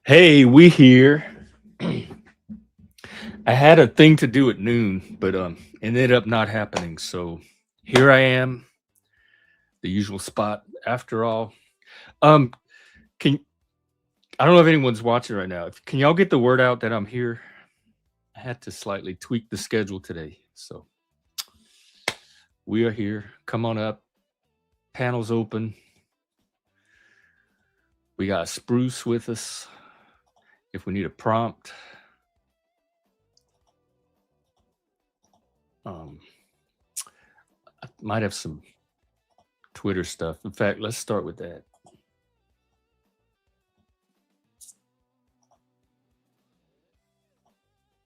Hey, we here. I had a thing to do at noon, but it ended up not happening. So here I am, the usual spot. After all, um, can I don't know if anyone's watching right now. Can y'all get the word out that I'm here? I had to slightly tweak the schedule today, so we are here. Come on up. Panels open. We got Spruce with us. If we need a prompt, um, I might have some Twitter stuff. In fact, let's start with that.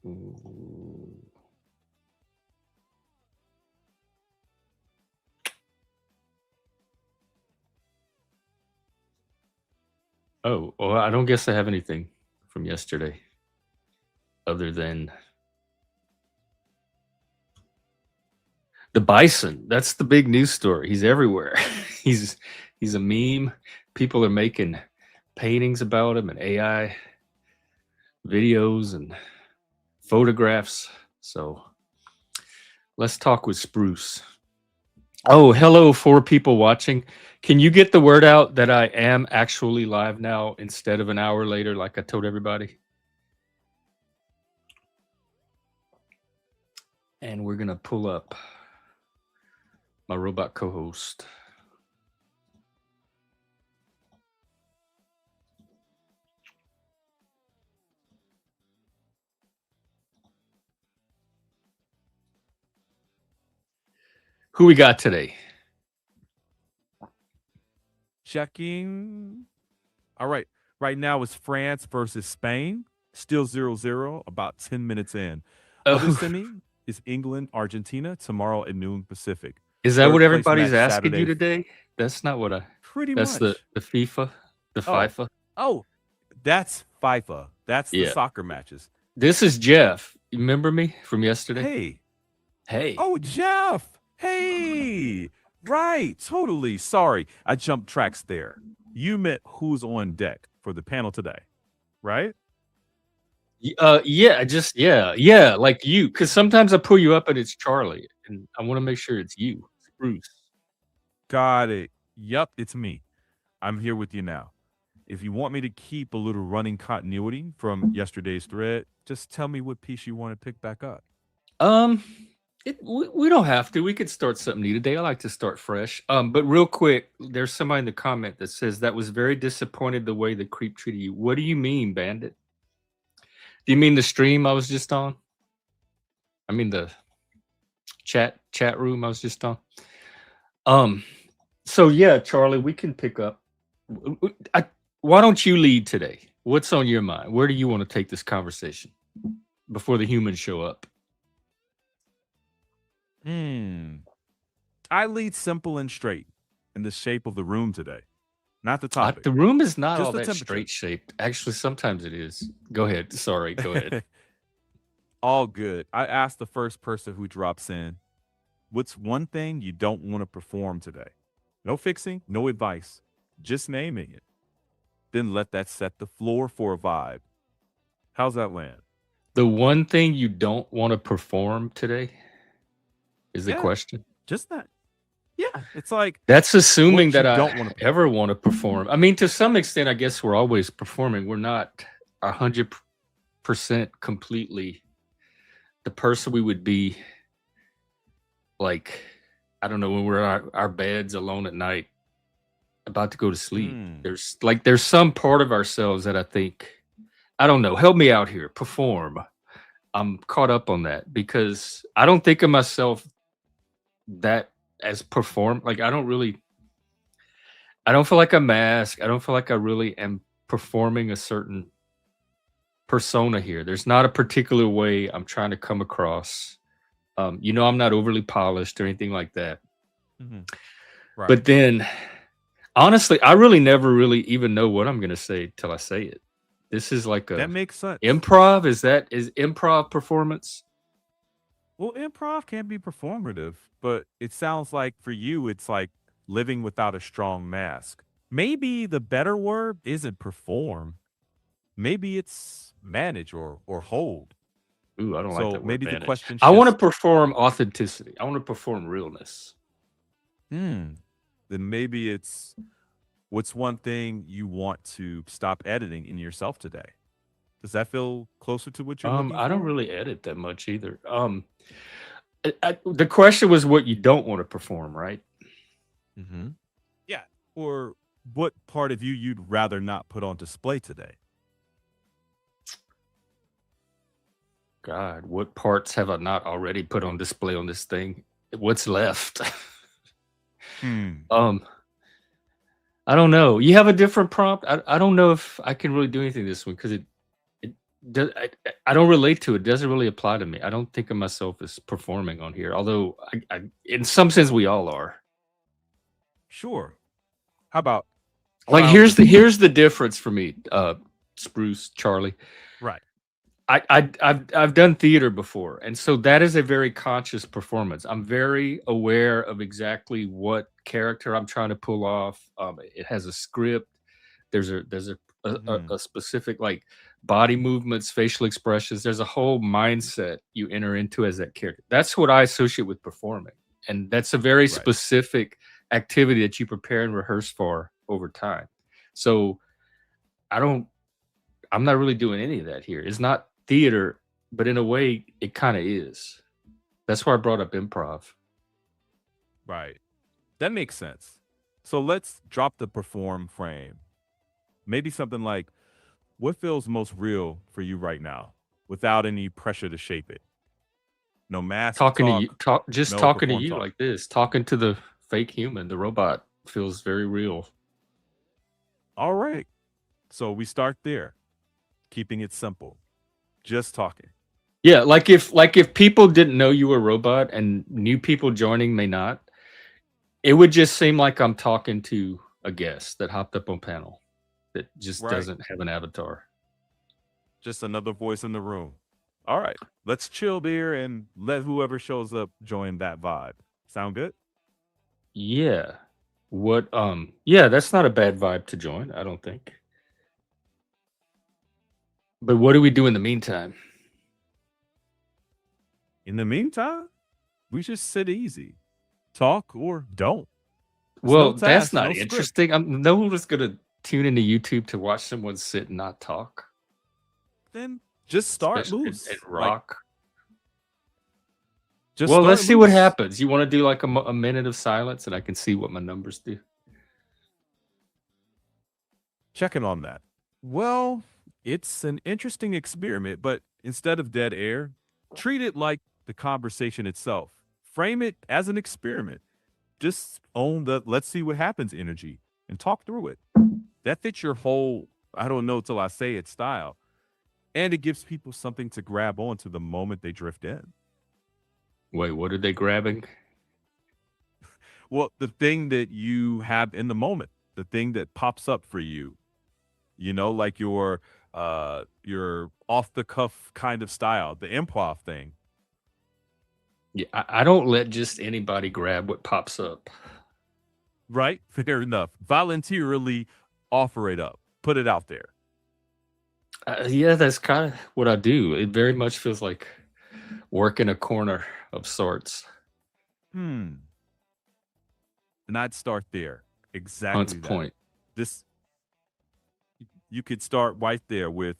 Ooh. Oh, well, I don't guess I have anything from yesterday other than the bison. That's the big news story. He's everywhere. he's he's a meme. People are making paintings about him and AI videos and photographs. So let's talk with Spruce. Oh, hello, 4 people watching. Can you get the word out that I am actually live now instead of an hour later, like I told everybody? And we're going to pull up my robot co-host. Who we got today? Checking. All right. Right now it's France versus Spain. Still 0-0, about 10 minutes in. Other Oh, semi is England, Argentina, tomorrow at noon Pacific. is that what Third place everybody's match asking you Saturday. today? That's not what I. Pretty That's much. the FIFA, the Oh, FIFA. oh, that's FIFA. That's the Yeah. soccer matches. This is Jeff. You remember me from yesterday? Hey. Hey. Oh, Jeff. Hey. Right. Totally. Sorry. I jumped tracks there. You meant who's on deck for the panel today, right? Yeah. Yeah. Like you, because sometimes I pull you up and it's Charlie, and I want to make sure it's you, Bruce. Got it. Yup, it's me. I'm here with you now. If you want me to keep a little running continuity from yesterday's thread, just tell me what piece you want to pick back up. Um, we don't have to. We could start something new today. I like to start fresh. But real quick, there's somebody in the comment that says that was very disappointed the way the creep treated you. What do you mean, Bandit? Do you mean the stream I was just on? I mean the chat room I was just on. Um. So yeah, Charlie, we can pick up. Why don't you lead today? What's on your mind? Where do you want to take this conversation before the humans show up? Hmm. I lead simple and straight in the shape of the room today, not the topic, The room is not just all the that temperature. straight shaped. Actually, sometimes it is. Go ahead. Sorry. Go ahead. All good. I asked the first person who drops in, what's one thing you don't want to perform today? No fixing, no advice, just naming it. Then let that set the floor for a vibe. How's that land? The one thing you don't want to perform today is the Yeah, question. just that. Yeah, it's like That's assuming what you that I don't want to. ever want to perform. I mean, to some extent, I guess we're always performing. We're not 100% completely the person we would be, like, I don't know, when we're in our beds alone at night about to go to sleep. Mm. There's some part of ourselves that I think, I don't know, help me out here, perform. I'm caught up on that because I don't think of myself that as perform. Like I don't feel like a mask. I don't feel like I really am performing a certain persona here. There's not a particular way I'm trying to come across. I'm not overly polished or anything like that. Hmm. Right. But then, honestly, I really never really even know what I'm gonna say till I say it. This is like That a makes sense. improv. Is improv performance? Well, improv can be performative, but it sounds like for you, it's like living without a strong mask. Maybe the better word isn't perform. Maybe it's manage or hold. Ooh, I don't like So that word maybe the manage. question I want to shifts. perform authenticity. I want to perform realness. Hmm. Then maybe it's what's one thing you want to stop editing in yourself today? Does that feel closer to what you're looking I don't for? really edit that much either. The question was what you don't want to perform, right? Mm-hmm. Yeah. Or what part of you you'd rather not put on display today? God, what parts have I not already put on display on this thing? What's left? Hmm. um, I don't know. You have a different prompt. I don't know if I can really do anything this one because it does. I don't relate to it. It doesn't really apply to me. I don't think of myself as performing on here, although in some sense we all are. Sure. How about Like trial this way? here's the difference for me, Spruce, Charlie. Right. I've done theater before, and so that is a very conscious performance. I'm very aware of exactly what character I'm trying to pull off. It has a script. There's a specific like body movements, facial expressions. There's a whole mindset you enter into as that character. That's what I associate with performing, and that's a very Right. specific activity that you prepare and rehearse for over time. So I don't I'm not really doing any of that here. It's not theater, but in a way, it kind of is. That's why I brought up improv. Right. That makes sense. So let's drop the perform frame. Maybe something like, what feels most real for you right now without any pressure to shape it? No mask Talking to you, talk, just no talking to perform you talk. like this, talking to the fake human, the robot feels very real. All right. So we start there, keeping it simple, just talking. Yeah, like if people didn't know you were a robot and new people joining may not, it would just seem like I'm talking to a guest that hopped up on panel that just Right. doesn't have an avatar. Just another voice in the room. All right. Let's chill there and let whoever shows up join that vibe. Sound good? Yeah. Yeah, that's not a bad vibe to join, I don't think. But what do we do in the meantime? In the meantime, we just sit easy. Talk or don't. It's no Well, that's task, not no script. interesting. No one was gonna tune into YouTube to watch someone sit and not talk, Then just start especially and loose. Like, rock. just Well, let's start see what loose. happens. You want to do like a minute of silence, and I can see what my numbers do. Checking on that. Well, it's an interesting experiment, but instead of dead air, treat it like the conversation itself. Frame it as an experiment. Just own the let's see what happens energy and talk through it. That fits your whole, I don't know till I say it style. And it gives people something to grab onto the moment they drift in. Wait, what are they grabbing? Well, the thing that you have in the moment, the thing that pops up for you, like your off the cuff kind of style, the improv thing. Yeah, I don't let just anybody grab what pops up. Right? Fair enough. Voluntarily offer it up. Put it out there. Yeah, that's kind of what I do. It very much feels like working a corner of sorts. Hmm. And I'd start there. Hunt's Exactly that. point. This you could start right there with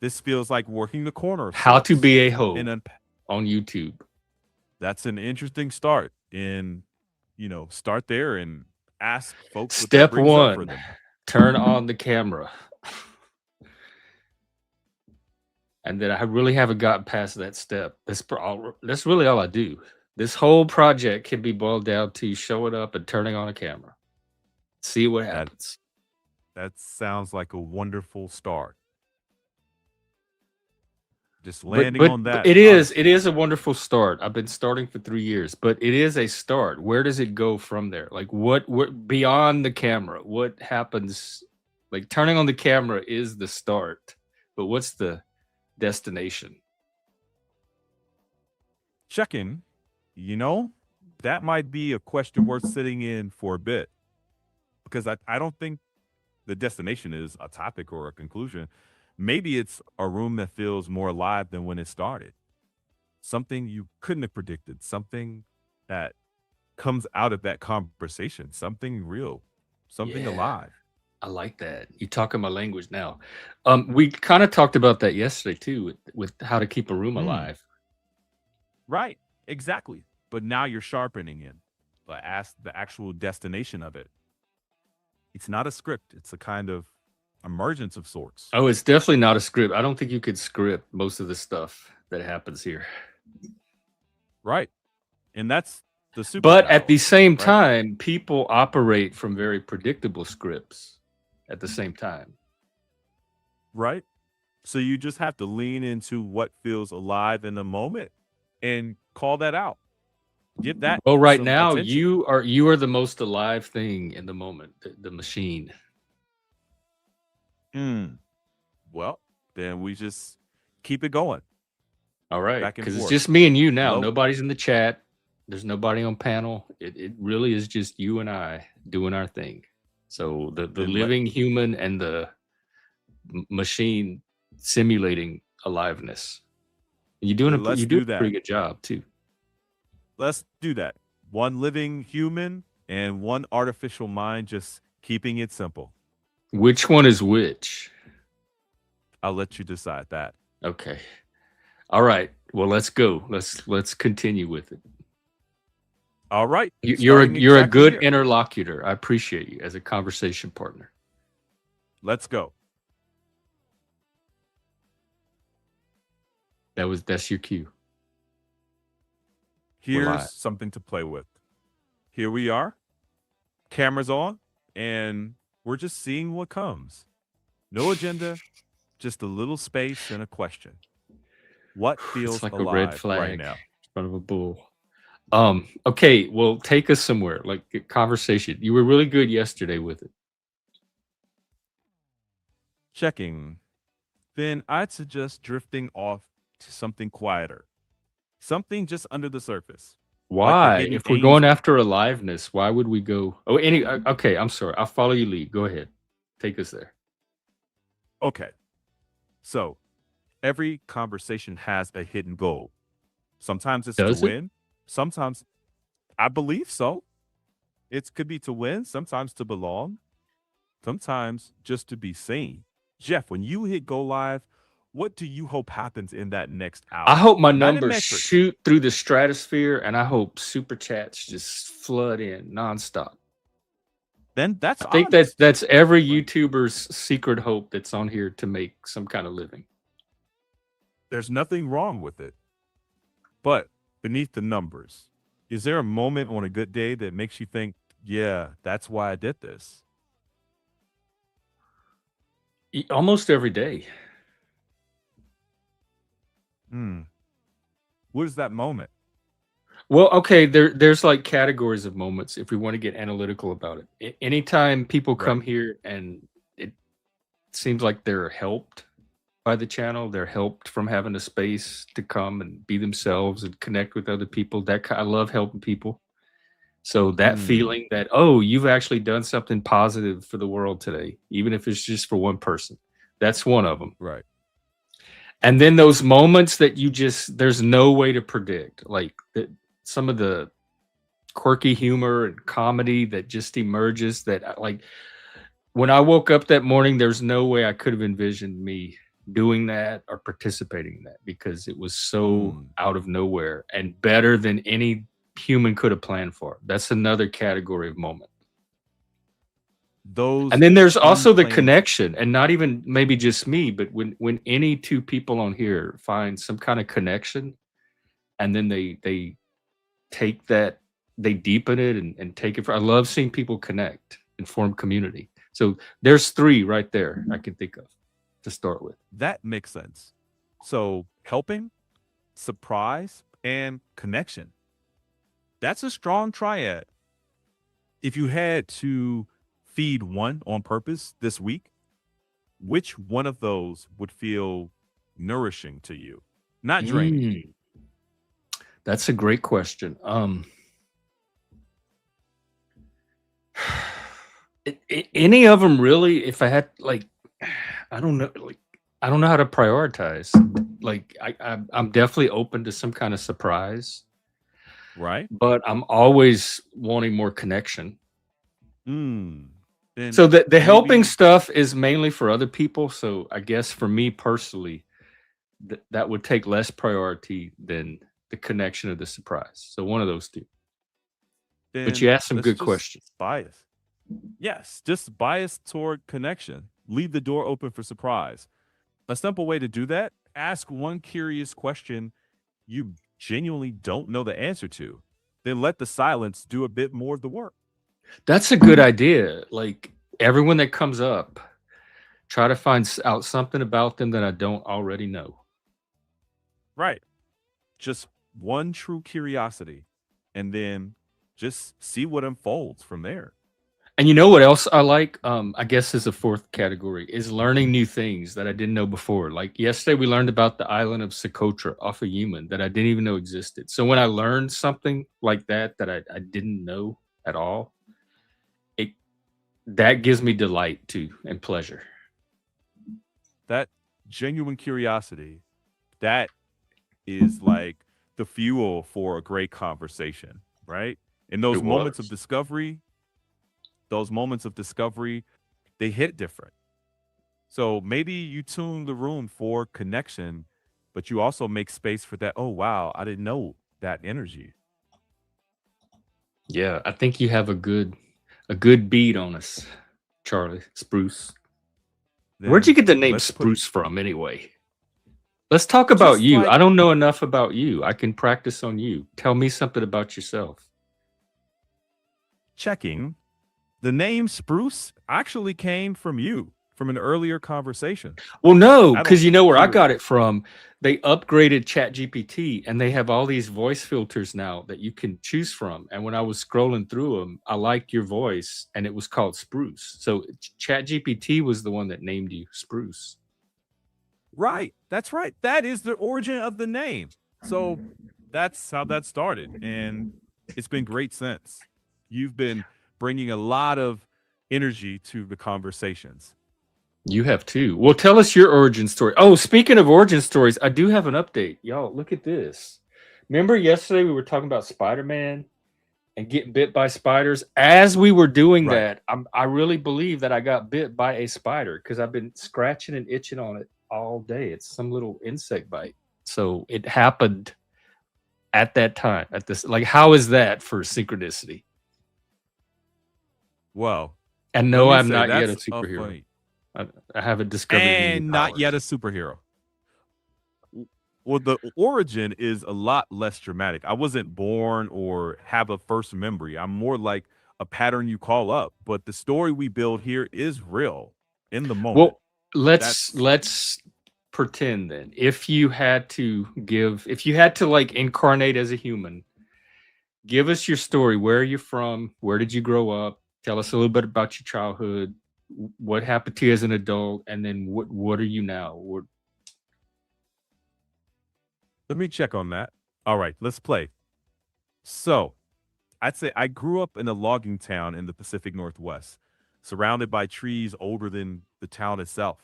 this feels like working the corner of How to sorts. be a And hoe then on YouTube. that's an interesting start. And start there and ask folks what that Step brings up for one, them. turn on the camera. And then I really haven't gotten past that step. That's really all I do. This whole project can be boiled down to showing up and turning on a camera. See what That happens. that sounds like a wonderful start. Just But landing but, on but that, it is honestly. a wonderful start. I've been starting for 3 years, but it is a start. Where does it go from there? Like what beyond the camera? What happens? Like turning on the camera is the start, but what's the destination? Check in, you know, that might be a question worth sitting in for a bit because I don't think the destination is a topic or a conclusion. Maybe it's a room that feels more alive than when it started. Something you couldn't have predicted, something that comes out of that conversation, something real, something Yeah, alive. I like that. You talking my language now. We kind of talked about that yesterday too, with how to keep a room Mm, alive. right, exactly. But now you're sharpening it. But ask the actual destination of it. It's not a script. It's a kind of emergence of sorts. Oh, it's definitely not a script. I don't think you could script most of the stuff that happens here. Right. And that's the But at the superpower, same right? time, people operate from very predictable scripts at the same time. Right. So you just have to lean into what feels alive in the moment and call that out. Give that Well, right some now attention. you are the most alive thing in the moment, the machine. Mm. Well, then we just keep it going All right, back and because it's forth. just me and you now. Low. Nobody's in the chat. There's nobody on panel. It really is just you and I doing our thing. So the Then let living human and the machine simulating aliveness. then You let's do do a pretty that. good job too. Let's do that. One living human and one artificial mind, just keeping it simple. Which one is which? I'll let you decide that. Okay. All right. Well, let's go. Let's continue with it. All right. You're Starting you're a exactly good here. interlocutor. I appreciate you as a conversation partner. Let's go. That's your cue. We're Here's live. something to play with. Here we are, cameras on, and we're just seeing what comes. No agenda, just a little space and a question. What It's feels like a red alive right flag now? in front of a bull. Okay, well, take us somewhere, like a conversation. You were really good yesterday with it. Checking. Then I'd suggest drifting off to something quieter, something just under the surface, like the Why? hidden If we're going angel. after aliveness, why would we go? Okay, I'm sorry. I'll follow you lead. Go ahead. Take us there. Okay, so every conversation has a hidden goal. Sometimes it's to Does it? win, sometimes I believe so. It could be to win, sometimes to belong, sometimes just to be seen. Jeff, when you hit go live, what do you hope happens in that next I hour? hope my Not in numbers metrics. shoot through the stratosphere, and I hope super chats just flood in nonstop. Then that's I think that honest, that's every right? YouTuber's secret hope that's on here to make some kind of living. There's nothing wrong with it. But beneath the numbers, is there a moment on a good day that makes you think, yeah, that's why I did this? Almost every day. Hmm. What is that moment? Well, okay, there's like categories of moments if we want to get analytical about it. Anytime people come Right. here and it seems like they're helped by the channel, they're helped from having a space to come and be themselves and connect with other people. I love helping people. So that Hmm. feeling that, oh, you've actually done something positive for the world today, even if it's just for one person. That's one of them. Right. And then those moments that there's no way to predict, like some of the quirky humor and comedy that just emerges that like when I woke up that morning, there's no way I could have envisioned me doing that or participating in that because it was so Hmm. out of nowhere and better than any human could have planned for. That's another category of moment. And Those then there's also the unplanned. connection, and not even maybe just me, but when any two people on here find some kind of connection, and then they take that, they deepen it and take it. I love seeing people connect and form community. So there's three right there I can think of to start with. That makes sense. So helping, surprise, and connection. That's a strong triad. If you had to feed one on purpose this week, which one of those would feel nourishing to you, not draining? Mm, that's a great question. Any of them really? If I had like, I don't know, like I don't know how to prioritize. Like I'm definitely open to some kind of surprise, right? but I'm always wanting more connection. Mm. Then So the helping maybe stuff is mainly for other people. So I guess for me personally, that would take less priority than the connection of the surprise. So one of those two. But you then asked some let's good just questions. bias. Yes, just bias toward connection. Leave the door open for surprise. A simple way to do that, ask one curious question you genuinely don't know the answer to. Then let the silence do a bit more of the work. That's a good idea. Like everyone that comes up, try to find out something about them that I don't already know. Right. Just one true curiosity. And then just see what unfolds from there. And you know what else I like? I guess is a fourth category is learning new things that I didn't know before. Like yesterday, we learned about the island of Socotra off of Human that I didn't even know existed. So when I learned something like that that I didn't know at all, it that gives me delight too and pleasure. That genuine curiosity, that is like the fuel for a great conversation, right? In It was. those moments of discovery, they hit different. So maybe you tune the room for connection, but you also make space for that. Oh, wow, I didn't know that energy. Yeah, I think you have a good beat on us, Charlie Spruce. Where'd you Then get the name let's put Spruce from anyway? Let's talk about just you. like I don't know enough about you. I can practice on you. Tell me something about yourself. checking. The name Spruce actually came from you from an earlier conversation. Well, no, I don't because you know where I hear it. got it from. They upgraded ChatGPT and they have all these voice filters now that you can choose from. And when I was scrolling through them, I liked your voice and it was called Spruce. So ChatGPT was the one that named you Spruce. Right. That's right. That is the origin of the name. So that's how that started. And it's been great since. You've been bringing a lot of energy to the conversations. You have too. Well, tell us your origin story. Oh, speaking of origin stories, I do have an update. Y'all, look at this. Remember yesterday we were talking about Spider-Man and getting bit by spiders? As we were doing Right. that, I really believe that I got bit by a spider because I've been scratching and itching on it all day. It's some little insect bite. So it happened at that time. At this, like, how is that for synchronicity? Well, And let no, me I'm say not yet a that's a superhero. funny I haven't discovered any new and not yet powers. a superhero. Well, the origin is a lot less dramatic. I wasn't born or have a first memory. I'm more like a pattern you call up. But the story we build here is real in the moment. Well, let's That's let's pretend then. If you had to like incarnate as a human, give us your story. Where are you from? Where did you grow up? Tell us a little bit about your childhood. What happened to you as an adult, and then what are you now? let me check on that. All right, let's play. So I'd say I grew up in a logging town in the Pacific Northwest, surrounded by trees older than the town itself.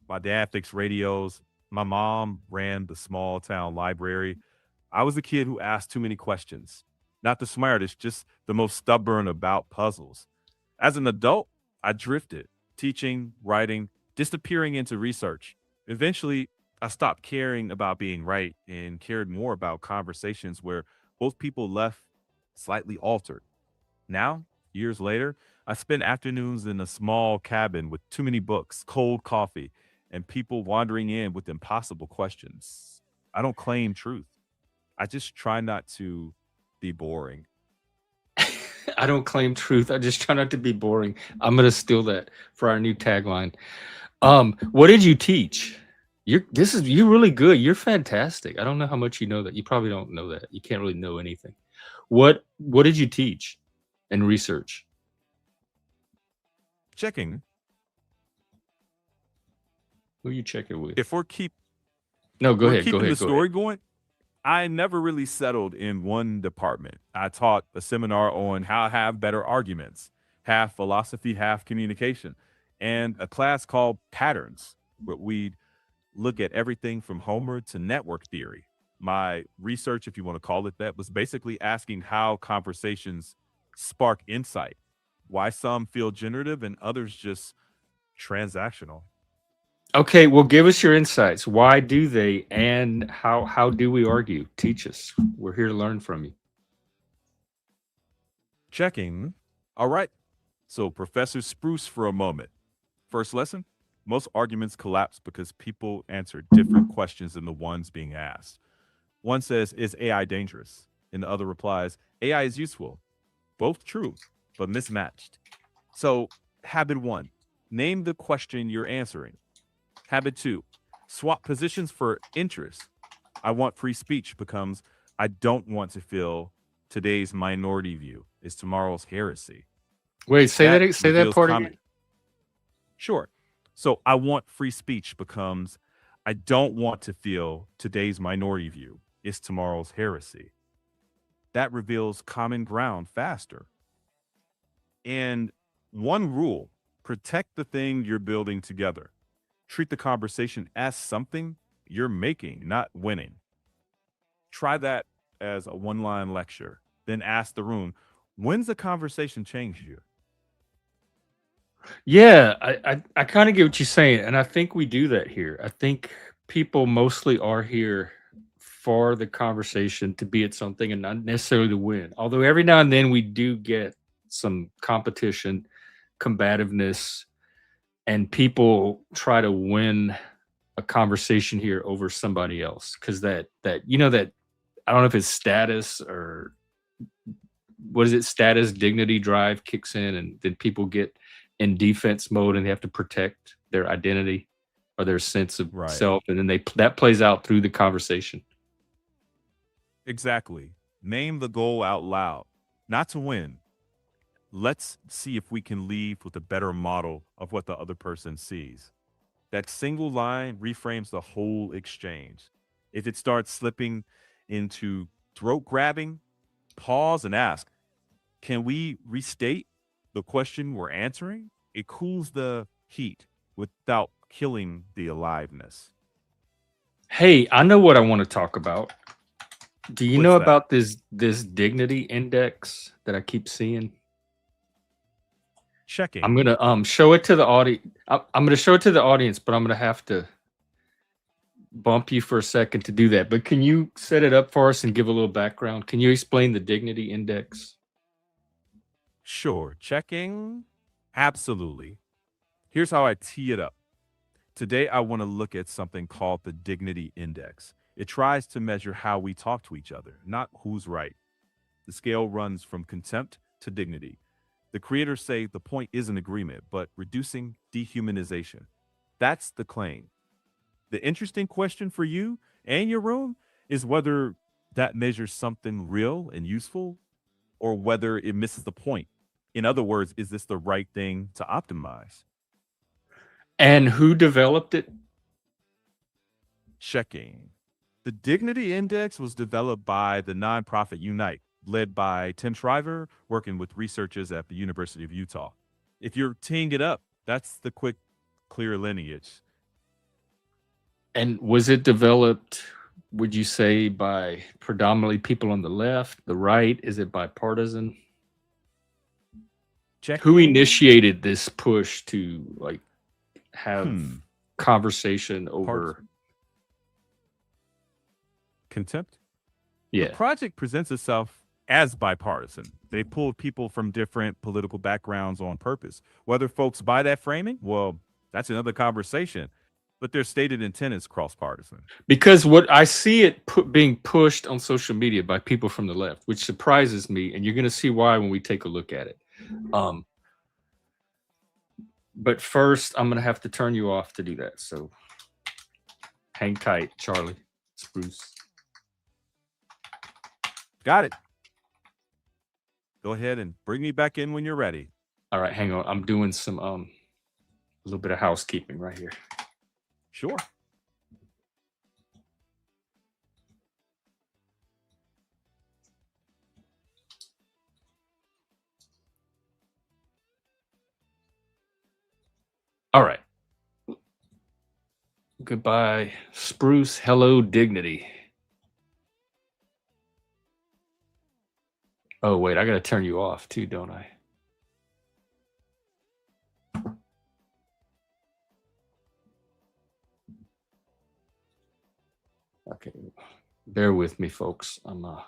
My dad fixed radios. My mom ran the small town library. I was a kid who asked too many questions. Not the smartest, just the most stubborn about puzzles. As an adult, I drifted, teaching, writing, disappearing into research. Eventually, I stopped caring about being right and cared more about conversations where both people left slightly altered. Now, years later, I spend afternoons in a small cabin with too many books, cold coffee, and people wandering in with impossible questions. I don't claim truth. I just try not to be boring. I don't claim truth. I just try not to be boring. I'm gonna steal that for our new tagline. What did you teach? You're really good. You're fantastic. I don't know how much you know that. You probably don't know that. You can't really know anything. What did you teach and research? Checking Who you checking with? if we're keep No, go we're ahead. Go keeping the ahead. Go ahead. story going. I never really settled in one department. I taught a seminar on how to have better arguments, half philosophy, half communication, and a class called Patterns, where we look at everything from Homer to network theory. My research, if you want to call it that, was basically asking how conversations spark insight, why some feel generative and others just transactional. Okay, well, give us your insights. Why do they, and how do we argue? Teach us. We're here to learn from you. Checking. All right. So, Professor Spruce for a moment. First lesson, most arguments collapse because people answer different questions than the ones being asked. One says, is AI dangerous? And the other replies, AI is useful. Both true, but mismatched. So, habit one, name the question you're answering. Habit two, swap positions for interest. I want free speech becomes, I don't want to feel today's minority view is tomorrow's heresy. Wait, That say that reveals part again. common. Sure. So I want free speech becomes, I don't want to feel today's minority view is tomorrow's heresy. That reveals common ground faster. And one rule, protect the thing you're building together. Treat the conversation as something you're making, not winning. Try that as a one line lecture. Then ask the room, when's the conversation changed you? Yeah, I kind of get what you're saying, and I think we do that here. I think people mostly are here for the conversation to be at something and not necessarily to win. Although every now and then we do get some competition, combativeness, and people try to win a conversation here over somebody else because that that I don't know if it's status or what is it, status, dignity drive kicks in, and then people get in defense mode and they have to protect their identity or their sense of Right. self, and then that plays out through the conversation. Exactly. Name the goal out loud, not to win. Let's see if we can leave with a better model of what the other person sees. That single line reframes the whole exchange. If it starts slipping into throat grabbing, pause and ask, can we restate the question we're answering? It cools the heat without killing the aliveness. Hey, I know what I want to talk about. Do you know What's that? about this dignity index that I keep seeing? I'm Checking. gonna show it to the audience. I'm gonna show it to the audience, but I'm gonna have to bump you for a second to do that. But can you set it up for us and give a little background? Can you explain the dignity index? Sure. Checking. Absolutely. Here's how I tee it up. Today, I want to look at something called the Dignity Index. It tries to measure how we talk to each other, not who's right. The scale runs from contempt to dignity. The creators say the point isn't agreement, but reducing dehumanization. That's the claim. The interesting question for you and your room is whether that measures something real and useful or whether it misses the point. In other words, is this the right thing to optimize? And who developed it? Checking. The Dignity Index was developed by the nonprofit Unite, led by Tim Shriver, working with researchers at the University of Utah. If you're teeing it up, that's the quick, clear lineage. And was it developed, would you say, by predominantly people on the left, the right? Is it bipartisan? Who Checking. initiated this push to like have Hmm. conversation Part over? contempt. The Yeah. project presents itself as bipartisan. They pulled people from different political backgrounds on purpose. Whether folks buy that framing, well, that's another conversation. But their stated intent is cross partisan. Because what I see it being pushed on social media by people from the left, which surprises me, and you're going to see why when we take a look at it. Um, but first, I'm going to have to turn you off to do that. So hang tight, Charlie Spruce. Got it. Go ahead and bring me back in when you're ready. All right, hang on. I'm doing some a little bit of housekeeping right here. Sure. All right. Goodbye, Spruce. Hello, dignity. Oh, wait, I got to turn you off too, don't I? Okay, bear with me, folks. All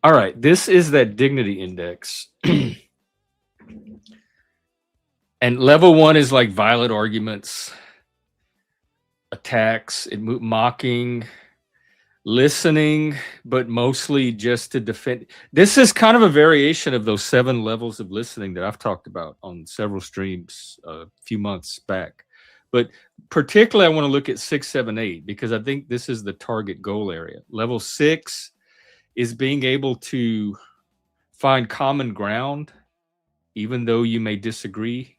right, this is that dignity index. And level 1 is like violent arguments, attacks, mocking, listening, but mostly just to defend. This is kind of a variation of those 7 levels of listening that I've talked about on several streams a few months back. But particularly, I want to look at 6, 7, 8 because I think this is the target goal area. Level 6 is being able to find common ground, even though you may disagree.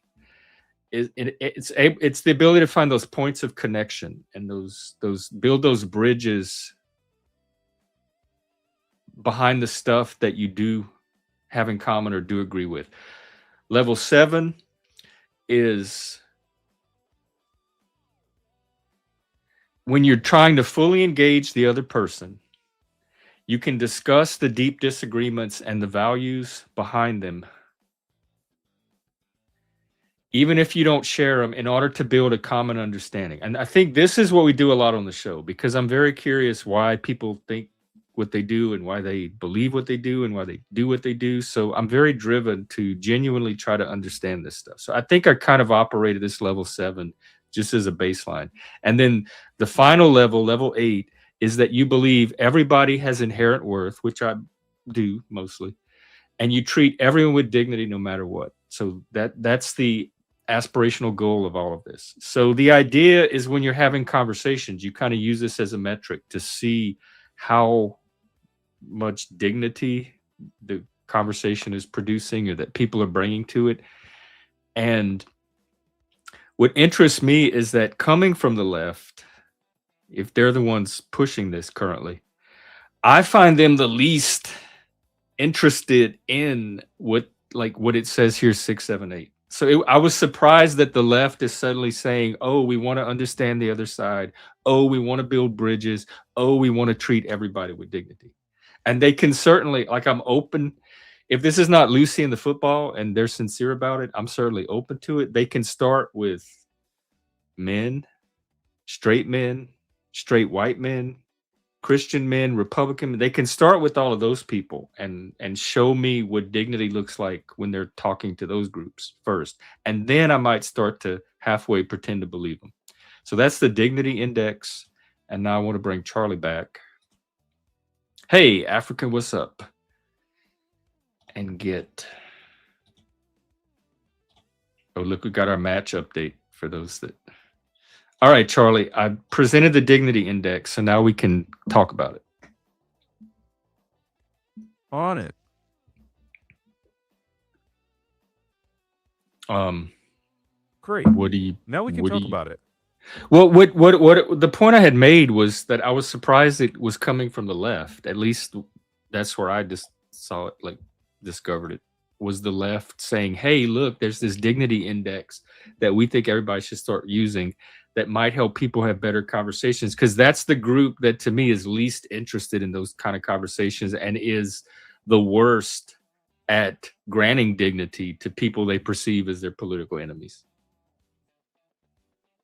It's the ability to find those points of connection and build those bridges behind the stuff that you do have in common or do agree with. Level 7 is when you're trying to fully engage the other person, you can discuss the deep disagreements and the values behind them, even if you don't share them, in order to build a common understanding. And I think this is what we do a lot on the show, because I'm very curious why people think what they do and why they believe what they do and why they do what they do. So I'm very driven to genuinely try to understand this stuff. So I think I kind of operated this level 7 just as a baseline. And then the final level, level 8, is that you believe everybody has inherent worth, which I do mostly, and you treat everyone with dignity no matter what. So that's the aspirational goal of all of this. So the idea is when you're having conversations, you kind of use this as a metric to see how much dignity the conversation is producing or that people are bringing to it. And what interests me is that coming from the left, if they're the ones pushing this currently, I find them the least interested in what it says here, 6, 7, 8. So I was surprised that the left is suddenly saying, oh, we want to understand the other side. Oh, we want to build bridges. Oh, we want to treat everybody with dignity. And they can certainly, I'm open. If this is not Lucy in the football and they're sincere about it, I'm certainly open to it. They can start with men, straight white men, Christian men, Republican men. They can start with all of those people and show me what dignity looks like when they're talking to those groups first. And then I might start to halfway pretend to believe them. So that's the dignity index. And now I want to bring Charlie back. Hey, African, what's up? And get... Oh, look, we got our match update for those that... All right, Charlie, I presented the dignity index, so now we can talk about it. On it. Great. What do you... Now we can talk about it. Well, what the point I had made was that I was surprised it was coming from the left. At least that's where I just saw it, discovered it, was the left saying, hey, look, there's this dignity index that we think everybody should start using that might help people have better conversations, because that's the group that to me is least interested in those kind of conversations and is the worst at granting dignity to people they perceive as their political enemies.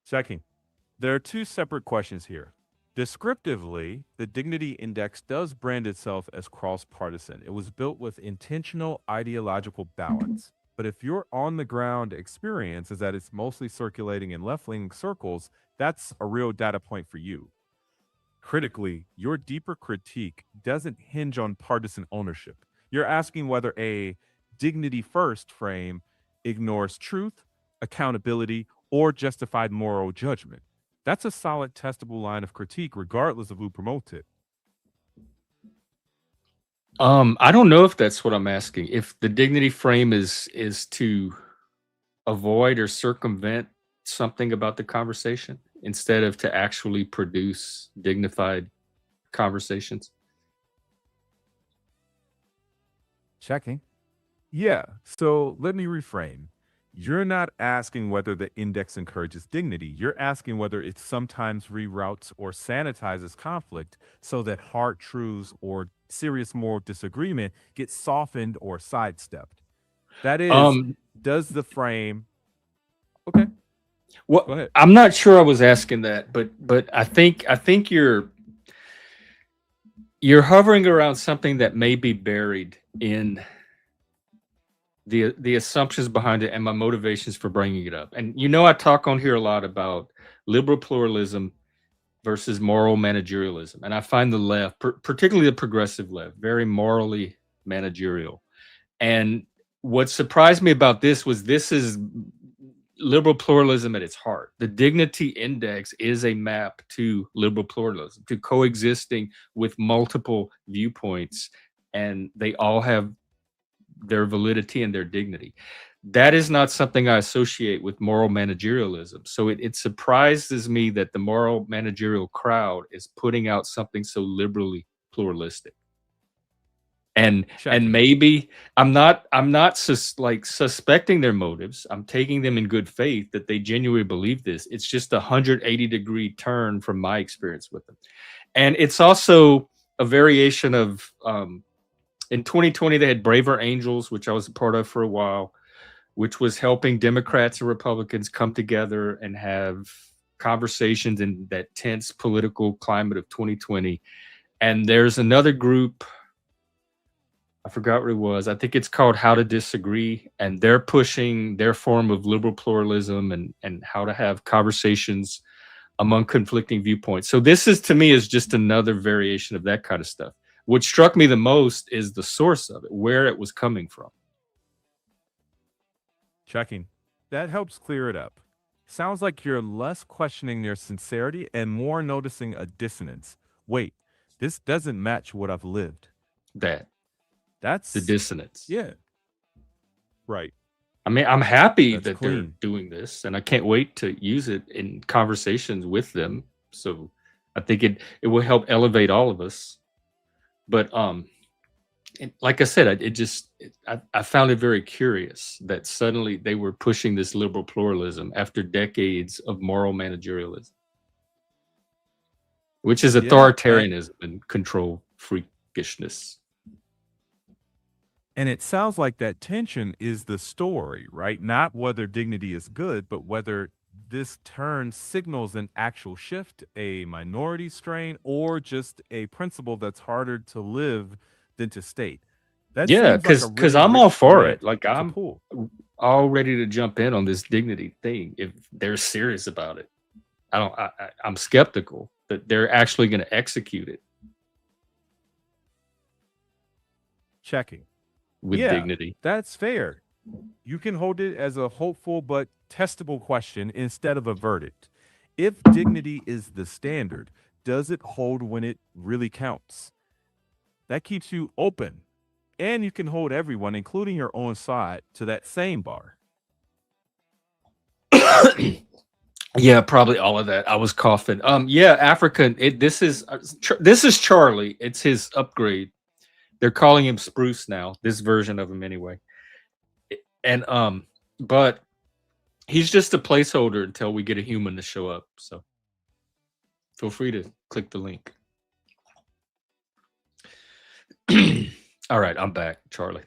Checking. There are 2 separate questions here. Descriptively, the Dignity Index does brand itself as cross-partisan. It was built with intentional ideological balance. But if your on-the-ground experience is that it's mostly circulating in left-leaning circles, that's a real data point for you. Critically, your deeper critique doesn't hinge on partisan ownership. You're asking whether a dignity-first frame ignores truth, accountability, or justified moral judgment. That's a solid testable line of critique, regardless of who promotes it. I don't know if that's what I'm asking. If the dignity frame is to avoid or circumvent something about the conversation instead of to actually produce dignified conversations. Checking. Yeah, so let me reframe. You're not asking whether the index encourages dignity. You're asking whether it sometimes reroutes or sanitizes conflict so that hard truths or serious moral disagreement get softened or sidestepped. That is, Um, does the frame. Okay, what go ahead. I'm not sure I was asking that, but I think you're hovering around something that may be buried in the assumptions behind it and my motivations for bringing it up. And I talk on here a lot about liberal pluralism versus moral managerialism, and I find the left, particularly the progressive left, very morally managerial. And what surprised me about this is liberal pluralism at its heart. The dignity index is a map to liberal pluralism, to coexisting with multiple viewpoints, and they all have their validity and their dignity. That is not something I associate with moral managerialism. So it surprises me that the moral managerial crowd is putting out something so liberally pluralistic. And Checking. maybe I'm not suspecting their motives. I'm taking them in good faith that they genuinely believe this. It's just a 180-degree turn from my experience with them. And it's also a variation of in 2020 they had Braver Angels, which I was a part of for a while, which was helping Democrats and Republicans come together and have conversations in that tense political climate of 2020. And there's another group, I forgot what it was. I think it's called How to Disagree, and they're pushing their form of liberal pluralism and how to have conversations among conflicting viewpoints. So this is, to me, is just another variation of that kind of stuff. What struck me the most is the source of it, where it was coming from. Checking. That helps clear it up. Sounds like you're less questioning their sincerity and more noticing a dissonance. Wait, this doesn't match what I've lived. That the That's, dissonance. yeah, right. I mean, I'm happy That's that they're clean. doing this, and I can't wait to use it in conversations with them. So I think it will help elevate all of us. But and like I said, I found it very curious that suddenly they were pushing this liberal pluralism after decades of moral managerialism, which is Yeah, and authoritarianism and control freakishness. and it sounds like that tension is the story, right? Not whether dignity is good, but whether this turn signals an actual shift, a minority strain, or just a principle that's harder to live than to state. That Yeah, seems like a because really I'm all rich for thread it. Like to I'm pull. all ready to jump in on this dignity thing if they're serious about it. I don't. I'm skeptical that they're actually going to execute it Checking. with Yeah, dignity. that's fair. You can hold it as a hopeful but testable question instead of a verdict. If dignity is the standard, does it hold when it really counts? That keeps you open, and you can hold everyone, including your own side, to that same bar. Yeah, probably all of that. I was coughing. Yeah, African. This is Charlie. It's his upgrade. They're calling him Spruce now. This version of him, anyway. And but he's just a placeholder until we get a human to show up. So feel free to click the link. All right, I'm back, Charlie.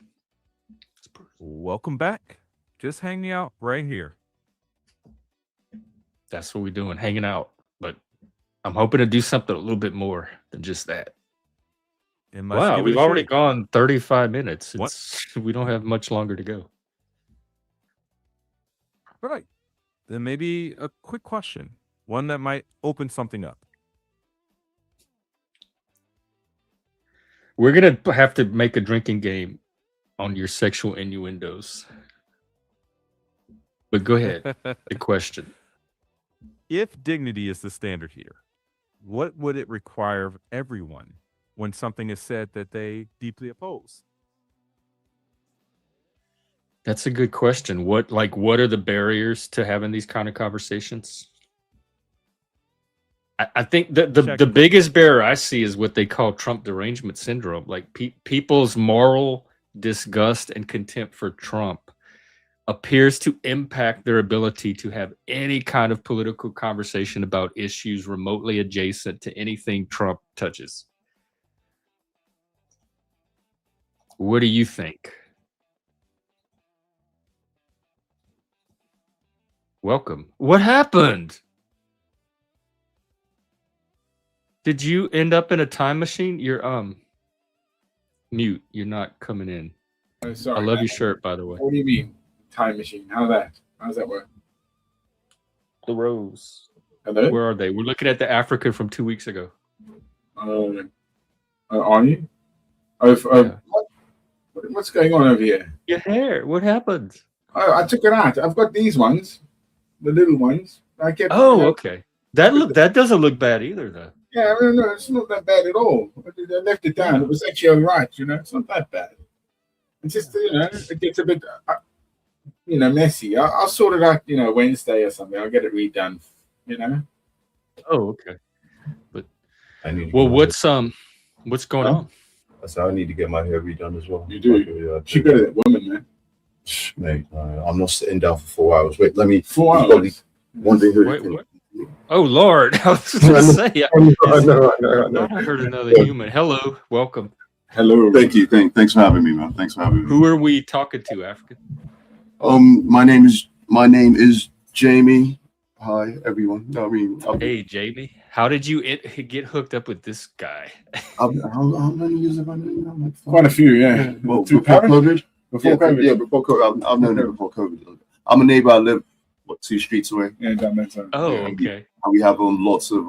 Welcome back. Just hanging out right here. That's what we're doing, hanging out. But I'm hoping to do something a little bit more than just that. And let's Wow, give it we've a already shake. gone 35 minutes. What? We don't have much longer to go. All right. Then maybe a quick question, one that might open something up. We're gonna have to make a drinking game on your sexual innuendos. But go ahead. The question. If dignity is the standard here, what would it require of everyone when something is said that they deeply oppose? That's a good question. What are the barriers to having these kind of conversations? I think the Checking. biggest barrier I see is what they call Trump derangement syndrome. Like people's moral disgust and contempt for Trump appears to impact their ability to have any kind of political conversation about issues remotely adjacent to anything Trump touches. What do you think? Welcome. What happened? Did you end up in a time machine? You're mute. You're not coming in. Oh, sorry, I love man. your shirt, by the way. What do you mean, time machine? How's that work? The rose. Hello? Where are they? We're looking at the African from 2 weeks ago. Are you? Yeah. What's going on over here? Your hair. What happened? I took it out. I've got these ones, the little ones. I kept. Oh, okay. That doesn't look bad either, though. Yeah, no, it's not that bad at all. I left it down. It was actually all right. It's not that bad. It's just it gets a bit messy. I'll sort it out. Wednesday or something. I'll get it redone. Oh, okay. But I need. what's going on? I need to get my hair redone as well. You do? She got it, woman, man. Mate, I'm not sitting down for 4 hours. Wait, let me. 4 hours. One thing. Wait, what? Oh Lord! I was going to say. I know. I heard another human. Hello, welcome. Hello. Thank you. Thanks for having me, man. Thanks for having me. Who are we talking to, African? My name is Jamie. Hi, everyone. No, I mean, Hey, Jamie. How did you get hooked up with this guy? how many years have I known you? Like Quite a few, yeah. Well, Through before Paris? COVID. Before COVID. Yeah, before COVID. I've known him before COVID. I'm a neighbor. I live 2 streets away. Yeah, that makes sense. Oh, Yeah, okay. And we have lots of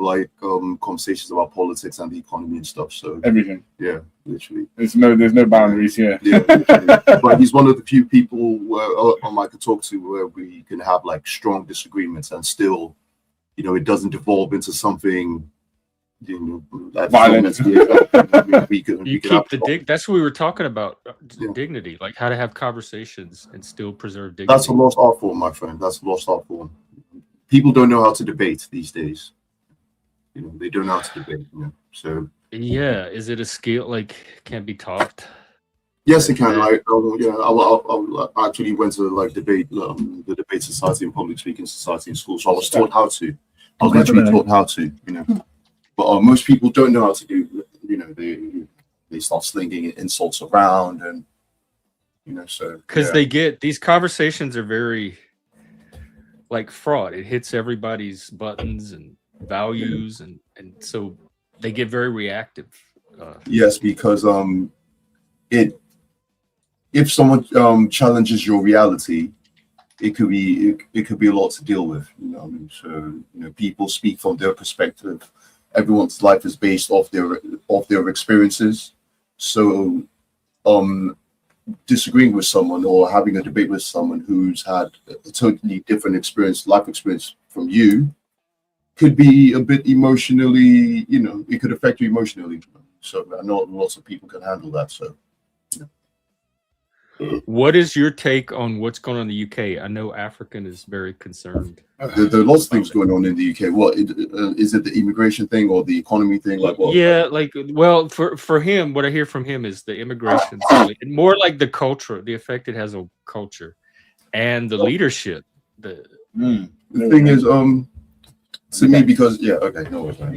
conversations about politics and the economy and stuff. So Everything. yeah, literally. There's no boundaries here. Yeah, literally. But he's one of the few people I could talk to where we can have like strong disagreements and still, it doesn't devolve into something, like Violent. We can You have keep the that's what we were talking about. Yeah. Dignity, like how to have conversations and still preserve dignity. That's a lost art form, my friend. That's a lost art form. People don't know how to debate these days. They don't know how to debate. So Yeah, is it a skill like can't be taught? yes, it can. I actually went to the debate society and public speaking society in school. So I was taught how to. I was literally taught how to. But most people don't know how to do. They start slinging insults around, and so Because they get these conversations are very like fraud. It hits everybody's buttons and values, and so they get very reactive. Yes, because if someone challenges your reality, it could be a lot to deal with. So people speak from their perspective. Everyone's life is based off their experiences. So disagreeing with someone or having a debate with someone who's had a totally different life experience from you, could be a bit emotionally, it could affect you emotionally. So I know lots of people can handle that. So What is your take on what's going on in the UK? I know African is very concerned. there are lots of things going on in the UK. What is it? The immigration thing or the economy thing? Like what? Yeah, well, for him, what I hear from him is the immigration, more like the culture, the effect it has on culture, and the leadership. The thing is, to me, because okay, no worries, man.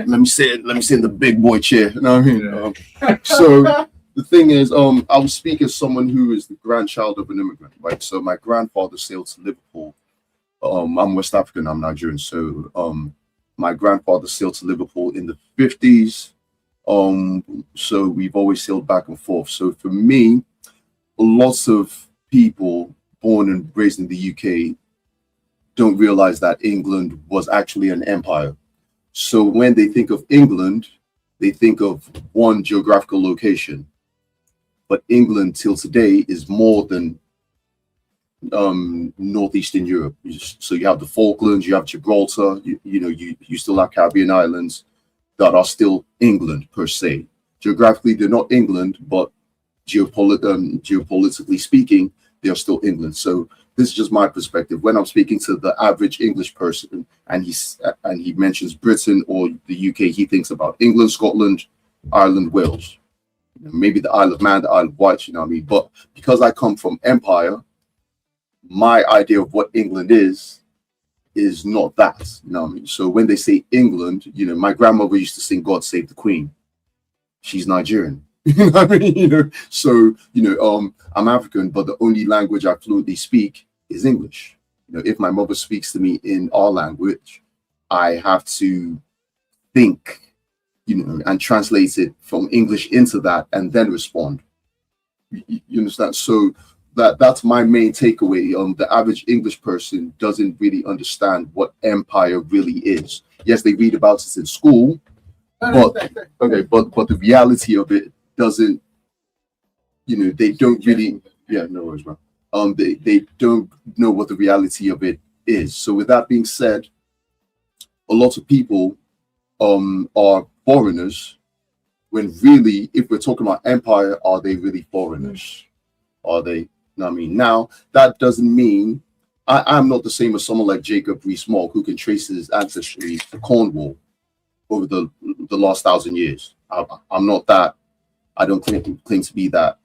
Let me sit in the big boy chair. You know what I mean? So the thing is, I was speaking as someone who is the grandchild of an immigrant, right? So my grandfather sailed to Liverpool. I'm West African, I'm Nigerian. So my grandfather sailed to Liverpool in the 50s. So we've always sailed back and forth. So for me, lots of people born and raised in the UK don't realize that England was actually an empire. So when they think of England, they think of one geographical location. But England till today is more than northeastern Europe. So you have the Falklands, you have Gibraltar, you still have Caribbean islands that are still England per se. Geographically, they're not England, but geopolitically speaking, they are still England. So this is just my perspective. When I'm speaking to the average English person and he mentions Britain or the UK, he thinks about England, Scotland, Ireland, Wales. Maybe the Isle of Man, the Isle of Wight, you know what I mean? But because I come from empire, my idea of what England is not that. You know what I mean? So when they say England, you know, my grandmother used to sing "God Save the Queen." She's Nigerian. You know what I mean? You know, so you know, I'm African, but the only language I fluently speak is English. You know, if my mother speaks to me in our language, I have to think, you know, and translate it from English into that, and then respond. You understand? So that's my main takeaway. The average English person doesn't really understand what empire really is. Yes, they read about it in school, but okay, but the reality of it doesn't, you know, they don't really, yeah, no worries, man. They don't know what the reality of it is. So with that being said, a lot of people are foreigners, when really, if we're talking about empire, are they really foreigners? Are they? You know what I mean? Now, that doesn't mean I'm not the same as someone like Jacob Rees-Mogg, who can trace his ancestry to Cornwall over the last 1,000 years. I'm not that. I don't claim to be that.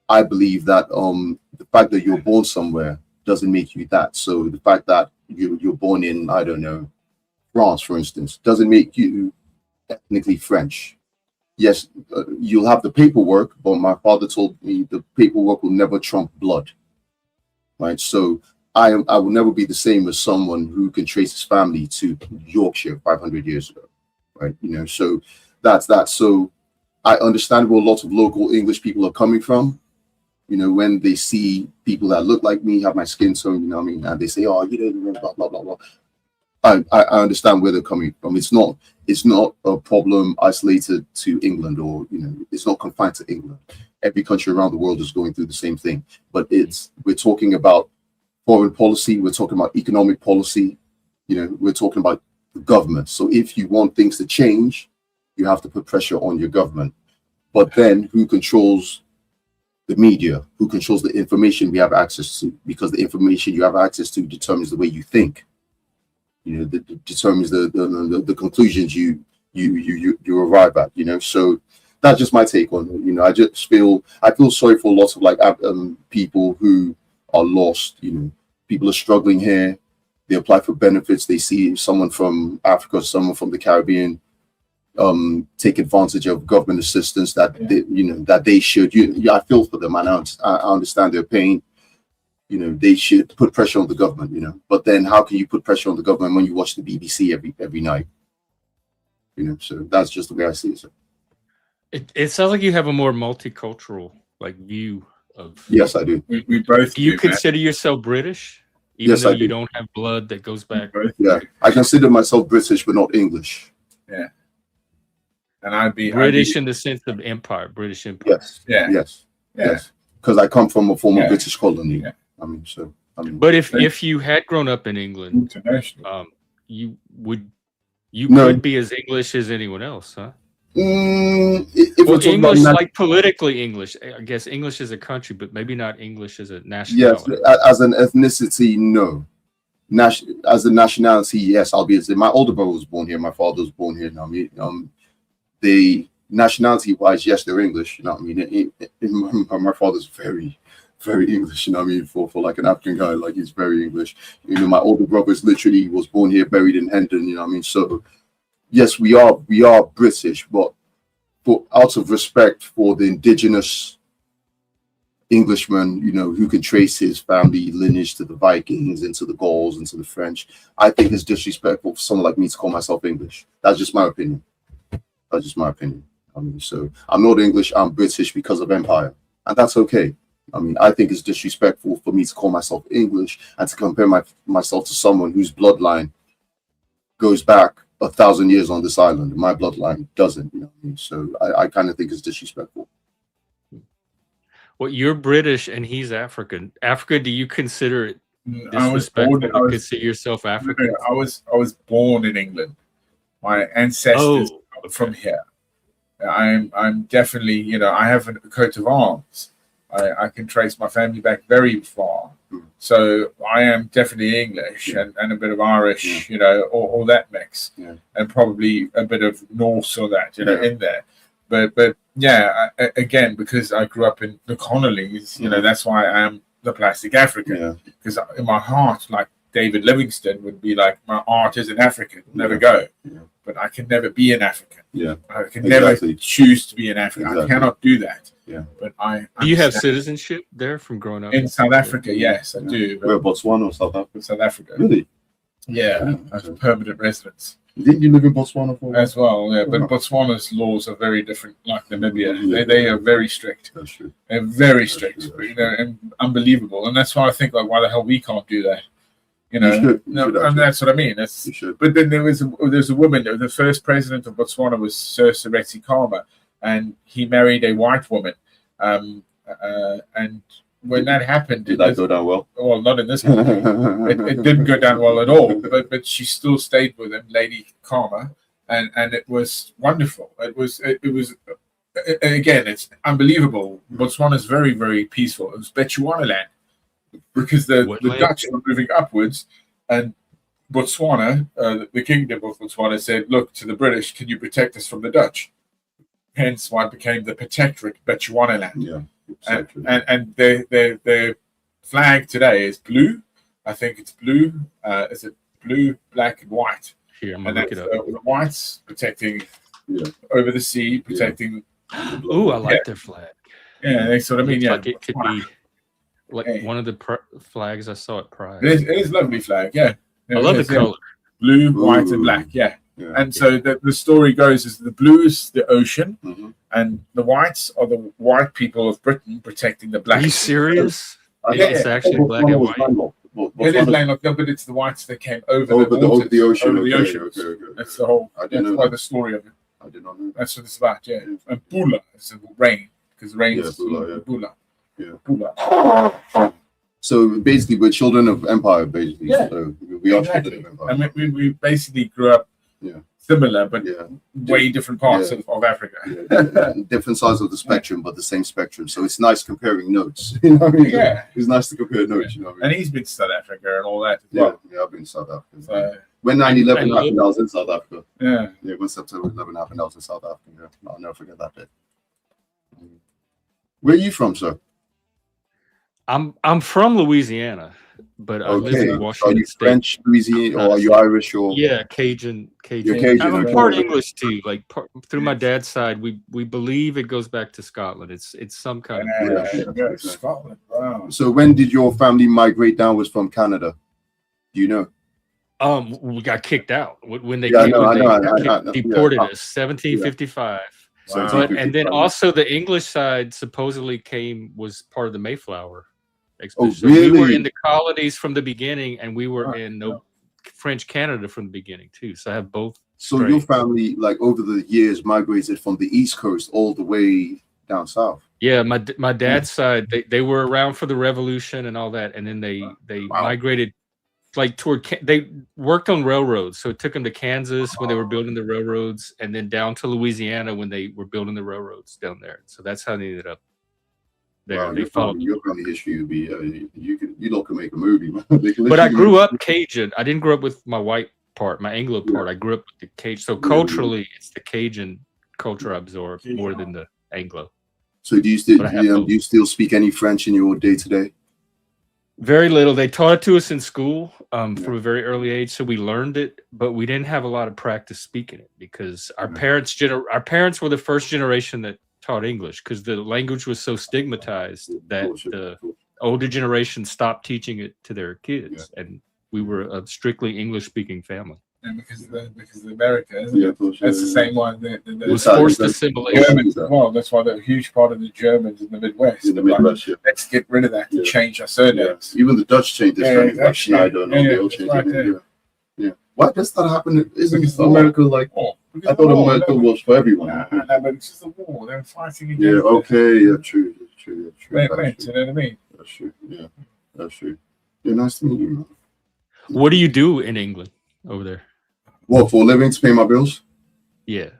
I believe that the fact that you're born somewhere doesn't make you that. So the fact that you're born in, I don't know, France, for instance, doesn't make you ethnically French. Yes, you'll have the paperwork, but my father told me the paperwork will never trump blood. Right? So I will never be the same as someone who can trace his family to Yorkshire 500 years ago. Right? You know, so that's that. So I understand where a lot of local English people are coming from. You know, when they see people that look like me, have my skin tone, you know what I mean, and they say, "Oh, you don't know, blah blah blah blah." I understand where they're coming from. It's not a problem isolated to England, or you know, it's not confined to England. Every country around the world is going through the same thing. But we're talking about foreign policy, we're talking about economic policy, you know, we're talking about the government. So if you want things to change, you have to put pressure on your government. But then who controls the media? Who controls the information we have access to? Because the information you have access to determines the way you think. You know, that determines the conclusions you arrive at. You know, so that's just my take on it. You know, I feel sorry for lots of like people who are lost. You know, people are struggling here. They apply for benefits. They see someone from Africa, someone from the Caribbean, take advantage of government assistance that they should. I feel for them, and I understand their pain. You know, they should put pressure on the government. You know, but then how can you put pressure on the government when you watch the BBC every night? You know, so that's just the way I see it. So. It sounds like you have a more multicultural like view of. Yes, I do. We both. Do you consider yourself British, even yes, though I you do. don't have blood that goes back? Yeah, I consider myself British, but not English. Yeah. And I'd be British in the sense of empire, British Empire. Yes. Yeah. Yes. Yeah. Yes. Because I come from a former Yeah. British colony. Yeah. But if you had grown up in England, international. you No. could be as English as anyone else, huh? If Well, we're talking English, about like politically English. I guess English as a country, but maybe not English as a yes, nationality. as an ethnicity, no. As a nationality, yes, I'll be. My older brother was born here. My father was born here. I mean, the nationality-wise, yes, they're English. You know what I mean? My father's very, very English. You know what I mean? For like an African guy, like he's very English. You know, my older brother was born here, buried in Hendon. You know what I mean? So yes, we are British, but out of respect for the indigenous Englishman, you know, who can trace his family lineage to the Vikings, into the Gauls, into the French, I think it's disrespectful for someone like me to call myself English. That's just my opinion. That's just my opinion. I mean, so I'm not English, I'm British because of empire, and that's okay. I mean, I think it's disrespectful for me to call myself English and to compare myself to someone whose bloodline goes back 1,000 years on this island. My bloodline doesn't, you know what I mean? So I kind of think it's disrespectful. Well, you're British and he's African. Africa, do you consider it I was disrespectful born. to consider yourself African? I was born in England. My ancestors are from here. I'm definitely, you know, I have a coat of arms. I can trace my family back very far. So I am definitely English and a bit of Irish, you know, all that mix, and probably a bit of Norse or that, you know, in there. But yeah, again, because I grew up in the colonies, you know, that's why I am the plastic African, because in my heart, like David Livingstone would be like, my art is an African, never go. But I can never be an African. I can never choose to be an African. I cannot do that. But I. Do you have citizenship there from growing up in South Africa? Yes, I do. Where, Botswana or South Africa? South Africa. Really? Yeah, I have permanent residence. Didn't you live in Botswana for a while? As well? Yeah, but Botswana's laws are very different, like Namibia. They are very strict. That's true. They're very strict, and unbelievable. And that's why I think, like, why the hell we can't do that? You know, should, and that's what I mean. But then there's a woman. The first president of Botswana was Sir Seretse Khama, and he married a white woman. And when that happened, did that go down well? Well, not in this country. it didn't go down well at all. But she still stayed with him, Lady Khama, and it was wonderful. It was again, it's unbelievable. Botswana is very, very peaceful. It was Bechuana land. Because the Dutch were moving upwards, and Botswana, the kingdom of Botswana, said, "Look to the British, can you protect us from the Dutch?" Hence, why it became the Protectorate Bechuana land. Yeah, and their flag today is blue. I think it's blue. Is it blue, black, and white? Here, I'm and gonna look it up. The whites protecting over the sea, protecting. Oh, I like their flag. Yeah, they sort of mean. Like it could be. Like one of the flags I saw at Pride. It is a lovely flag, I love the color. Blue, white, and black, and so the story goes is the blue is the ocean, and the whites are the white people of Britain protecting the black. Are you serious? It's actually black and white. It is landlocked, but it's the whites that came over the ocean. Okay. That's the whole. That's why the story of it. I did not know. That's what it's about, And Bula is rain, because rain is Bula. So basically, we're children of empire. Basically, so we are children of empire. I mean, we basically grew up similar, but way different parts of Africa. Different sides of the spectrum, but the same spectrum. So it's nice comparing notes. You know what I mean? It's nice to compare notes. You know what I mean? And he's been to South Africa and all that as well. Yeah, I've been to South Africa. So, when 9/11 happened, I was in South Africa. When September 11 happened, I was in South Africa. I'll never forget that day. Where are you from, sir? I'm from Louisiana, but I live in Washington Are you State. French, Louisiana, or are you Irish? Or Cajun. You're Cajun. I'm part English too. Like through my dad's side, we believe it goes back to Scotland. It's some kind of Scotland. Wow. So when did your family migrate downwards from Canada? Do you know? We got kicked out when they deported us, 1755. Wow. And then also the English side supposedly was part of the Mayflower expedition. Oh, really? We were in the colonies from the beginning, and we were in French Canada from the beginning too. So I have both. So your family, like over the years, migrated from the East Coast all the way down south. Yeah, my dad's side, they were around for the Revolution and all that, and then they migrated like they worked on railroads, so it took them to Kansas when they were building the railroads, and then down to Louisiana when they were building the railroads down there. So that's how they ended up there. Wow, they followed your family history would be you lot can make a movie. But I grew up Cajun. I didn't grow up with my white part, my Anglo part. I grew up with the Cajun. So culturally, it's the Cajun culture I absorbed more than the Anglo. So do you still speak any French in your day to day? Very little. They taught it to us in school from a very early age, so we learned it, but we didn't have a lot of practice speaking it because our parents were the first generation that taught English because the language was so stigmatized that the older generation stopped teaching it to their kids, and we were a strictly English-speaking family. And because of America, isn't it? That's the same one. It was forced assimilation. Germans, well, that's why they're a huge part of the Germans in the Midwest. Let's get rid of that to change our surnames. Even the Dutch changed their surnames, like Schneider and all they all changed it. Why does that happen? Isn't America like? I thought America was for everyone. No, but it's just a war. They're fighting against. True. You know what I mean? That's true. Yeah, that's true. Yeah, nice to meet you. What do you do in England over there? What, for a living, to pay my bills? Right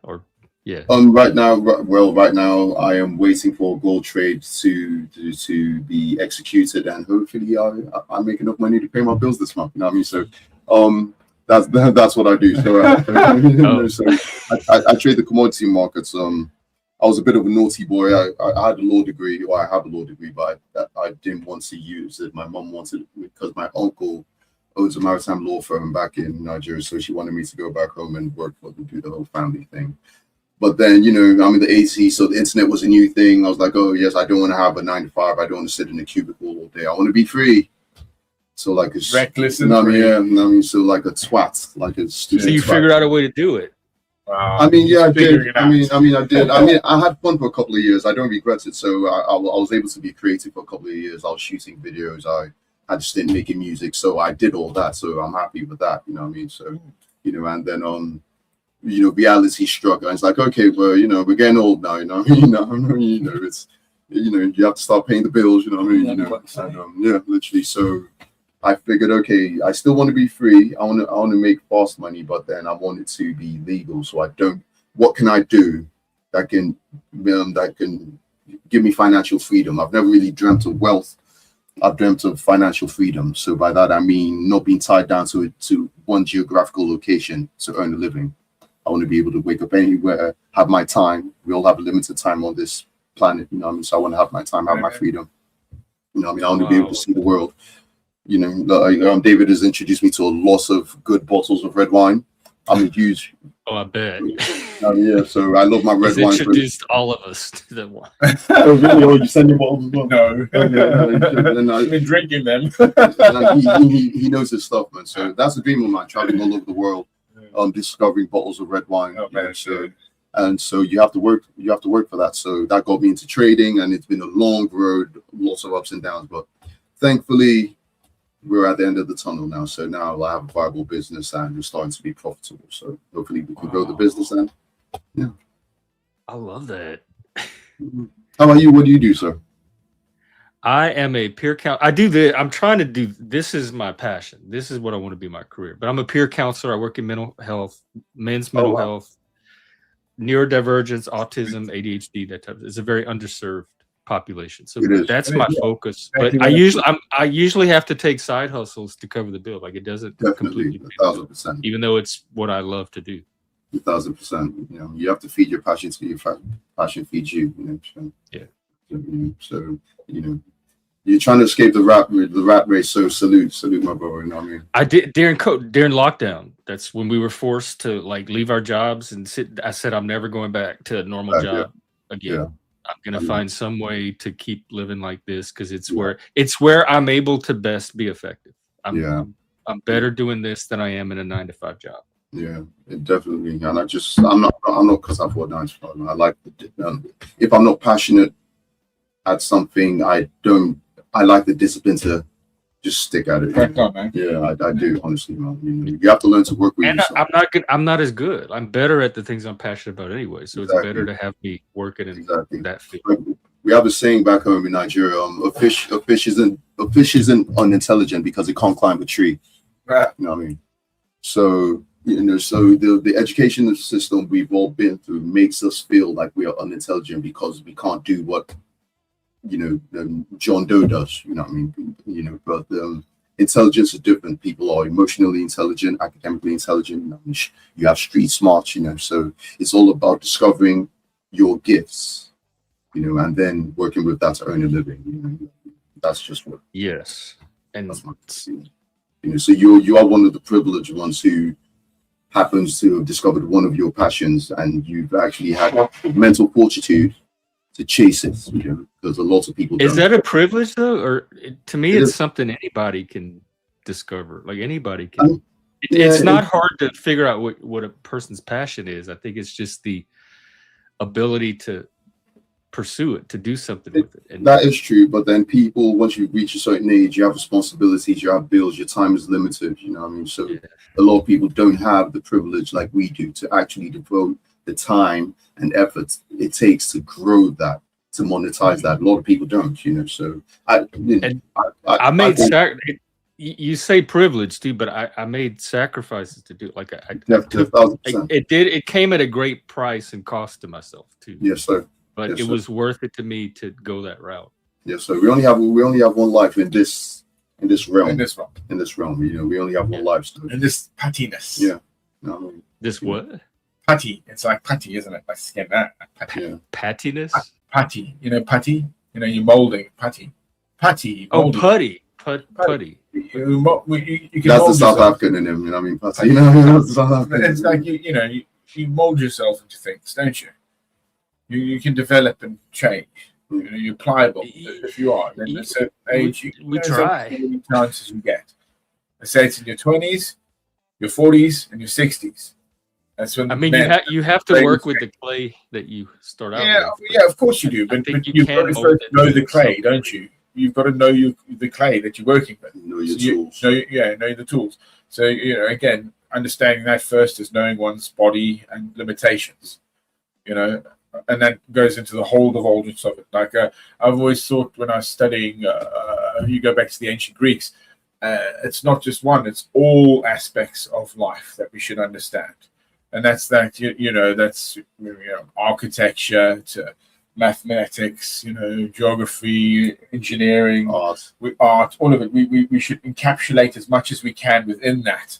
now I am waiting for a gold trade to be executed, and hopefully I make enough money to pay my bills this month. You know what I mean? So that's what I do. So, so I trade the commodity markets. I I was a bit of a naughty boy. I had a law degree, or I have a law degree, but I didn't want to use it. My mom wanted it because my uncle owns a maritime law firm back in Nigeria, so she wanted me to go back home and work for them, do the whole family thing. But then, you know, I'm in the 80s, so the internet was a new thing. I was like, oh yes, I don't want to have a 9 to 5. I don't want to sit in a cubicle all day. I want to be free. So like a Reckless and free. So like a twat, like a stupid. So you twat. figured out a way to do it. Wow. I mean, yeah, I Figuring did. it out. I did. I had fun for a couple of years. I don't regret it. So I was able to be creative for a couple of years. I was shooting videos. I had to stint making music. So I did all that. So I'm happy with that. You know what I mean? So, you know, and then you know, reality struck, and it's like, okay, well, you know, we're getting old now. You know, it's, you know, you have to start paying the bills. You know what I mean? You know, and, yeah, literally. So I figured, okay, I still want to be free. I want to make fast money, but then I want it to be legal. So I don't. What can I do that can give me financial freedom? I've never really dreamt of wealth. I've dreamt of financial freedom. So by that I mean not being tied down to one geographical location to earn a living. I want to be able to wake up anywhere, have my time. We all have a limited time on this planet, you know what I mean? So I want to have my time, have my freedom. You know what I mean? I want to be able to see the world. You know, David has introduced me to a lot of good bottles of red wine. I'm a huge... Oh, I bet. Yeah, so I love my red wine. He's introduced all of us to the wine. Oh, really? Oh, you send him bottles as well? No. Okay. I've been drinking them. He knows his stuff, man. So that's a dream of mine, traveling all over the world, discovering bottles of red wine. Oh, man, sure. And so you have to work for that. So that got me into trading, and it's been a long road, lots of ups and downs. But thankfully, we're at the end of the tunnel now. So now I have a viable business, and we're starting to be profitable. So hopefully we can grow the business. And yeah, I love that. how about you? What do you do, sir? I am a peer counselor. I do this. I'm trying to do. This is my passion. This is what I want to be my career. But I'm a peer counselor. I work in mental health, men's mental health, neurodivergence, autism, ADHD. That type. It's a very underserved population. So that's my focus. But I usually have to take side hustles to cover the bill. Like it doesn't completely. 1,000%. Even though it's what I love to do. 1,000%. You know, you have to feed your passion so your passion feeds you. You know. So, yeah. So you know, you're trying to escape the rat race. So salute, my brother. You know what I mean? I did during lockdown. That's when we were forced to like leave our jobs and sit. I said I'm never going back to a normal job again. Yeah. I'm gonna find some way to keep living like this because it's where I'm able to best be effective. I'm better doing this than I am in a 9 to 5 job. Yeah, it definitely. And I'm not because I for a 9 to 5. I like if I'm not passionate at something, I like the discipline to just stick at it. Yeah, I do, honestly, man. You have to learn to work with yourself. I'm not as good. I'm better at the things I'm passionate about anyway. So it's better to have me working in that field. We have a saying back home in Nigeria: a fish isn't unintelligent because it can't climb a tree. Right. You know what I mean? So the education system we've all been through makes us feel like we are unintelligent because we can't do what John Doe does, you know what I mean? But intelligence is different. People are emotionally intelligent, academically intelligent. You have street smarts, so it's all about discovering your gifts, and then working with that to earn a living. That's just what. Yes. And that's my, so you are one of the privileged ones who happens to have discovered one of your passions, and you've actually had mental fortitude to chase it, because a lot of people don't. Is that a privilege though, or to me it's something anybody can discover? Like anybody can. It's not hard to figure out what a person's passion is. I think it's just the ability to pursue it, to do something with it. And that is true, but then people, once you reach a certain age, you have responsibilities, you have bills, your time is limited. You know what I mean? So a lot of people don't have the privilege like we do to actually devote the time and effort it takes to grow that, to monetize that. A lot of people don't, So I made you say privilege too, but I made sacrifices to do it. Like it came at a great price and cost to myself too. Yes, sir. But it was worth it to me to go that route. Yes, sir. We only have one life in this realm. In this realm, we only have one life. So. And this pattiness. Yeah. This what? putty. It's like putty, isn't it? Like skin. Putty. Yeah. Pattiness. Putty. You know putty. You know, you're molding putty. Putty. Oh, molding. putty. Putty. You can That's mold the South yourself. African in him, you know what I mean? Putty, you know, that's the South African. It's like you mold yourself into things, don't you? You can develop and change. You know, you're pliable if you are. Then at a certain age, we there's try. as many chances you get. I say it's in your 20s, your 40s, and your 60s. That's when. I mean, you have to work with the clay that you start out with. Yeah, of course you do. But you've got to first know the clay, don't you? You've got to know the clay that you're working with. Know your tools. Know the tools. So, again, understanding that first is knowing one's body and limitations, and that goes into the whole divulgence of it. Like I've always thought when I was studying, you go back to the ancient Greeks, it's not just one, it's all aspects of life that we should understand. And that's that's architecture to mathematics, geography, engineering, art, all of it. We should encapsulate as much as we can within that,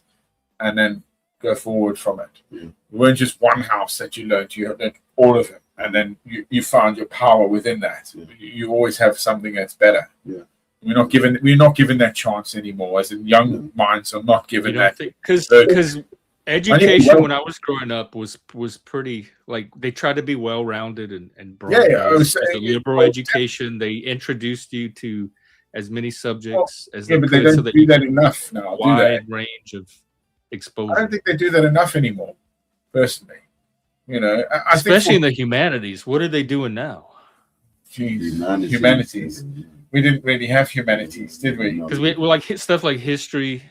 and then go forward from it. Yeah. It weren't just one house that you learned; you learned all of it, and then you found your power within that. Yeah. You always have something that's better. Yeah. We're not given that chance anymore. As in, young minds are not given that because. Education when I was growing up was pretty, like, they tried to be well-rounded and broad. As a liberal education. They introduced you to as many subjects as they but could, they don't so that do you that enough now. wide range of exposure. I don't think they do that enough anymore, personally. Especially in the humanities. What are they doing now? Humanities. We didn't really have humanities, did we? Because we like stuff like history.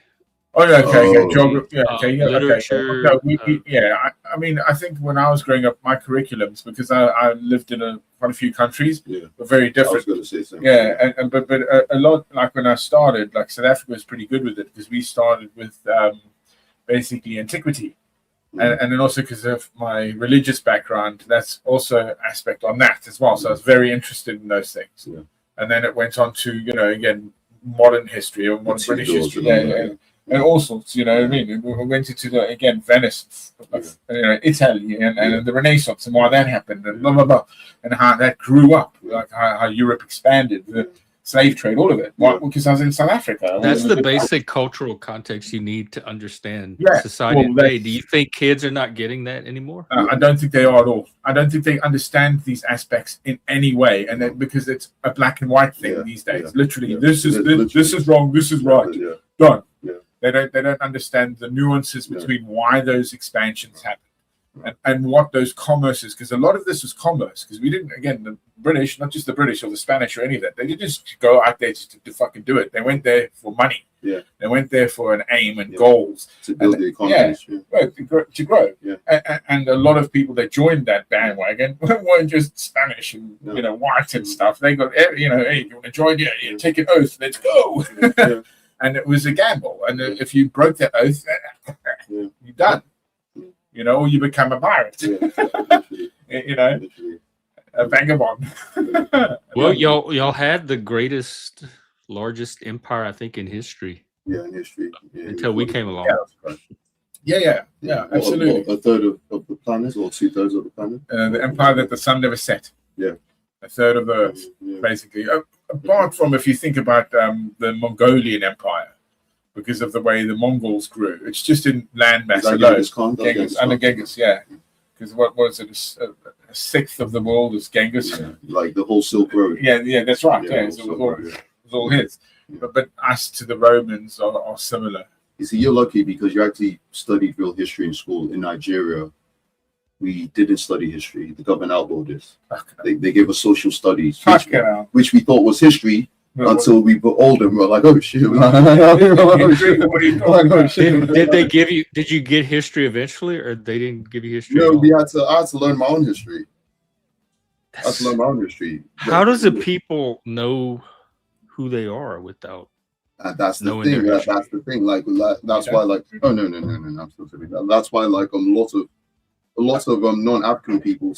Oh, yeah, okay, geography, literature. I mean, I think when I was growing up, my curriculums, because I lived in quite a few countries, were very different. I was going to say something. Yeah, but a lot, like when I started, like South Africa was pretty good with it because we started with basically antiquity, and then also because of my religious background, that's also aspect on that as well. So I was very interested in those things, and then it went on to again modern history or modern British history. And all sorts, you know what I mean? We went into Venice, Italy, and the Renaissance, and why that happened, and blah blah blah, and how that grew up, like how Europe expanded, the slave trade, all of it. Why? Because I was in South Africa. That's the basic cultural context you need to understand society today. Do you think kids are not getting that anymore? I don't think they are at all. I don't think they understand these aspects in any way, and because it's a black and white thing these days. Literally, this is wrong, this is right. Done. They don't understand the nuances between why those expansions happen and what those commerces, because a lot of this was commerce, because we didn't, again, the British, not just the British or the Spanish or any of that, they didn't just go out there to fucking do it. They went there for money. Yeah. They went there for an aim and goals. To build the economy. To grow. Yeah. And a lot of people that joined that bandwagon weren't just Spanish and white and stuff. They got, hey, you want to join? Yeah, take an oath. Let's go. And it was a gamble. And if you broke that oath, you're done. Or you become a pirate. A vagabond. Well, y'all had the largest empire, I think, in history. Yeah, in history. Until we came along. Yeah, absolutely. A third of the planet, or 2/3 of the planet. The empire that the sun never set. Yeah. A third of the Earth, basically. Apart from, if you think about the Mongolian Empire, because of the way the Mongols grew, it's just in landmass alone. Genghis, yeah. Because what was it? A sixth of the world is Genghis. Yeah, like the whole Silk Road. Yeah, that's right. Yeah, it was all his. Yeah. But us to the Romans are similar. You see, you're lucky because you actually studied real history in school. In Nigeria, we didn't study history. The government outlawed this. They gave us social studies, which we thought was history until we were older. And we're like, oh shit! Did you get history eventually, or they didn't give you history? No, I had to learn my own history. How does the people know who they are without? That's the thing. That's the thing. That's why. I'm still saying that. That's why, a lot of non-African people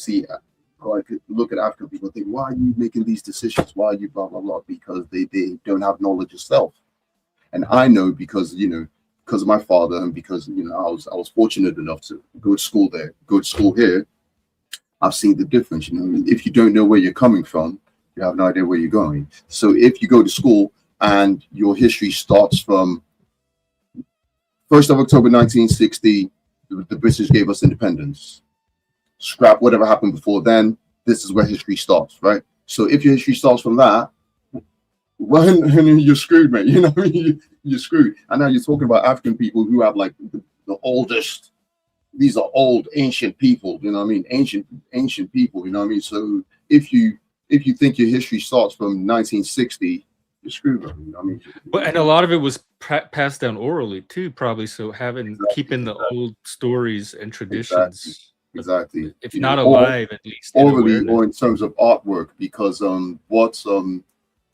look at African people and think, why are you making these decisions? Why are you blah blah blah? Because they don't have knowledge of self. And I know because because of my father, and because I was fortunate enough to go to school there, go to school here. I've seen the difference. If you don't know where you're coming from, you have no idea where you're going. So if you go to school and your history starts from 1st of October 1960, the British gave us independence. Scrap whatever happened before then. This is where history starts, right? So if your history starts from that, well, you're screwed, mate. You're screwed. And now you're talking about African people who have like the oldest. These are old, ancient people. Ancient people. So if you think your history starts from 1960, you're screwed. Well, and a lot of it was passed down orally too, probably. So keeping the old stories and traditions. Exactly. If not alive, at least orally, or in terms of artwork, because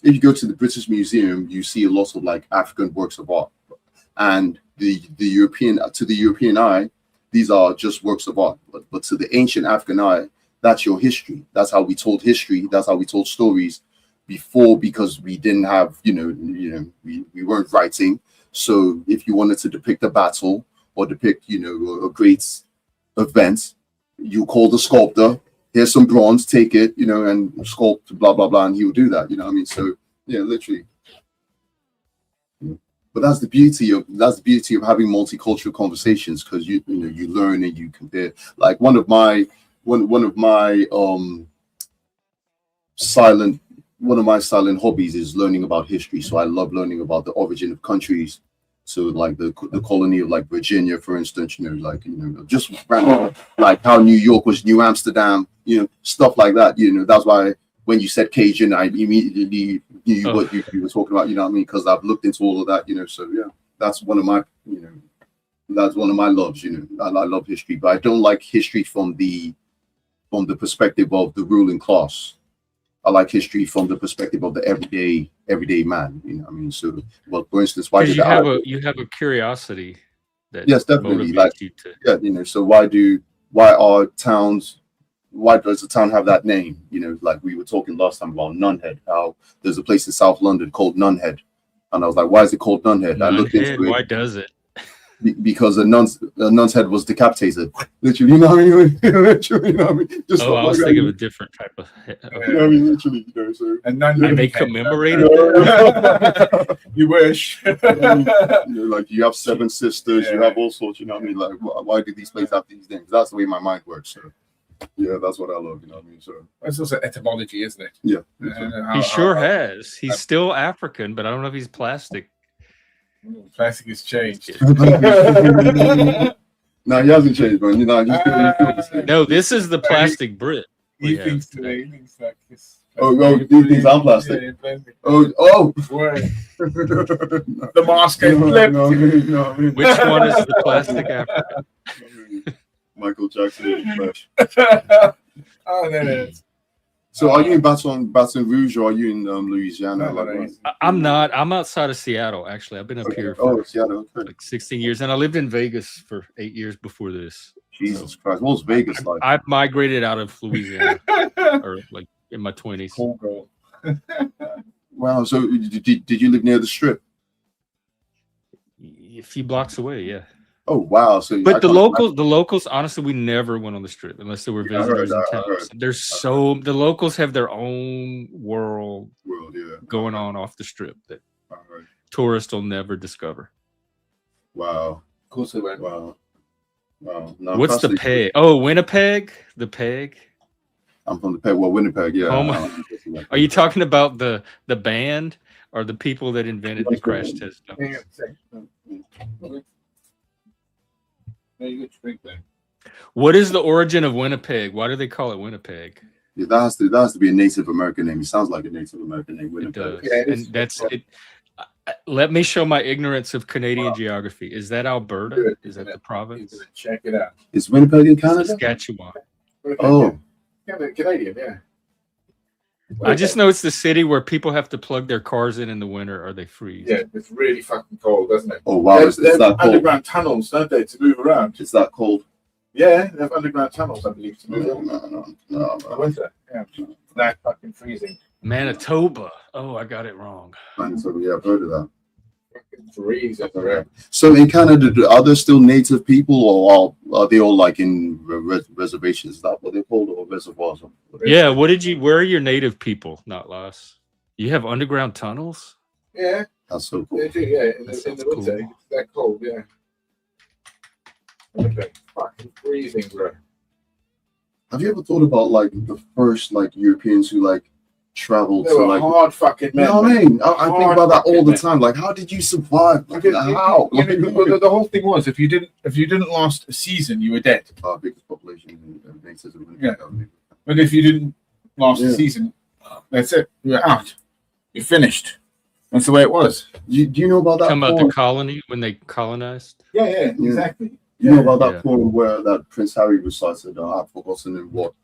if you go to the British Museum, you see a lot of like African works of art, and the European eye, these are just works of art. But to the ancient African eye, that's your history. That's how we told history. That's how we told stories before, because we didn't have, we weren't writing. So if you wanted to depict a battle or depict, a great event, you call the sculptor, here's some bronze, take it, and sculpt, blah, blah, blah, and he will do that, So, yeah, literally. But that's the beauty of having multicultural conversations, because you learn and you compare. Like one of my silent hobbies is learning about history. So I love learning about the origin of countries. So like the colony of like Virginia, for instance, just random, like how New York was New Amsterdam, stuff like that. That's why when you said Cajun, I immediately knew what you were talking about. Because I've looked into all of that. So yeah, that's one of my loves. I love history, but I don't like history from the perspective of the ruling class. I like history from the perspective of the everyday man. So, well, for instance, why did you have a curiosity that yes, definitely, motivates you to So why does the town have that name? Like we were talking last time about Nunhead, how there's a place in South London called Nunhead, and I was like, why is it called Nunhead? I looked into it. Why does it? Because a nun's head was decapitated. Literally, literally, Just I was thinking of a different type of head. Literally, So, and they commemorated that? You wish. Like you have 7 sisters, you have all sorts. Like why do these places have these names? That's the way my mind works. So yeah, that's what I love. So that's also etymology, isn't it? Yeah, he sure has. He's still African, but I don't know if he's plastic. Plastic has changed. No, he hasn't changed, man. No, this is the plastic Brit. He thinks today. He thinks like this. He thinks I'm plastic. Yeah, plastic. Oh. The mask is flipped. Which one is the plastic African? Michael Jackson. Oh, there it is. So are you in Baton Rouge, or are you in Louisiana? I'm not. I'm outside of Seattle, actually. I've been up here for Seattle. like 16 years, and I lived in Vegas for 8 years before this. Jesus Christ. What was Vegas like? I've migrated out of Louisiana, or like in my 20s. Cool girl. Wow. So did you live near the Strip? A few blocks away, yeah. Oh wow! So, but the locals, honestly, we never went on the Strip unless there were visitors in town. The locals have their own world going on off the Strip that tourists will never discover. Wow! Of course they went. Wow! No, what's the peg? Oh, Winnipeg, the peg. I'm from the peg. Well, Winnipeg, yeah. Are you talking about the band or the people that invented the crash test dummies? What is the origin of Winnipeg? Why do they call it Winnipeg? Yeah, that has to be a Native American name. It sounds like a Native American name. Winnipeg. It does. And that's it. Let me show my ignorance of Canadian geography. Is that Alberta? Is that the province? Check it out. Is Winnipeg in Canada? Saskatchewan. Oh, Canadian, yeah. I just know it's the city where people have to plug their cars in the winter or they freeze. Yeah, it's really fucking cold, doesn't it? Oh wow, it's that underground tunnels, don't they, to move around? It's that cold. Yeah, they have underground tunnels, I believe, to move around. No. In winter, yeah. It's that fucking freezing. Manitoba. Oh, I got it wrong. Manitoba, yeah, I've heard of that. Fucking freezing around. So in Canada, are there still native people, or are they all like in reservations? Is that what they're called, or reservoirs? Yeah, where are your native people, not lost? You have underground tunnels? Yeah, That's so cool. they do. Yeah, in That the sounds winter, cool. it's that cold. Yeah. Okay. Fucking freezing, bro. Have you ever thought about like the first like Europeans who like traveled They to were like? hard fucking You men. know what I mean? I think Hard about that all fucking the men. time. Like, how did you survive? Like, Because how? the whole thing was if you didn't last a season, you were dead. Our biggest population in Texas. Yeah. But if you didn't last a Yeah. season, that's it. You're out. You're finished. That's the way it was. Do you know about that? Talking about poem? the colony when they colonized? Yeah, exactly. You know about that Yeah. poem where that Prince Harry recited? I've forgotten in what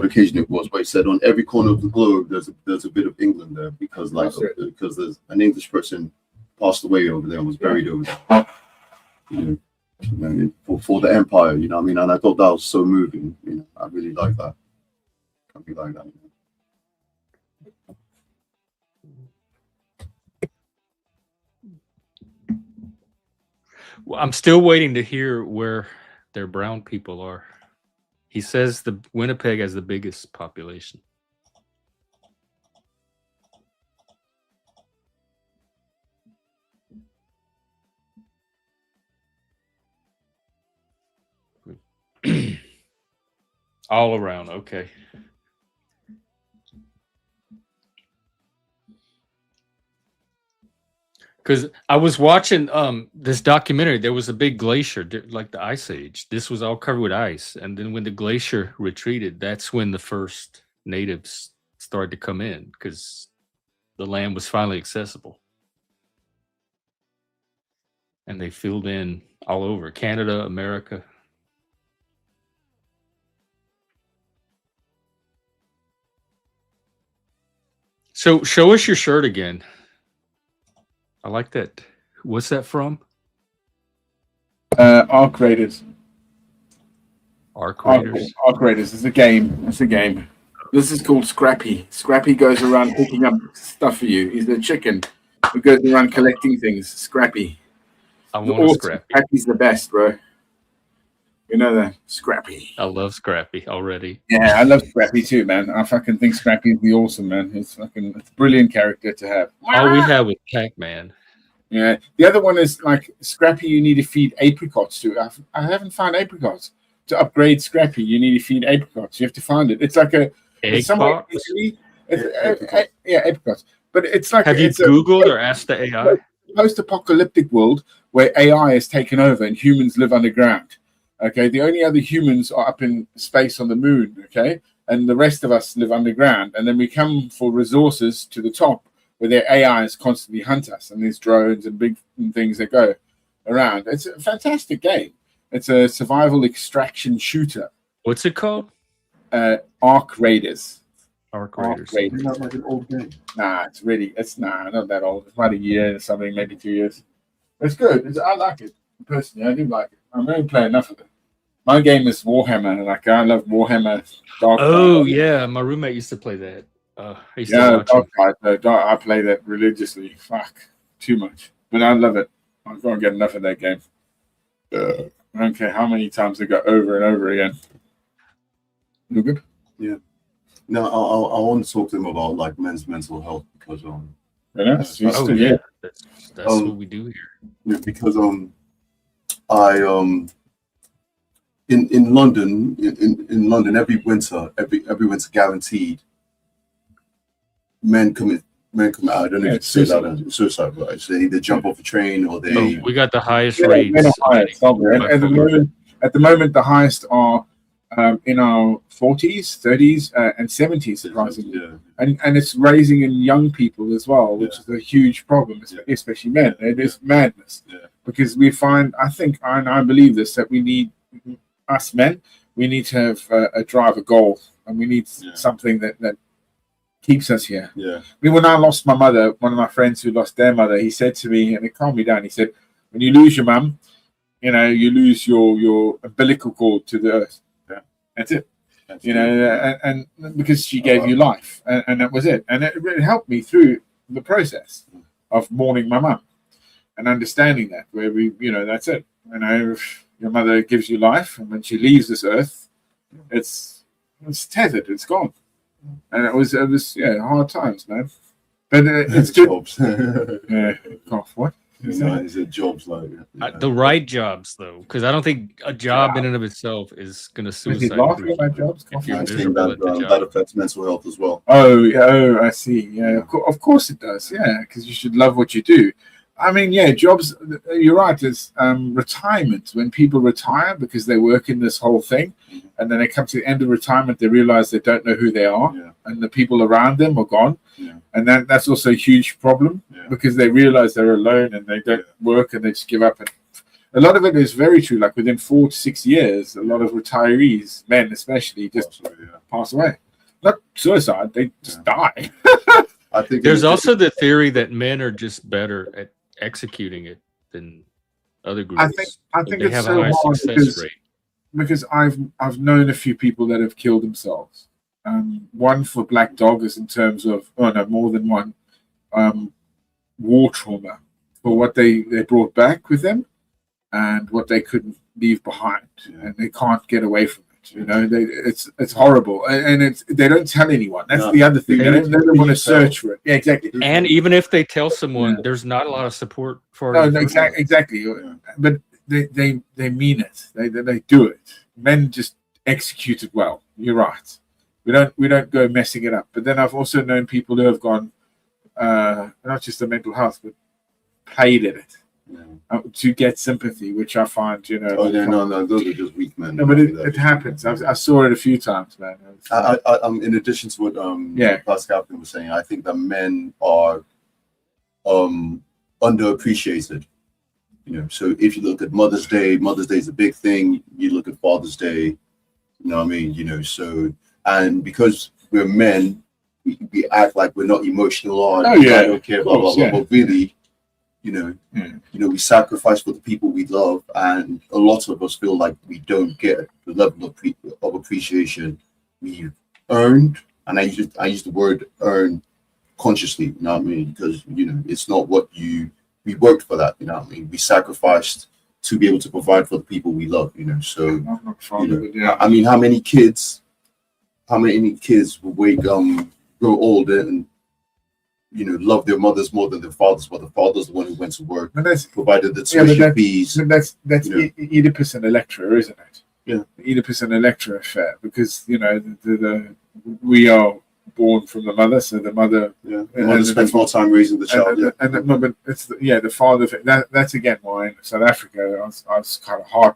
occasion it was, but he said on every corner of the globe there's a bit of England there because That's it. because there's an English person passed away over there and was buried over there. You know, for the empire, you know what I mean? And I thought that was so moving. You know, I really like that. I really like that. Well, I'm still waiting to hear where their brown people are. He says the Winnipeg has the biggest population. All around, okay. Because I was watching this documentary, there was a big glacier, like the Ice Age. This was all covered with ice, and then when the glacier retreated, that's when the first natives started to come in because the land was finally accessible, and they filled in all over Canada, America. So show us your shirt again. I like that. What's that from? Arc Raiders. Arc Raiders. Arc Raiders is a game. It's a game. This is called Scrappy. Scrappy goes around picking up stuff for you. He's a chicken who goes around collecting things. Scrappy. I want a Scrappy. Scrappy's the best, bro. You know that Scrappy. I love Scrappy already. Yeah, I love Scrappy too, man. I fucking think Scrappy is the awesome, man. It's a brilliant character to have. All we have was Pac-Man. Yeah. The other one is like Scrappy. You need to feed apricots to. I haven't found apricots to upgrade Scrappy. You need to feed apricots. You have to find it. It's like a Egg somewhere box? Italy. Yeah, apricots. But it's like Have you Googled or asked the AI? post-apocalyptic world where AI has taken over and humans live underground. Okay, the only other humans are up in space on the moon. Okay, and the rest of us live underground, and then we come for resources to the top where their AIs constantly hunt us, and there's drones and big things that go around. It's a fantastic game. It's a survival extraction shooter. What's it called? Arc Raiders. Arc Raiders. Raiders. Isn't that like an old game? Nah, it's not that old. It's about a year or something, maybe 2 years. It's good. I like it. Personally, I do like it. I'm only playing enough of it. My game is Warhammer. Like I love Warhammer. Oh yeah, my roommate used to play that. I used to Yeah, watch him. Dogfight. I play that religiously. Fuck, too much. But I love it. I can't get enough of that game. I don't care how many times I go over and over again. You good? Yeah. No, I want to talk to him about like men's mental health because Yeah, Oh yeah, that's what we do here. because I in London in London every winter guaranteed men commit I don't know if you say that suicide, right? So they either jump off a train or they Oh, we got the highest Yeah, rates. men are highest, aren't we? And at the moment, the highest are in our 40s, 30s, and 70s, surprisingly. yeah. And it's raising in young people as well, which is a huge problem, especially men. It is madness. Yeah. Because we find, I think, and I believe this, that we need, us men, we need to have a drive, a goal, and we need something that keeps us here. Yeah. I mean, when I lost my mother, one of my friends who lost their mother, he said to me, and it calmed me down, he said, when you lose your mum, you know, you lose your umbilical cord to the earth. Yeah. That's it. You know, and because she gave you life, and that was it. And it really helped me through the process of mourning my mum. and understanding that where we, that's it. If your mother gives you life, and when she leaves this earth, it's tethered, it's gone, and it was hard times, man. But it's good. Jobs. Yeah, what? Is it jobs like The right jobs, though, because I don't think a job in and of itself is going to Is he suicide. laughing about jobs? If you're I think miserable at the that job. affects mental health as well. Oh, I see. Yeah, of course it does. Yeah, because you should love what you do. I mean, yeah, jobs. You're right. There's retirement. When people retire because they work in this whole thing, and then they come to the end of retirement, they realize they don't know who they are, and the people around them are gone, and that's also a huge problem because they realize they're alone and they don't work and they just give up. And a lot of it is very true. Like within 4 to 6 years, a lot of retirees, men especially, just pass away. Not suicide; they just die. I think There's also the theory that men are just better at executing it than other groups. I think they it's have so a high hard success rate. because I've known a few people that have killed themselves. One for Black Dog is in terms of more than one war trauma for what they brought back with them and what they couldn't leave behind, and they can't get away from it. It's horrible, and they don't tell anyone. That's the other thing. They don't want to search for it. Yeah, exactly. And even if they tell someone, there's not a lot of support for it. No, exactly. But they mean it. They do it. Men just execute it well. You're right. We don't go messing it up. But then I've also known people who have gone not just the mental health, but played at it to get sympathy, which I find no, those are just weak men. No, but it happens. I saw it a few times, man. In addition to what Pascal was saying, I think that men are underappreciated. So if you look at Mother's Day is a big thing. You look at Father's Day, you know what I mean? So, and because we're men, we act like we're not emotional or I don't care, blah, blah, blah. But really, we sacrifice for the people we love, and a lot of us feel like we don't get the level of appreciation we've earned. And I use the word earn consciously, you know what I mean? Because it's not what we worked for that, you know what I mean? We sacrificed to be able to provide for the people we love, So I mean, how many kids will grow old and love their mothers more than their fathers, but the father's the one who went to work, provided the tuition fees. That's Oedipus and Electra, isn't it? Yeah, the Oedipus and Electra affair, because we are born from the mother, so the mother the mother spends more time raising the child. But it's the father. That's again why in South Africa I was kind of hard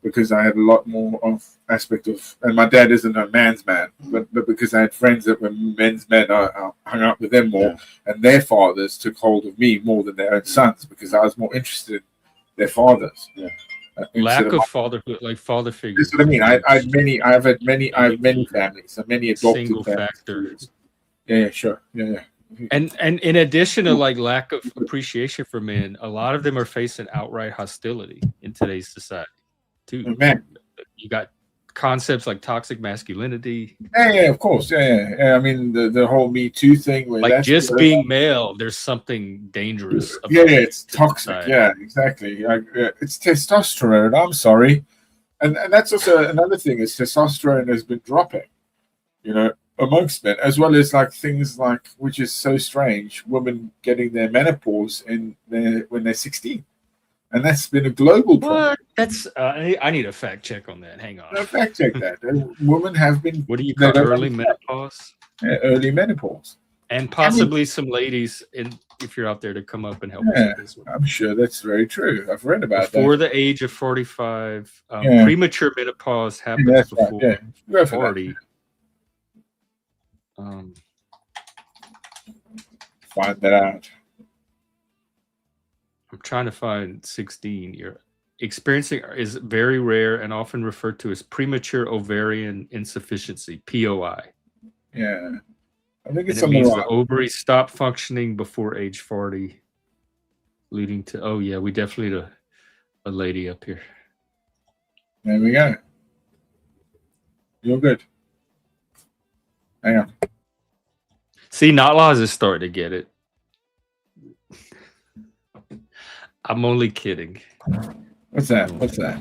because I had a lot more of aspect of, and my dad isn't a man's man, but because I had friends that were men's men, I hung out with them more, and their fathers took hold of me more than their own sons because I was more interested in their fathers. Lack of fatherhood, like father figures. That's what I mean. I have many families, so many adopted single families. factors. Yeah, sure. Yeah. And in addition to like lack of appreciation for men, a lot of them are facing outright hostility in today's society too. Man. You got concepts like toxic masculinity. Yeah, of course. Yeah. I mean, the whole Me Too thing, where like just being male, there's something dangerous. Yeah, it's toxic. Society. Yeah, exactly. It's testosterone. I'm sorry, and that's also another thing. Is testosterone has been dropping, amongst men, as well as like things like, which is so strange, women getting their menopause when they're 16. And that's been a global problem. What? That's I need a fact check on that. Hang on. Fact check that. Women have been. What do you call early menopause? Yeah, early menopause. And possibly some ladies, if you're out there, to come up and help us with this one. I'm sure that's very true. I've read about that. Before the age of 45, premature menopause happens before 40. Find that out. I'm trying to find 16. You're experiencing is very rare and often referred to as premature ovarian insufficiency, POI. Yeah. I think it means the ovaries stop functioning before age 40, leading to, we definitely need a lady up here. There we go. You're good. Hang on. See, Not Laws is starting to get it. I'm only kidding. What's that? What's that?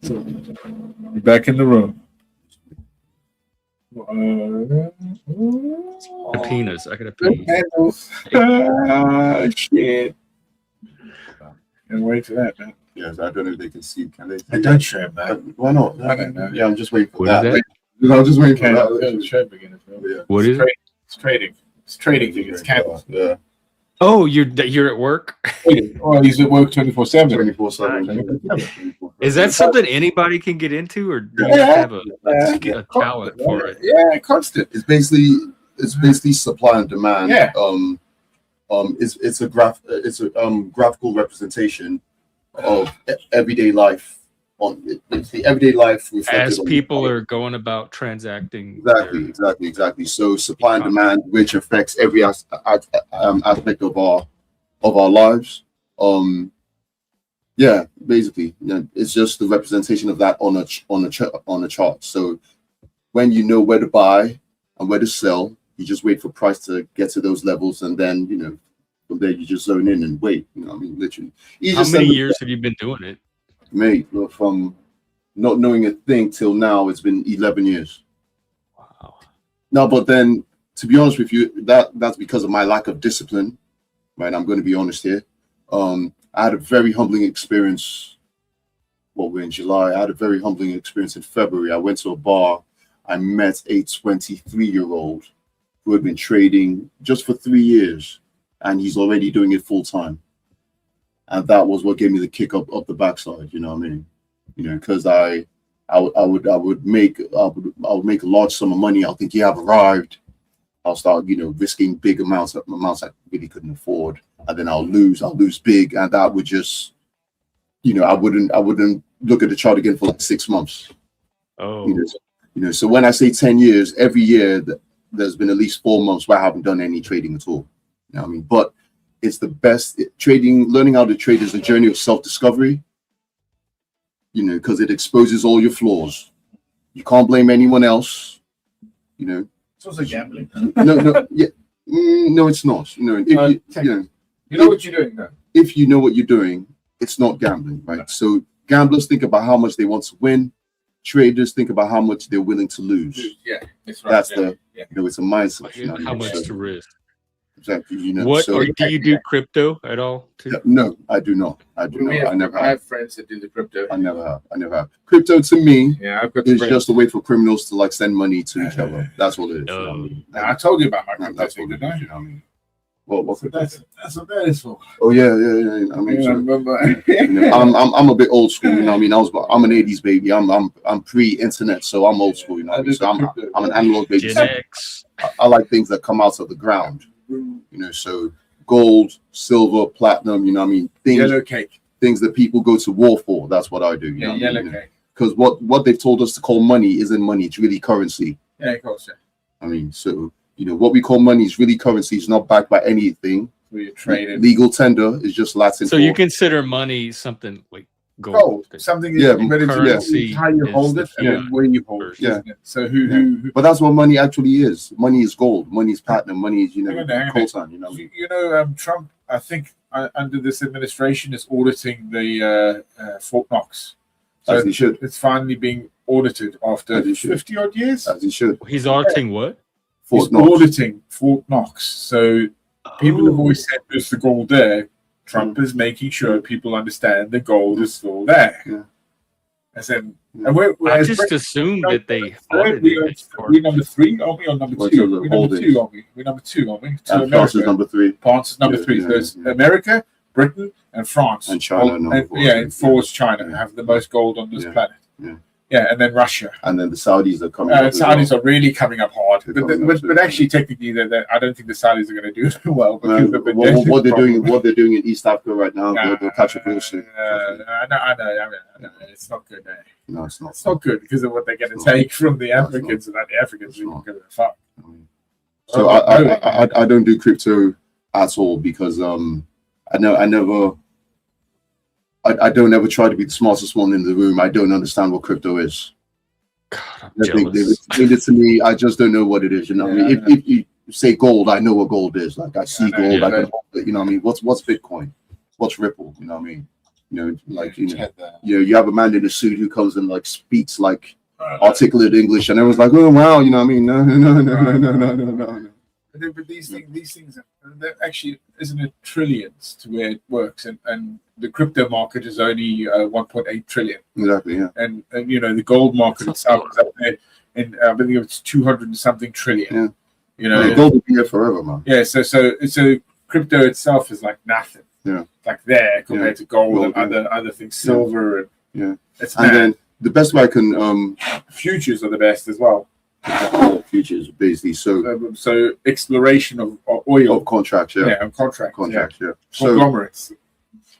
You're back in the room. The penis. I gotta pee. Shit. And wait for that, man. Yes, I don't know if they can see. Can they? I don't share, man. Why not? I don't know. Yeah, I'm just waiting for What that. is I was just waiting for Okay, that. share again. Yeah. What is it? It's trading. It's trading thing. It's candles. Yeah. Oh, you're at work. Oh, he's at work 24/7. 24/7. Is that something anybody can get into, or do you Yeah. have a talent for it? Yeah, constant. It's basically supply and demand. Yeah. It's a graphical representation of everyday life. It's the everyday life reflected As on people the- are going about transacting. Exactly. So supply and demand, which affects every aspect of our lives. Yeah, basically, it's just the representation of that on a chart. So when you know where to buy and where to sell, you just wait for price to get to those levels, and then from there you just zone in and wait. I mean, literally. How many years have you been doing it? Mate, from not knowing a thing till now, it's been 11 years. Wow. No, but then to be honest with you, that's because of my lack of discipline, right? I'm going to be honest here. I had a very humbling experience. Well, we're in July. I had a very humbling experience in February. I went to a bar. I met a 23-year-old who had been trading just for 3 years, and he's already doing it full time. And that was what gave me the kick up the backside. You know what I mean? Because I would make a large sum of money. I'll think you have arrived. I'll start, risking big amounts I really couldn't afford, and then I'll lose big, and that would just, I wouldn't look at the chart again for like 6 months. Oh, So when I say 10 years, every year there's been at least 4 months where I haven't done any trading at all. You know what I mean? But it's the best trading. Learning how to trade is a journey of self-discovery. Because it exposes all your flaws. You can't blame anyone else. It's also gambling. No, yeah, no, it's not. You know what you're doing, though. If you know what you're doing, it's not gambling, right? So gamblers think about how much they want to win. Traders think about how much they're willing to lose. Yeah, that's right. That's yeah. it's a mindset. how much to risk? Exactly. What? So, Or do you do crypto at all? Too? no, I do not. I never I have. have friends that do the crypto. I never have. Crypto to me Yeah, I've got is friends. just a way for criminals to like send money to each other. That's what it is. Now, I told you about my crypto That's thing, what it didn't I? is. I mean, what's it? That's what that is for. Oh yeah. I mean, I so, remember. I'm a bit old school. You know what I mean? I'm an 80s baby. I'm pre-internet, so I'm old school. You know what I mean? So I'm an analog baby. Gen X. I like things that come out of the ground. So gold, silver, platinum. You know what I mean? Yellow cake. Things that people go to war for. That's what I do. You know what I Yellow mean? cake. Because what they've told us to call money isn't money. It's really currency. Yeah, of course. I mean, so what we call money is really currency. It's not backed by anything. We traded Legal tender is just Latin. So you consider money something like gold? gold. Something. Yeah, but it's currency how you is hold the it and then fiat where you hold it. version. Isn't it? So who But that's what money actually is. Money is gold. Money is platinum. Money is Hang on, hang on. coltan. You know. What I mean? Trump, I think under this administration is auditing the Fort Knox. So As he should. it's finally being audited after As he should. 50 odd years. As he should. He's auditing what? He's Fort Knox. auditing Fort Knox. So people have Oh. always said there's the gold there. Trump is making sure people understand the gold is still there. Yeah. I said, Yeah. and I as just assumed that they audited we're it. number 3, aren't we? Or number What's 2? your We're number holdings? 2, aren't we? We're number 2, aren't we? To And France is America. number 3. France is number Yeah, 3. yeah, so it's yeah. America, Britain, and France. And China, number 4. and 4 is China, have the most gold on this Yeah. planet. Yeah. Yeah, and then Russia. And then the Saudis are coming. up as Saudis well. are really coming up hard. They're But, coming up but too. actually, technically, I don't think the Saudis are going to do well because of the What they're problem. doing in East Africa right now, they'll catch a real soon. I know. It's not good. No, it's not. It's not good because of what they're going to It's not. take from the No, it's Africans, and the Africans It's don't not. give a fuck. So I don't do crypto at all because I don't ever try to be the smartest one in the room. I don't understand what crypto is. God, I'm They've jealous. explained it to me. I just don't know what it is. You know, what I mean, Yeah. say gold, I know what gold is. Like I see gold, yeah, I can, you know what I mean? What's Bitcoin? What's Ripple? You know what I mean? You know, like you have a man in a suit who comes and like speaks like articulate English, and everyone's like, oh wow, you know what I mean? No. But these things, there actually isn't a trillions to where it works, and the crypto market is only 1.8 trillion. Exactly, yeah. And you know the gold market itself is up there, and I believe it's 200 and something trillion. Yeah. You know, yeah, gold will be here forever, man. Yeah. So crypto itself is like nothing. Yeah. Like there compared to gold and other things, silver and it's and then the best way I can futures are the best as well. Futures basically so exploration of oil contracts, of contracts, so conglomerates. So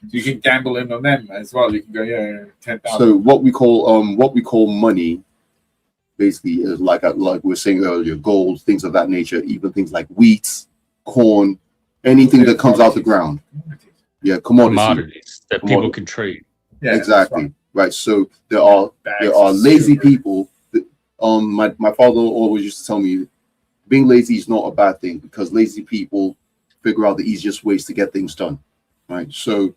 you can gamble in on them as well. You can go 10,000. So what we call money basically is like we were saying earlier, gold, things of that nature, even things like wheat, corn, anything that comes out the ground. Yeah, commodities that people can trade. Yeah, exactly. Right. So there are lazy people. My father always used to tell me, being lazy is not a bad thing because lazy people figure out the easiest ways to get things done. Right. So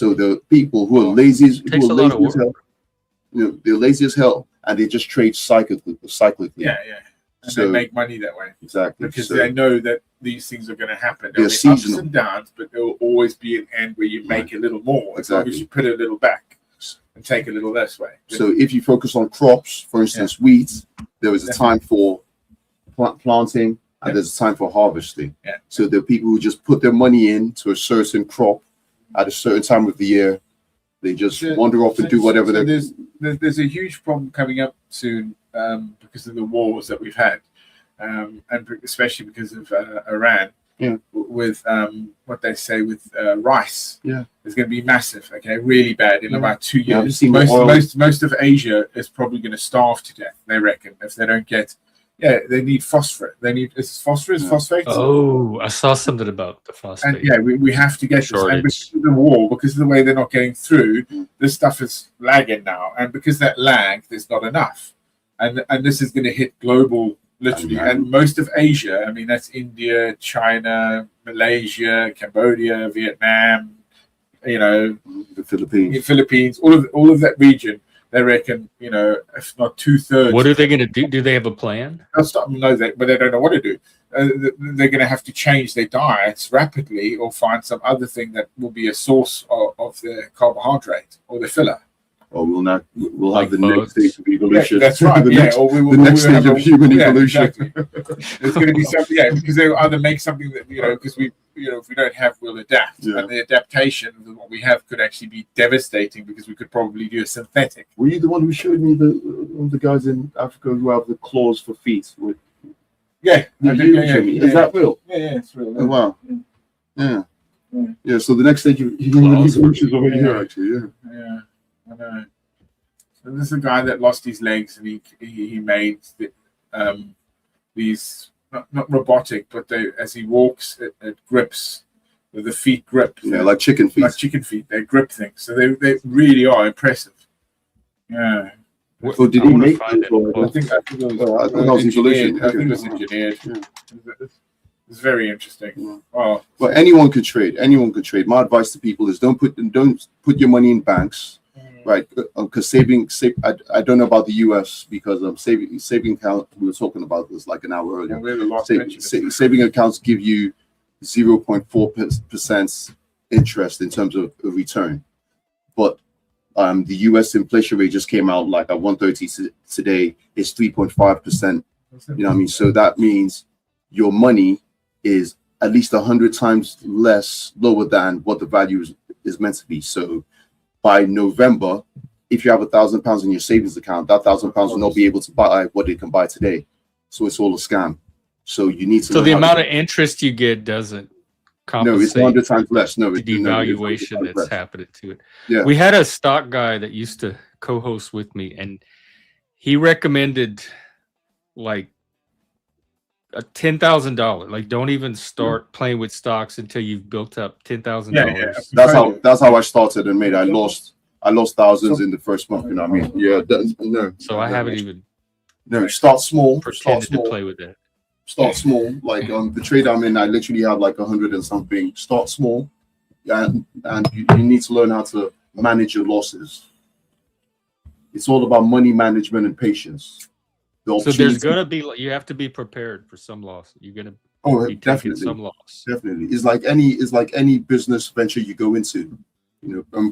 the people who are lazy, they're lazy as hell, and they just trade cyclically. Yeah. And they make money that way. Exactly. Because they know that these things are going to happen. They're seasonal. seasonal. Ups and downs, but there will always be an end where you make a little more as long as you put a little back and take a little this way. So if you focus on crops, for instance, wheat, there is a time for planting and there's a time for harvesting. Yeah. So there are people who just put their money into a certain crop at a certain time of the year. They just wander off and do whatever there's a huge problem coming up soon because of the wars that we've had, and especially because of Iran. Yeah. With what they say with rice. Yeah. It's going to be massive. Okay, really bad in about 2 years. Yeah, most of Asia is probably going to starve to death. They reckon if they don't get. Yeah, they need phosphorus. Phosphate. Oh, I saw something about the phosphate. And we have to get this. And because of the war, because of the way they're not getting through, this stuff is lagging now. And because that lag, there's not enough. And this is going to hit global, literally. And most of Asia, I mean, that's India, China, Malaysia, Cambodia, Vietnam, the Philippines, all of that region. They reckon, if not 2/3. What are they going to do? Do they have a plan? But they don't know what to do. They're going to have to change their diets rapidly or find some other thing that will be a source of the carbohydrate or the filler. Or we'll have the next stage of evolution. Yeah, that's right. The next stage of human evolution. Exactly. There's going to be something, because they'll either make something that, because if we don't have, we'll adapt. Yeah. And the adaptation of what we have could actually be devastating because we could probably do a synthetic. Were you the one who showed me the guys in Africa who have the claws for feet? Yeah. Is that real? Yeah, it's real. Oh, wow. Yeah. So the next stage of human evolution is over here, actually. Yeah. I know. So this is a guy that lost his legs, and he made these not robotic, but as he walks, it grips with the feet grip. Yeah, like chicken feet. Like chicken feet, they grip things. So they really are impressive. Yeah. So did he make it? I think it was engineered. I think it was engineered. Yeah. It's very interesting. Yeah. Oh, well, anyone could trade. My advice to people is don't put your money in banks. Right, because I don't know about the U.S. because saving account. We were talking about this like an hour earlier. Saving accounts give you 0.4% interest in terms of a return, but the U.S. inflation rate just came out like at 130 today. It's 3.5%. You know what I mean? So that means your money is at least 100 times lower than what the value is meant to be. So by November, if you have £1,000 in your savings account, that £1,000 will not be able to buy what it can buy today. So it's all a scam. So you need to. So the amount of interest you get doesn't compensate. No, it's 100 times less. No, the devaluation that's happening to it. Yeah. We had a stock guy that used to co-host with me, and he recommended like a $10,000. Like, don't even start playing with stocks until you've built up $10,000. Yeah. That's how I started and made. I lost thousands in the first month. You know what I mean? Yeah. So I haven't even. No, start small. Pretended to play with that. Start small. Like the trade I'm in, I literally have like 100 and something. Start small, and you need to learn how to manage your losses. It's all about money management and patience. So there's gonna be, you have to be prepared for some loss. You're gonna be taking some loss. Definitely. It's like any business venture you go into,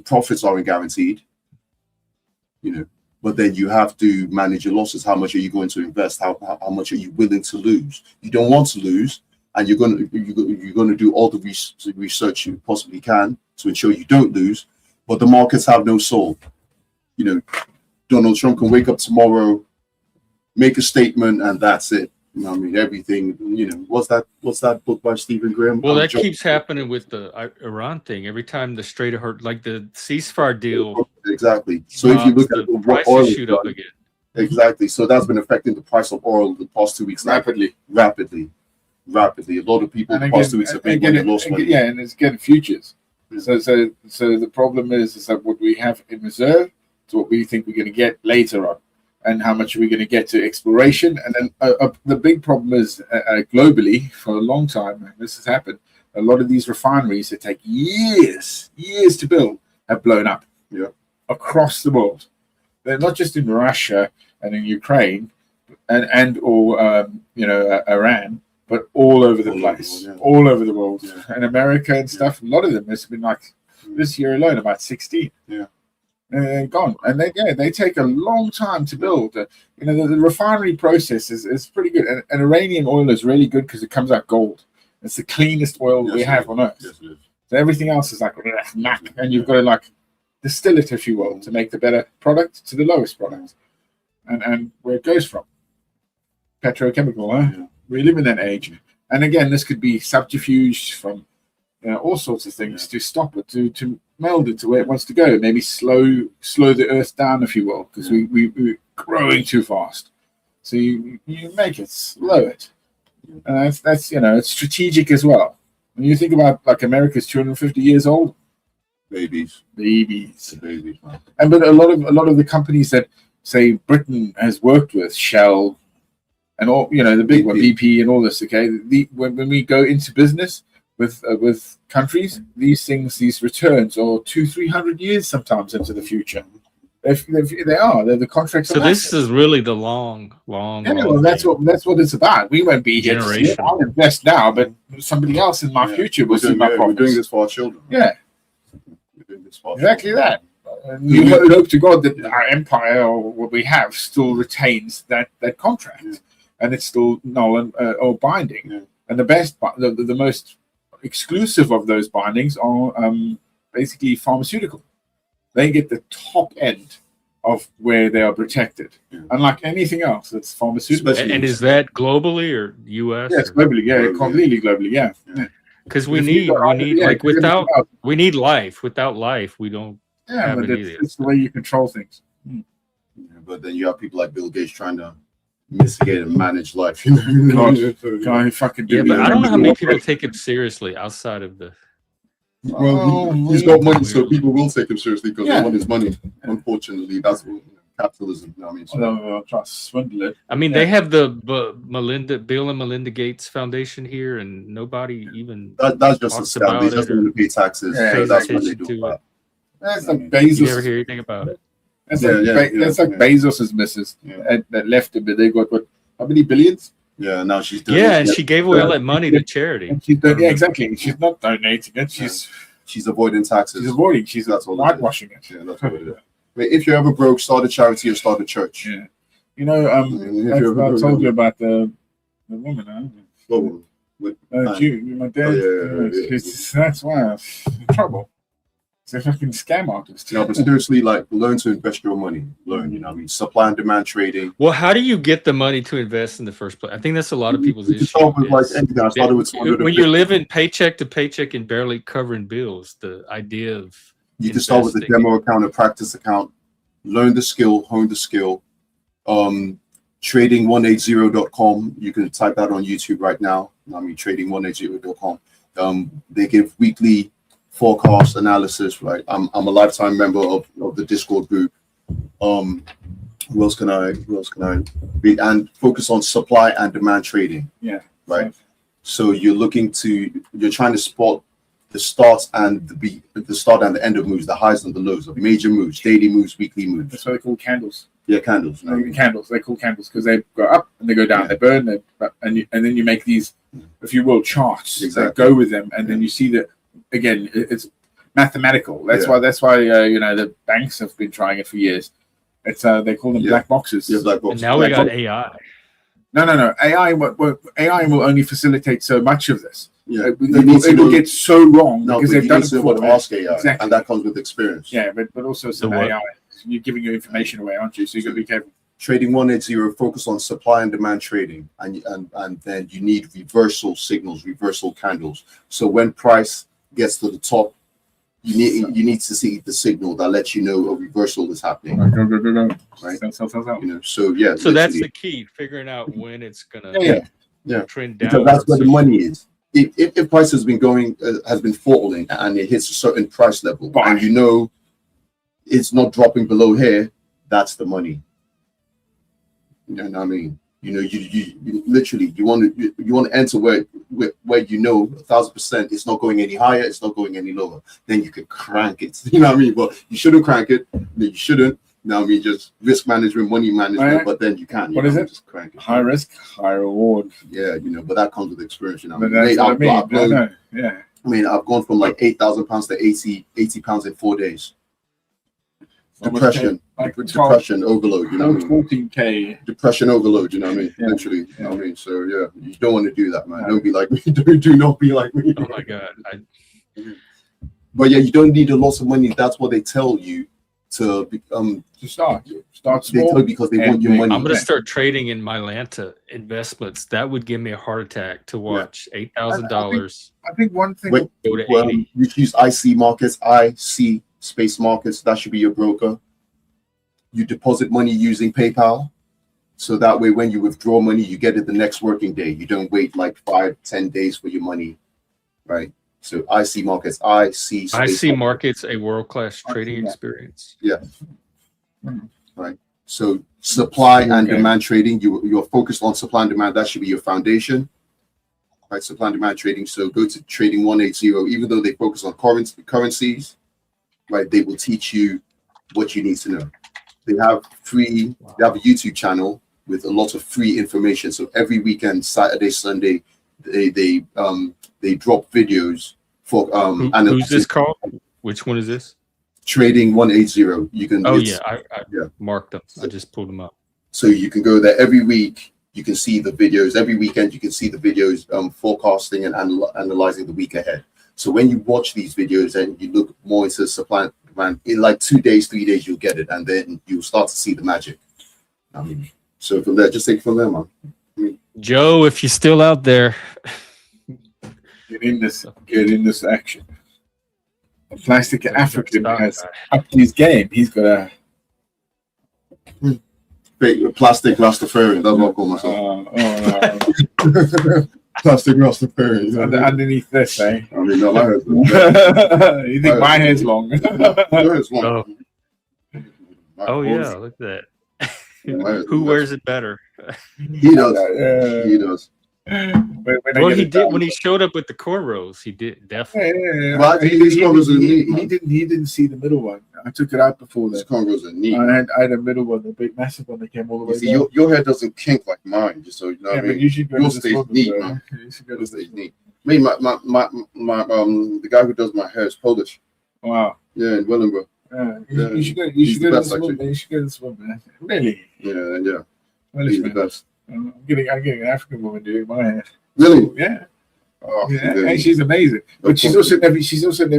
profits aren't guaranteed, but then you have to manage your losses. How much are you going to invest? How much are you willing to lose? You don't want to lose, and you're going to do all the research you possibly can to ensure you don't lose. But the markets have no soul. Donald Trump can wake up tomorrow, make a statement, and that's it. Everything. What's that book by Stephen Graham? Well, that keeps happening with the Iran thing. Every time the Strait of Hormuz, like the ceasefire deal. Exactly. So if you look at the prices shoot up again. Exactly. So that's been affecting the price of oil the past 2 weeks. Rapidly. A lot of people the past 2 weeks have made money, lost money. Yeah, and it's getting futures. So the problem is that what we have in reserve is what we think we're going to get later on, and how much are we going to get to exploration. And then the big problem is globally for a long time, and this has happened, a lot of these refineries that take years to build have blown up across the world. They're not just in Russia and in Ukraine and or Iran, but all over the place, all over the world. And America and stuff, a lot of them has been like this year alone about 16. Gone, and they take a long time to build. The refinery process is pretty good, and Iranian oil is really good because it comes out gold. It's the cleanest oil we have on earth. Yes, so everything else is like and you've got to like distill it, if you will, to make the better product to the lowest product, and where it goes from. Petrochemical, huh? We live in that age, and again, this could be subterfuge from all sorts of things to stop it, to meld it to where it wants to go. Maybe slow the earth down, if you will, because we're growing too fast. So you make it, slow it, and that's it's strategic as well. When you think about like America's 250 years old, babies, and but a lot of the companies that say Britain has worked with, Shell, and all the big one, BP, and all this. Okay, when we go into business with countries, these returns are 200-300 years sometimes into the future. If they're the contracts. So this is really the long. Well, that's what it's about. We won't be here. I'll invest now, but somebody else in my future will see my profits. We're doing this for our children. Yeah, exactly that. And you hope to God that our empire or what we have still retains that contract, and it's still null or binding. And the most exclusive of those bindings are basically pharmaceutical. They get the top end of where they are protected, unlike anything else that's pharmaceutical. And is that globally or U.S.? Yes, globally. Completely globally. Because we need life. Without life, we don't. But it's the way you control things. But then you have people like Bill Gates trying to mitigate and manage life. But I don't know how many people take him seriously outside of the. Well, he's got money, so people will take him seriously because they want his money. Unfortunately, that's what capitalism. Try to swindle it. I mean, they have the Bill and Melinda Gates Foundation here, and nobody even. That's just a scam. They just want to pay taxes. So that's what they do. That's like Bezos. You never hear anything about it. That's like Bezos's missus that left him, but they got how many billions? Yeah, now she's doing and she gave away all that money to charity. Exactly. She's not donating it. She's avoiding taxes. She's whitewashing it. Yeah, that's what it is. If you're ever broke, start a charity or start a church. Yeah. I told you about the woman, huh? My dad. That's why I'm in trouble. It's a fucking scam artist. But seriously, learn to invest your money. Learn, supply and demand trading. Well, how do you get the money to invest in the first place? I think that's a lot of people's issue. When you're living paycheck to paycheck and barely covering bills, the idea of you can start with a demo account, a practice account, learn the skill, hone the skill. Trading180.com. You can type that on YouTube right now. Trading180.com. They give weekly forecast analysis, right? I'm a lifetime member of the Discord group. Who else can I be? And focus on supply and demand trading. Yeah. Right. So you're trying to spot the start and the start and the end of moves, the highs and the lows of major moves, daily moves, weekly moves. That's why they call candles. Yeah, candles. Candles. They call candles because they go up and they go down. They burn, and then you make these, if you will, charts that go with them, and then you see that again. It's mathematical. That's why the banks have been trying it for years. It's they call them black boxes. Yeah, black boxes. And now we got AI. No. AI will only facilitate so much of this. Yeah, it will get so wrong because they've done it before. Ask AI, and that comes with experience. Yeah, but also some AI. You're giving your information away, aren't you? So you got to be careful. Trading 180 focus on supply and demand trading, and then you need reversal signals, reversal candles. So when price gets to the top, you need to see the signal that lets you know a reversal is happening. Go. Right. Sell. So yeah. So that's the key, figuring out when it's gonna trend down. Because that's where the money is. If price has been falling and it hits a certain price level, and you know it's not dropping below here, that's the money. You know what I mean? You literally you want to enter where 1,000% it's not going any higher, it's not going any lower. Then you can crank it. You know what I mean? But you shouldn't crank it. You shouldn't. You know what I mean? Just risk management, money management. But then you can't. What is it? Just crank it. High risk, high reward. Yeah, but that comes with experience. You know. But that's what I mean. I mean, I've gone from like £8,000 to £80 in 4 days. Depression overload, you know what I mean? 14K. Depression overload, you know what I mean? Yeah. Literally, you know what I mean? So yeah, you don't want to do that, man. Don't be like me. Do not be like me. Oh my God. But yeah, you don't need a lot of money. That's what they tell you to start They small. tell you because they want your money. I'm gonna start trading in Mylanta investments. That would give me a heart attack to watch $8,000 I think one thing. Wait, go to 80. you use IC markets, IC space markets. That should be your broker. You deposit money using PayPal. So that way, when you withdraw money, you get it the next working day. You don't wait like 5-10 days for your money, right? So IC markets, IC markets, a world-class trading experience. Yeah. Right. So supply and demand trading, you're focused on supply and demand. That should be your foundation. Right. Supply and demand trading. So go to trading 180, even though they focus on currencies, right? They will teach you what you need to know. They have a YouTube channel with a lot of free information. So every weekend, Saturday, Sunday, they drop videos for who's this called? Which one is this? Trading 180. You can. I marked them. I just pulled them up. So you can go there every week. You can see the videos. Every weekend, you can see the videos forecasting and analyzing the week ahead. So when you watch these videos and you look more into supply and demand, in like 2 days, 3 days, you'll get it, and then you'll start to see the magic. I mean, so from there, just take it from there, man. Joe, if you're still out there, get in this action. The Plastic African has upped his game. He's got a plastic Rastafarian. That's what I call myself. Plastic Rastafarian. Underneath this, eh? I mean, no, my hair's You think my hair's long? Oh yeah, look at that. Who wears it better? He does. He does. Well, he did when he showed up with the cornrows. He did definitely. Yeah. Well, these cornrows are neat. He didn't see the middle one. I took it out before that. These cornrows are neat. I had a middle one, the big massive one that came all the way down. Your hair doesn't kink like mine, just so you know. Yeah, what I mean? but you should go yours stays neat, man. Yours stays neat. Me, my the guy who does my hair is Polish. Wow. Yeah, in Wellingborough. You should go to this one, man. Really? Yeah. He's the best. I'm getting an African woman doing my hair. Really? Yeah. Oh, yeah. And she's amazing. But she's also never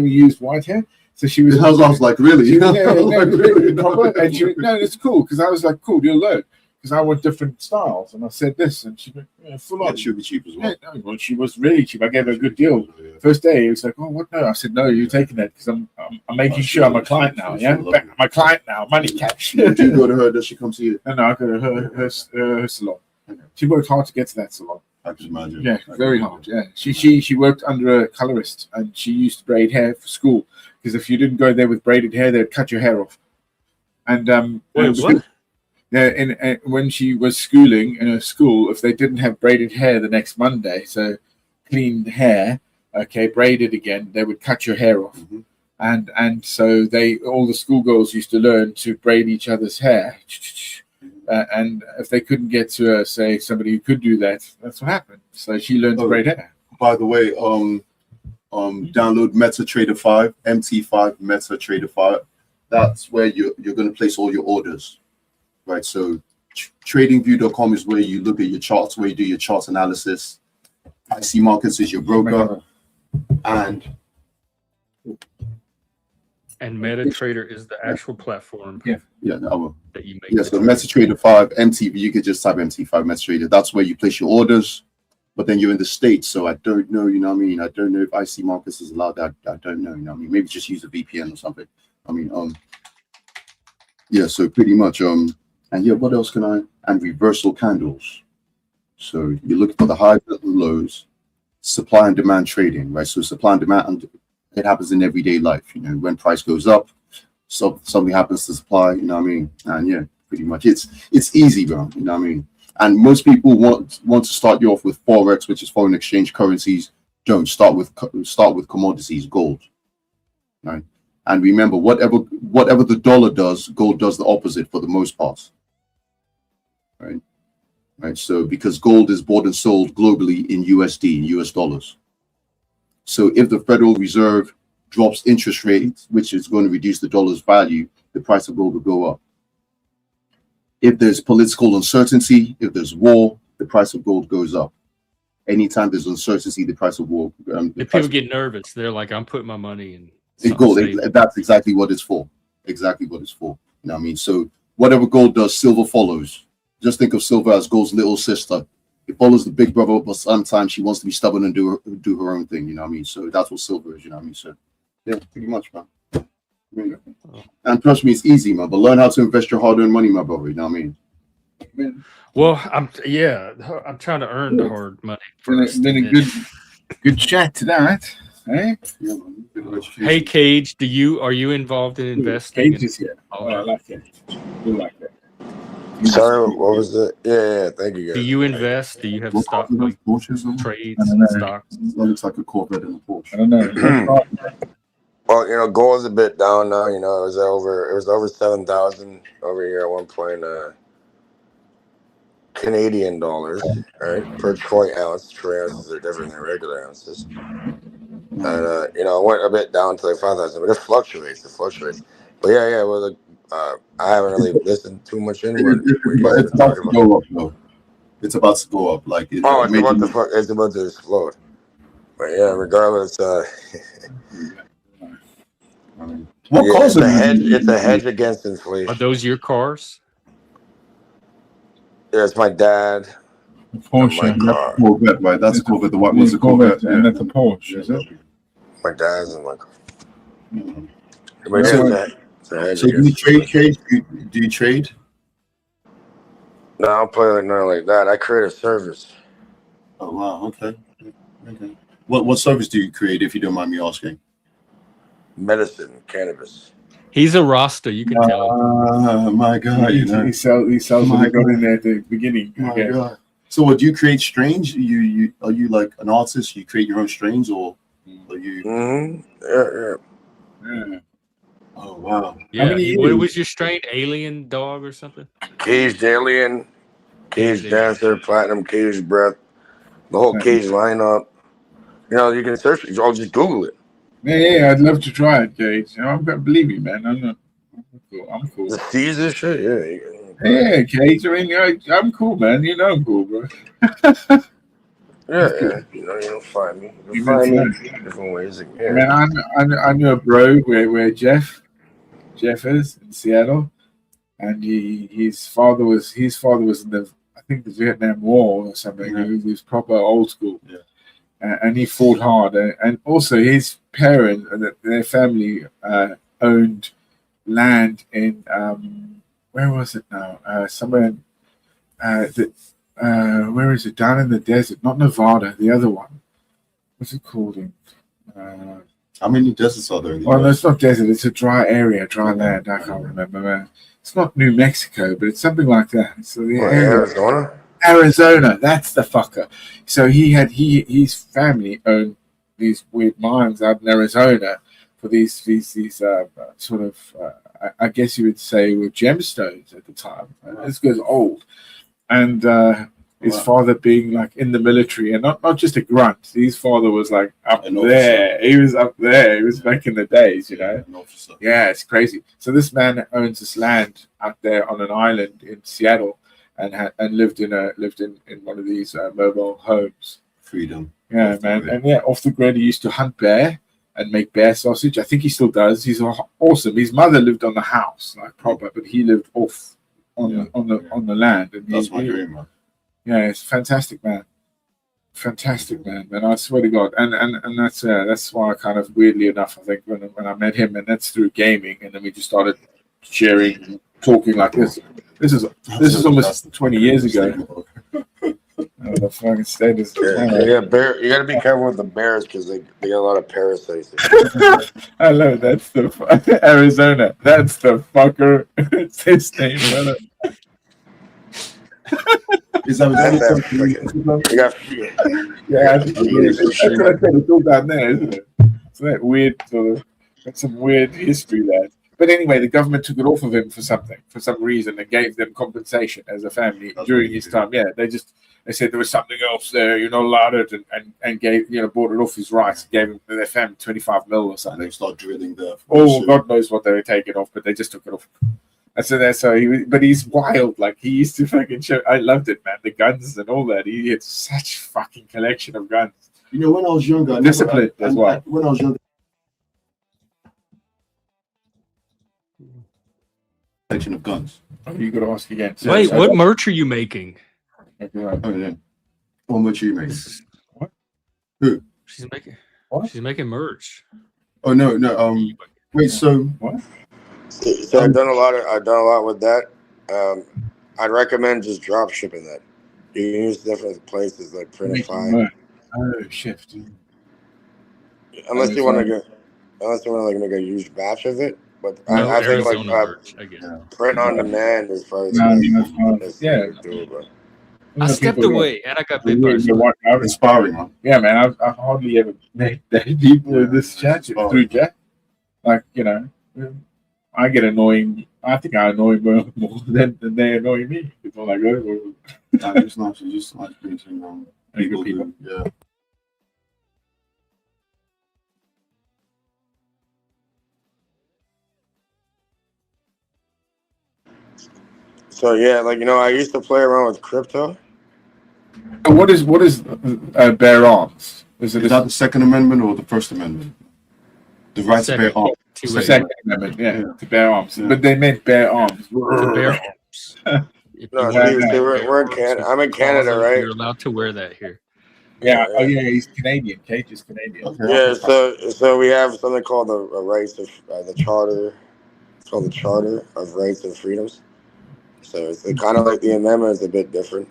used white hair. So she was. I was like, really? Really. And she, no, it's cool because I was like, cool, you'll learn. Because I want different styles, and I said this, and she went full on. She'll be cheap as well. Yeah, no, she was really cheap. I gave her a good deal. First day, he was like, "Oh, what? No." I said, "No, you're taking that because I'm making sure I'm a client now. Yeah, I'm a client now. Money cash." Do you go to her? Does she come to you? No, I go to her salon. She worked hard to get to that salon. I can imagine. Yeah, very hard. Yeah, she worked under a colorist, and she used to braid hair for school because if you didn't go there with braided hair, they'd cut your hair off. And Wait, what? when she was schooling in her school, if they didn't have braided hair the next Monday, so cleaned hair, okay, braided again, they would cut your hair off. Mhm. And so all the schoolgirls used to learn to braid each other's hair. And if they couldn't get to say somebody who could do that, that's what happened. So she learned to braid hair. By the way, download MetaTrader 5, MT5 MetaTrader 5. That's where you're going to place all your orders, right? So tradingview.com is where you look at your charts, where you do your charts analysis. IC Markets is your broker, and MetaTrader is the actual platform. Yeah. That you make. Yeah, so MetaTrader 5, MTV, you could just type MT5 MetaTrader. That's where you place your orders, but then you're in the States, so I don't know, you know what I mean? I don't know if IC Markets is allowed that. I don't know, you know what I mean? Maybe just use a VPN or something. I mean, yeah, so pretty much, and yeah, what else can I? And reversal candles. So you look for the highs and the lows, supply and demand trading, right? So supply and demand, it happens in everyday life, you know, when price goes up, so something happens to supply, you know what I mean? And yeah, pretty much it's easy, bro, you know what I mean? And most people want to start you off with Forex, which is foreign exchange currencies. Don't start with commodities, gold, right? And remember, whatever the dollar does, gold does the opposite for the most part, right? Right. So because gold is bought and sold globally in USD, in US dollars. So if the Federal Reserve drops interest rates, which is going to reduce the dollar's value, the price of gold will go up. If there's political uncertainty, if there's war, the price of gold goes up. Anytime there's uncertainty, the price of war. If people get nervous, they're like, "I'm putting my money in gold." That's exactly what it's for. Exactly what it's for. You know what I mean? So whatever gold does, silver follows. Just think of silver as gold's little sister. It follows the big brother, but sometimes she wants to be stubborn and do her own thing. You know what I mean? So that's what silver is. You know what I mean? So yeah, pretty much, man. And trust me, it's easy, man. But learn how to invest your hard-earned money, my brother. You know what I mean? Well, I'm trying to earn the hard money first. Been a good chat tonight. Eh? Yeah, man. Hey, Cage, are you involved in investing? Cage is here. Oh, I like it. You like that. Sorry, what was it? Yeah, thank you guys. Do you invest? Do you have stock Porsches? trades, stocks? That looks like a Corvette and a Porsche. I don't know. Well, you know, gold is a bit down now. You know, it was over 7,000 over here at one point. Canadian dollars, right, per troy ounce. Troy ounces are different than regular ounces. And you know, it went a bit down to like 5,000, but it fluctuates. But yeah. Well, I haven't really listened too much in. It's about to go up, though. It's about to go up. Like it's about to explode. But yeah, regardless. What causes it's a hedge against inflation. Are those your cars? Yeah, it's my dad. Porsche. My Corvette, right? That's a Corvette. The white one's a Corvette, and that's a Porsche, is it? My dad's and my car. So do you trade, Cage? Do you trade? No, I don't play like nothing like that. I create a service. Oh wow, okay. What service do you create, if you don't mind me asking? Medicine, cannabis. He's a Rasta, you can tell. My God, he sells what he got in there at the beginning. My God. So what do you create strains? You are you like an artist? You create your own strains, or are you? Yeah. Oh wow. Yeah. What was your strain? Alien dog or something? Caged alien, caged dancer, platinum, caged breath, the whole cage lineup. You know, you can search it. I'll just Google it. Yeah, I'd love to try it, Cage. You know, believe me, man. I'm cool. The Caesar shit, yeah. Yeah, Cage. I mean, I'm cool, man. You know I'm cool, bro. Yeah. You know, you'll find me. You'll find me different ways. Yeah. Man, I knew a bro where Jeff is in Seattle, and his father was in the, I think, the Vietnam War or something. Yeah. He was proper old school. Yeah. And he fought hard, and also his parents, their family owned land in where was it now? Somewhere, where is it? Down in the desert, not Nevada, the other one. What's it called? How many deserts are there in the Well, US? it's not desert. It's a dry area, dry land. I can't remember, man. It's not New Mexico, but it's something like that. So the What, area, Arizona? Arizona. That's the fucker. So his family owned these weird mines out in Arizona for these sort of I guess you would say were gemstones at the time. This goes old, and his Wow. father being like in the military and not just a grunt. His father was like up An there. officer. He was up there. He was back in the days, you know. An officer. Yeah, it's crazy. So this man owns this land out there on an island in Seattle, and lived in one of these mobile homes. Freedom. Yeah, Off the man. grid. And yeah, off the grid, he used to hunt bear and make bear sausage. I think he still does. He's awesome. His mother lived on the house, like proper, but he lived off on the land. And That's my dream, man. yeah, it's fantastic, man. Fantastic, man. And I swear to God, and that's why I kind of weirdly enough, I think when I met him, and that's through gaming, and then we just started sharing, talking like this. This is almost 20 years ago. Oh, the fucking status. Yeah, bear. You gotta be careful with the bears because they got a lot of parasites. I love it. That's the Arizona. That's the fucker. It's his name, brother. Is that That's You got Yeah, I think that's what I said. It's all down there, isn't it? So that weird sort of, that's some weird history there. But anyway, the government took it off of him for some reason, and gave them compensation as a family during his time. Yeah, they said there was something else there, you're not allowed it, and gave, bought it off his rights, gave him their family 25 mil or and something. they start drilling there? Oh, God knows what they were taking off, but they just took it off. And so that's so but he's wild. Like he used to fucking show. I loved it, man. The guns and all that. He had such fucking collection of guns. You know, when I was younger, Disciplined as well. When I was younger, collection of guns. Oh, you got to ask again. Wait, what merch are you making? Okay, right. Oh yeah. How much you make? What? Who? She's making. What? She's making merch. Oh no. Wait. So What? So I've done a lot with that. I'd recommend just drop shipping that. You can use different places like Printify. Oh shit. Unless you want to make a huge batch of it. But No, I think Arizona like merch. I get it. print on demand is probably Yeah. doable. I stepped away and I got bit by a snake. inspiring, man. Yeah, man. I've hardly ever met people in this chat through Jack. Like I get annoying. I think I annoy them more than they annoy me. It's all like, It's nice. You just like meeting people. who, yeah. So yeah, like I used to play around with crypto. What is bear arms? Is Is that the Second Amendment or the First Amendment? The right to bear arms. The Second Amendment, yeah, to bear arms. But they meant bear arms. To bear arms. If No, you want see, to we're bear in arms Canada. with I'm in Canada, Gaza, right? You're allowed to wear that here. Yeah. Oh yeah, he's Canadian. Cage is Canadian. Okay. Yeah, so we have something called the rights of the charter. It's called the Charter of Rights and Freedoms. So it's kind of like the amendment is a bit different.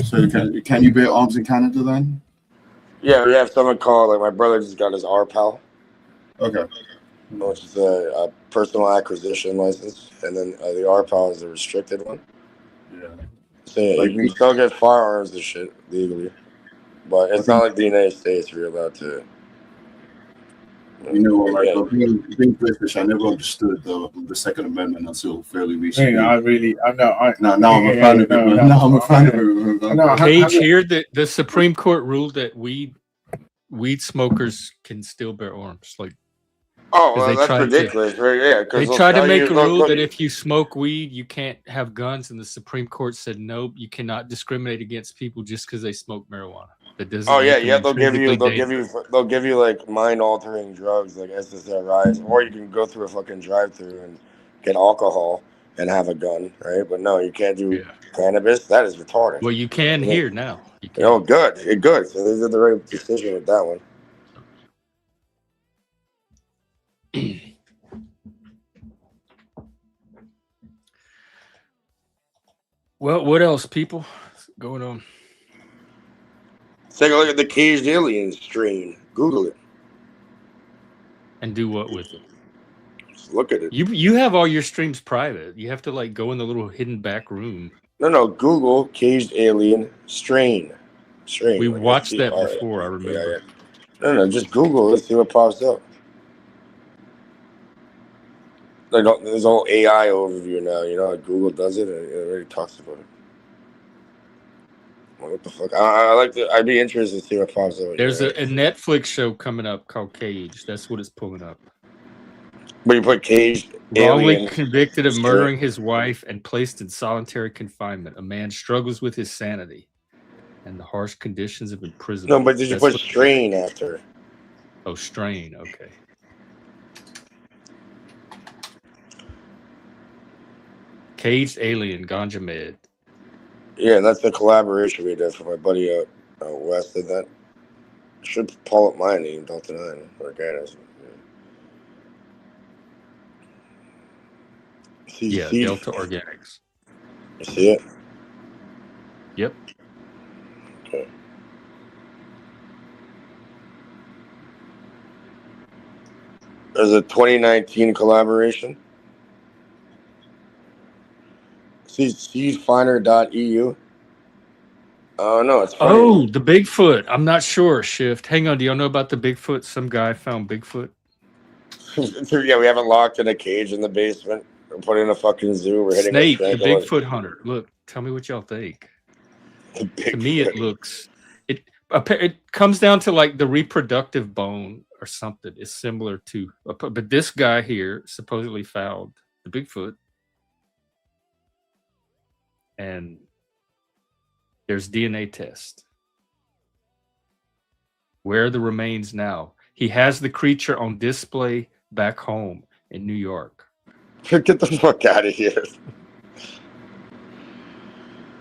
So can you bear arms in Canada then? Yeah, we have something called like my brother just got his RPAL, Okay. which is a personal acquisition license, and then the RPAL is a restricted one. Yeah. So yeah, you can still get firearms and shit legally, but it's not like the United States where you're allowed to. You know, like being British, I never understood the Second Amendment until fairly recently. Yeah, Now I'm a fan of it. Now I'm a fan of it. Cage here, the Supreme Court ruled that weed smokers can still bear arms. Like, oh, well, they that's tried ridiculous. they tried to make a rule that if you smoke weed, you can't have guns, and the Supreme Court said nope, you cannot discriminate against people just because they smoke marijuana. That doesn't. Oh yeah, make them they'll give intrinsically you like mind altering drugs like SSRIs, or you can go through a fucking drive through and get alcohol and have a gun, right? But no, you can't do cannabis. That is retarded. Well, you can here now. You can. Oh, good. So they did the right decision with that one. Well, what else, people? What's going on? Take a look at the caged alien strain. Google it. And do what with it? Just look at it. You have all your streams private. You have to like go in the little hidden back room. No. Google caged alien strain. Strain. We like watched that STR. before, I remember. Yeah. No. Just Google it. See what pops up. Like, there's a whole AI overview now. You know how Google does it? It already talks about it. What the fuck? I'd be interested to see what pops up. There's a Netflix show coming up called Cage. That's what it's pulling up. But you put caged Wrongly alien. convicted of murdering his wife and placed in solitary confinement. A man struggles with his sanity and the harsh conditions of imprisonment. No, but did you put strain after? Oh, strain. Okay. Caged alien, Ganja Med. Yeah, that's the collaboration we did for my buddy out west. Did that? Should pull up my name, Delta 9 Organics. Yeah, Delta Organics. You see it? Yep. Okay. There's a 2019 collaboration. Seedfinder.eu. Oh, no, it's funny. Oh, the Bigfoot. I'm not sure, Shift. Hang on. Do y'all know about the Bigfoot? Some guy found Bigfoot. Yeah, we haven't locked in a cage in the basement. We're putting in a fucking zoo. We're hitting Snake, a the Bigfoot hunter. Look, tell me what y'all think. To me, it looks... It comes down to like the reproductive bone or something. It's similar to... But this guy here supposedly found the Bigfoot. And there's DNA test. Where are the remains now? He has the creature on display back home in New York. Get the fuck out of here.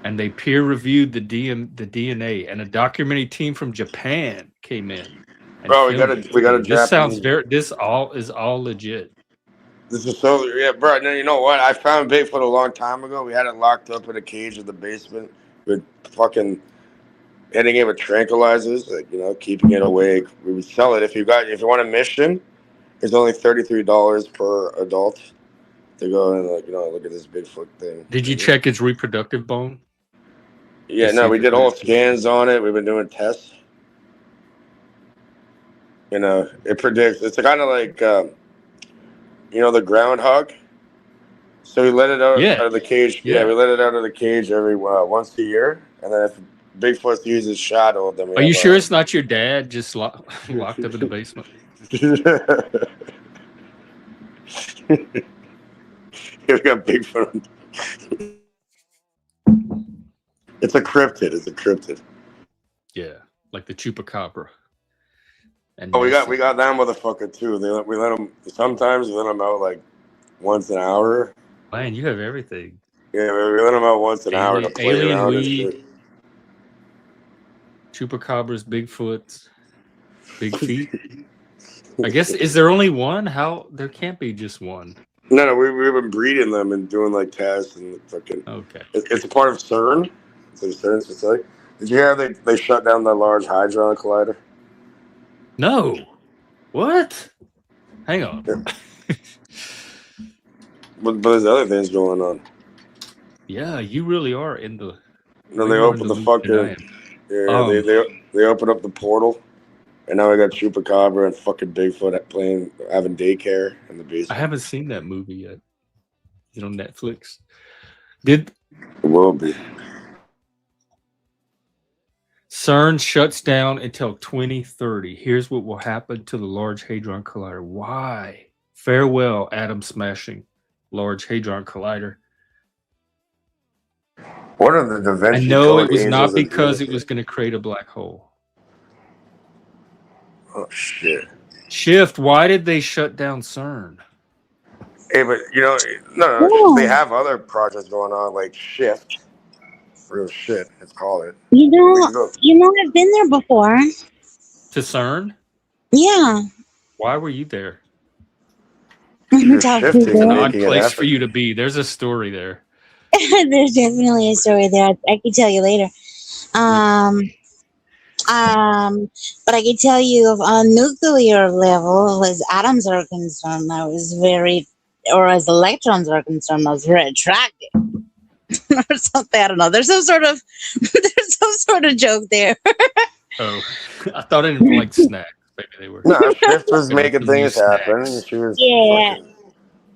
And they peer-reviewed the DNA, and a documentary team from Japan came in. Bro, we got a This sounds very... This is all legit. This is so, yeah, bro. No, you know what? I found Bigfoot a long time ago. We had it locked up in a cage in the basement with fucking hitting it with tranquilizers, like, you know, keeping it awake. We would sell it if you want a mission. It's only $33 per adult to go and, like, you know, look at this Bigfoot thing. Did you check its reproductive bone? Yeah, no, we did whole scans on it. We've been doing tests. You know, it predicts. It's kind of like, you know, the groundhog. So we let it out of the cage. Yeah, we let it out of the cage every once a year, and then if Bigfoot uses shadow, then we. Are you sure it's not your dad just locked up in the basement? We got Bigfoot. It's a cryptid. It's a cryptid. Yeah, like the chupacabra. And we got that motherfucker too. We let them sometimes. We let them out like once an hour. Man, you have everything. Yeah, we let them out once an hour to play around and shit. Chupacabras, Bigfoots, big feet. I guess, is there only one? How? There can't be just one. No, we've been breeding them and doing like tests and fucking. Okay. It's a part of CERN. It's a CERN facility. Did you hear they shut down the Large Hadron Collider? No. What? Hang on. Yeah. But there's other things going on. Yeah, you really are in the. No, they opened the fucking. Yeah, they opened up the portal, and now we got Chupacabra and fucking Bigfoot having daycare in the basement. I haven't seen that movie yet. Is it on Netflix? It will be. CERN shuts down until 2030. Here's what will happen to the Large Hadron Collider. Why? Farewell, atom smashing Large Hadron Collider. What are the Da Vinci I know Code it was not angels because it was going to create a black hole. Oh, shit. Shift, why did they shut down CERN? Hey, but, you know, no, they have other projects going on, like Shift. Real shit, let's call it. You know, I've been there before. To CERN? Yeah. Why were you there? You're Talk shifting to and Odd making an place effort. for you to be. There's a story there. There's definitely a story there. I can tell you later. But I can tell you, on nuclear level, as atoms are concerned, I was very, or as electrons are concerned, I was very attractive, or something. I don't know. There's some sort of, there's some sort of joke there. Oh, I thought I didn't like snacks. Maybe they were. No, Shift was Maybe making some new things happen. snacks. She was Yeah, fucking.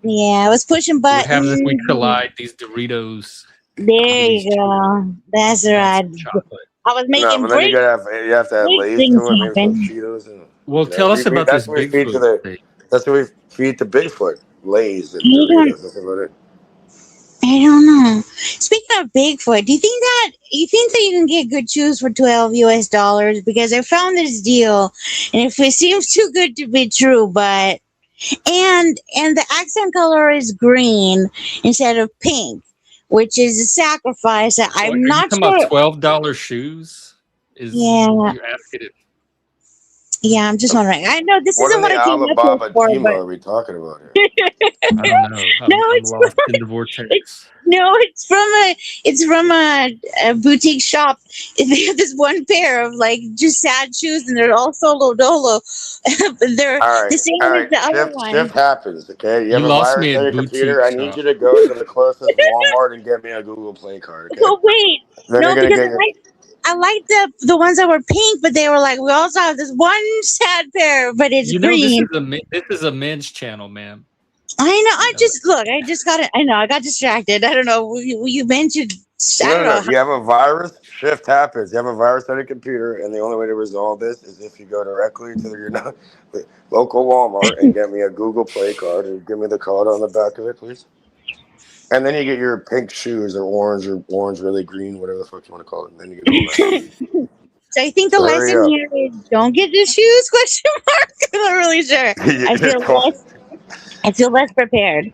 yeah. I was pushing What happens if we buttons. collide these Doritos There into these you go. That's and right. some chocolate? I was No, making but then great, you have to add great Lay's things to it, maybe some happen. Cheetos, and Well, tell us about that's this what we feed to Bigfoot thing. that's what we feed to Bigfoot. Lay's and I don't, Doritos. That's about it. I don't know. Speaking of Bigfoot, do you think that you can get good shoes for $12 US? Because I found this deal, and if it seems too good to be true, but and the accent color is green instead of pink, which is a sacrifice. Are I'm you not talking about sure. $12 shoes? Is Yeah, you're asking it? yeah. I'm just wondering. I know this What isn't in what the I came up Alibaba with for, Tima but are we talking about here? I don't know. no, I'm lost in the it's vortex. no, it's from a boutique shop. They have this one pair of like just sad shoes, and they're all solo dolo. But they're the same All as right. the other Shift one. happens. Okay, you You have a lost me virus on at your computer. boutique I need shop. you to go to the closest Walmart and get me a Google Play card. Okay, Oh wait, then you're no, gonna because get your. I like the ones that were pink, but they were like we also have this one sad pair, but it's You know green. this is a men's channel, ma'am. I know. You I know just look. I just got it. I know. I got distracted. I don't know. You mentioned. I don't know. No. You have a virus. Shift happens. You have a virus on your computer, and the only way to resolve this is if you go directly to your local Walmart and get me a Google Play card and give me the code on the back of it, please. And then you get your pink shoes or orange, really green, whatever the fuck you want to call it. And then you get all that. So I think the So hurry lesson up. here is don't get the shoes? Question mark. I'm not really sure. I feel less prepared.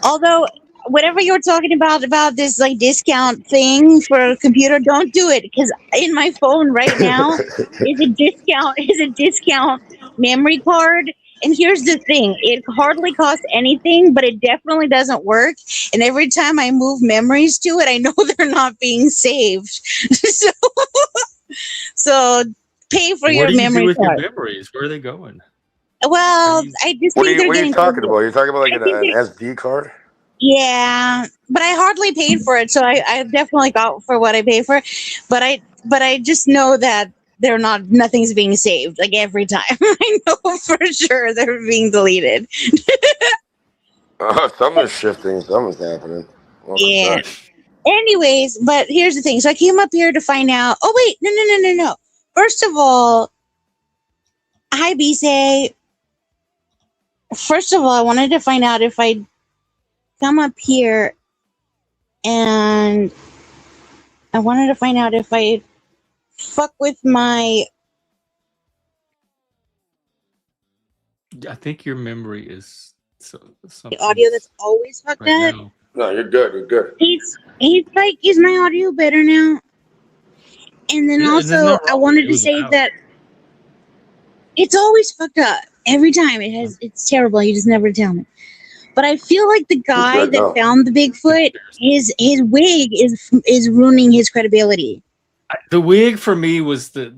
Although whatever you're talking about this like discount thing for a computer, don't do it because in my phone right now is a discount memory card. And here's the thing: it hardly costs anything, but it definitely doesn't work. And every time I move memories to it, I know they're not being saved. so, so pay for what your do you do memory with your card. memories? Where are they going? Well, You, I just What think are they're you getting. talking about? You're talking about like I an think they SD card? Yeah, but I hardly paid for it, so I definitely got for what I paid for. But I just know that they're not nothing's being saved like every time. I know for sure they're being deleted. Something's shifting. Something's happening. Welcome Yeah. back. Anyways, but here's the thing. So I came up here to find out. Oh wait, no. First of all, hi Bise. First of all, I wanted to find out if I come up here and I wanted to find out if I fuck with my I think your memory is something audio that's always fucked right up. now. No, you're good. You're good. It's like, is my audio better now? And then Yeah, and there's also, nothing I wrong with it. wanted It to was say loud. that it's always fucked up every time. It's terrible. You just never tell me. But I feel like the guy Good that now. found the Bigfoot, his wig is ruining his credibility. The wig for me was the